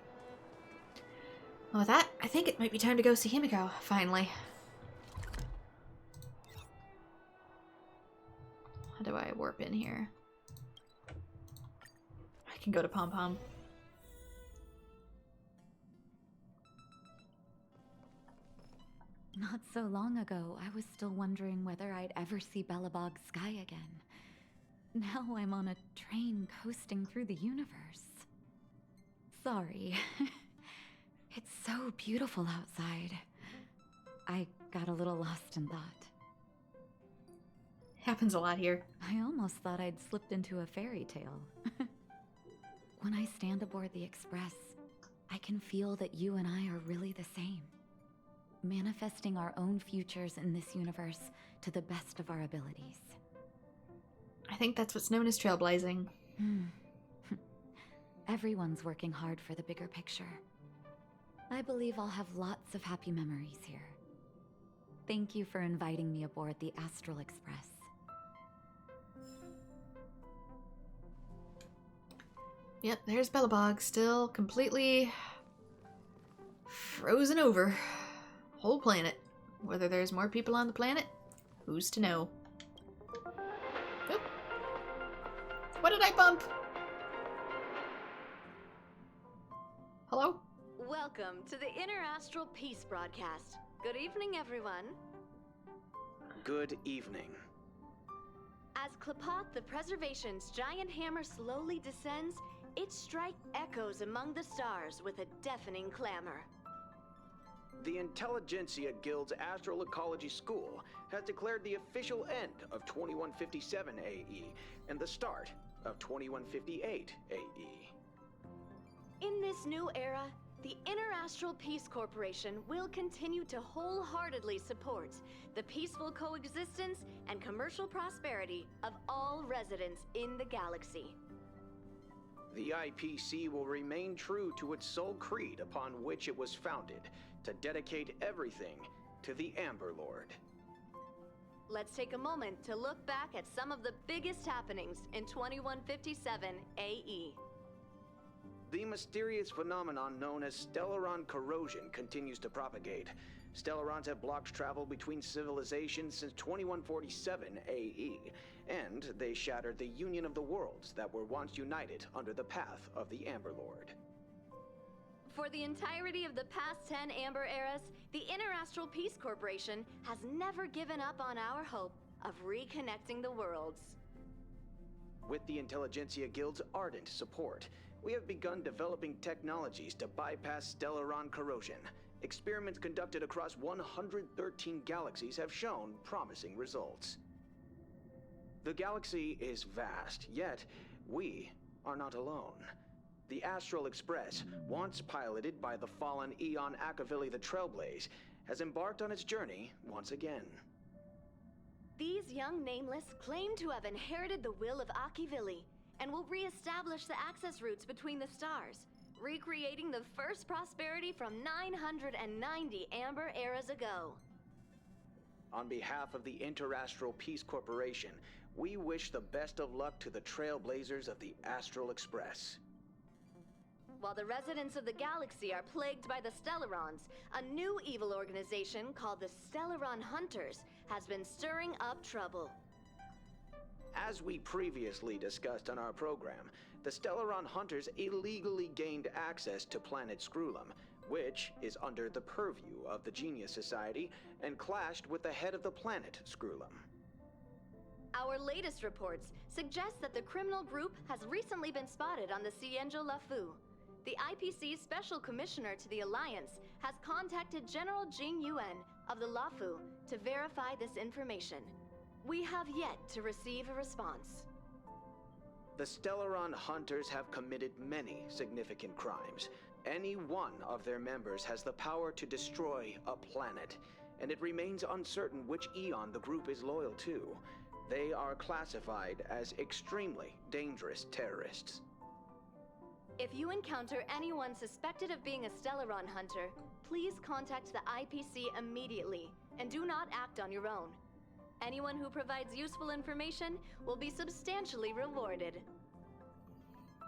Well, with that, I think it might be time to go see Himiko, finally. How do I warp in here? I can go to Pom Pom. Not so long ago, I was still wondering whether I'd ever see Belabog sky again. Now I'm on a train coasting through the universe. Sorry. It's so beautiful outside. I got a little lost in thought. Happens a lot here. I almost thought I'd slipped into a fairy tale. When I stand aboard the Express, I can feel that you and I are really the same. Manifesting our own futures in this universe to the best of our abilities. I think that's what's known as trailblazing. Everyone's working hard for the bigger picture. I believe I'll have lots of happy memories here. Thank you for inviting me aboard the Astral Express. Yep, there's Belabog, still completely frozen over. Whole planet. Whether there's more people on the planet, who's to know? Oop, What did I bump? Hello? Welcome to the Interastral Peace broadcast. Good evening, everyone. Good evening. As Klapoth the Preservation's giant hammer slowly descends, its strike echoes among the stars with a deafening clamor. The Intelligentsia Guild's Astral Ecology School has declared the official end of 2157 AE and the start of 2158 AE. In this new era, the Interastral Peace Corporation will continue to wholeheartedly support the peaceful coexistence and commercial prosperity of all residents in the galaxy. The IPC will remain true to its sole creed upon which it was founded, to dedicate everything to the Amber Lord. Let's take a moment to look back at some of the biggest happenings in 2157 AE. The mysterious phenomenon known as Stellaron corrosion continues to propagate. Stellarons have blocked travel between civilizations since 2147 AE, and they shattered the union of the worlds that were once united under the path of the Amber Lord. For the entirety of the past 10 Amber eras, the Interastral Peace Corporation has never given up on our hope of reconnecting the worlds. With the Intelligentsia Guild's ardent support, we have begun developing technologies to bypass Stellaron corrosion. Experiments conducted across 113 galaxies have shown promising results. The galaxy is vast, yet we are not alone. The Astral Express, once piloted by the fallen Eon Akavili the Trailblaze, has embarked on its journey once again. These young Nameless claim to have inherited the will of Akavili and will re-establish the access routes between the stars, recreating the first prosperity from 990 Amber eras ago. On behalf of the Interastral Peace Corporation, we wish the best of luck to the Trailblazers of the Astral Express. While the residents of the galaxy are plagued by the Stellarons, a new evil organization called the Stellaron Hunters has been stirring up trouble. As we previously discussed on our program, the Stellaron Hunters illegally gained access to planet Scrulum, which is under the purview of the Genius Society, and clashed with the head of the planet Scrulum. Our latest reports suggest that the criminal group has recently been spotted on the Cienjo Lafu. The IPC's Special Commissioner to the Alliance has contacted General Jing Yuan of the Lafu to verify this information. We have yet to receive a response. The Stellaron Hunters have committed many significant crimes. Any one of their members has the power to destroy a planet, and it remains uncertain which Eon the group is loyal to. They are classified as extremely dangerous terrorists. If you encounter anyone suspected of being a Stellaron Hunter, please contact the IPC immediately, and do not act on your own. Anyone who provides useful information will be substantially rewarded.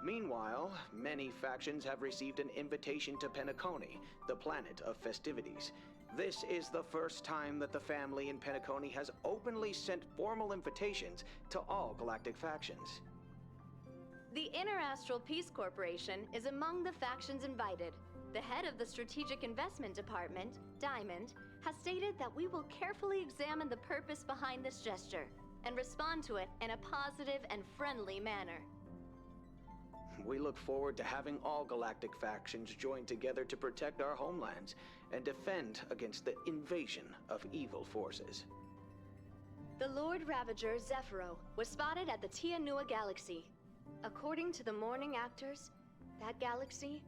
Meanwhile, many factions have received an invitation to Penacony, the planet of festivities. This is the first time that the family in Penacony has openly sent formal invitations to all galactic factions. The Interastral Peace Corporation is among the factions invited. The head of the Strategic Investment Department, Diamond, has stated that we will carefully examine the purpose behind this gesture and respond to it in a positive and friendly manner. We look forward to having all galactic factions join together to protect our homelands and defend against the invasion of evil forces. The Lord Ravager Zephyro was spotted at the Tianua Galaxy. According to the morning actors, that galaxy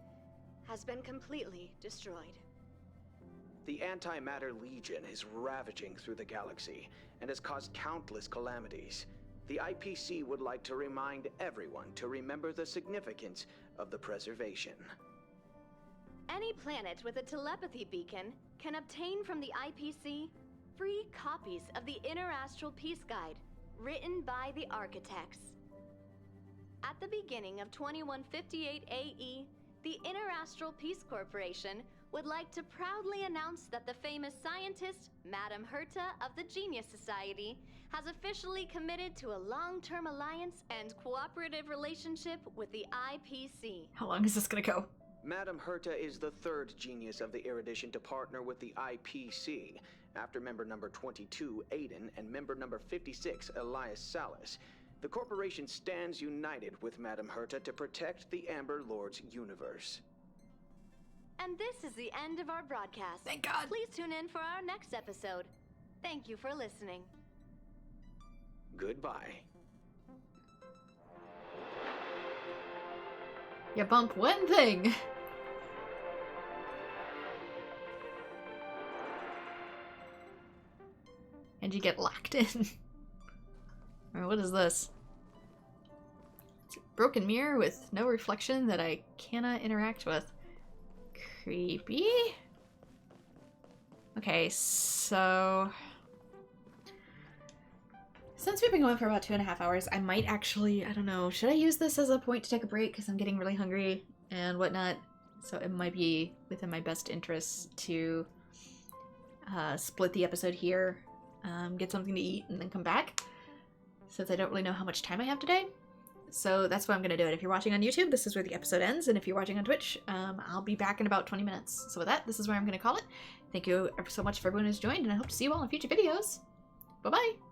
has been completely destroyed. The Antimatter Legion is ravaging through the galaxy and has caused countless calamities. The IPC would like to remind everyone to remember the significance of the preservation. Any planet with a telepathy beacon can obtain from the IPC free copies of the Interastral Peace Guide, written by the architects. At the beginning of 2158 AE, the Interastral Peace Corporation would like to proudly announce that the famous scientist, Madame Herta of the Genius Society, has officially committed to a long-term alliance and cooperative relationship with the IPC. How long is this gonna go? Madame Herta is the third genius of the Erudition to partner with the IPC, after member number 22, Aiden, and member number 56, Elias Salas. The corporation stands united with Madame Herta to protect the Amber Lord's universe. And this is the end of our broadcast. Thank God. Please tune in for our next episode. Thank you for listening. Goodbye. You bump one thing. And you get locked in. Alright, what is this? It's a broken mirror with no reflection that I cannot interact with. Creepy. Okay, so... since we've been going for about 2.5 hours, I might actually, I don't know, should I use this as a point to take a break? Because I'm getting really hungry and whatnot. So it might be within my best interest to split the episode here, get something to eat, and then come back. Since I don't really know how much time I have today. So that's what I'm going to do it. If you're watching on YouTube, this is where the episode ends. And if you're watching on Twitch, I'll be back in about 20 minutes. So with that, this is where I'm going to call it. Thank you ever so much for everyone who's joined, and I hope to see you all in future videos. Bye-bye!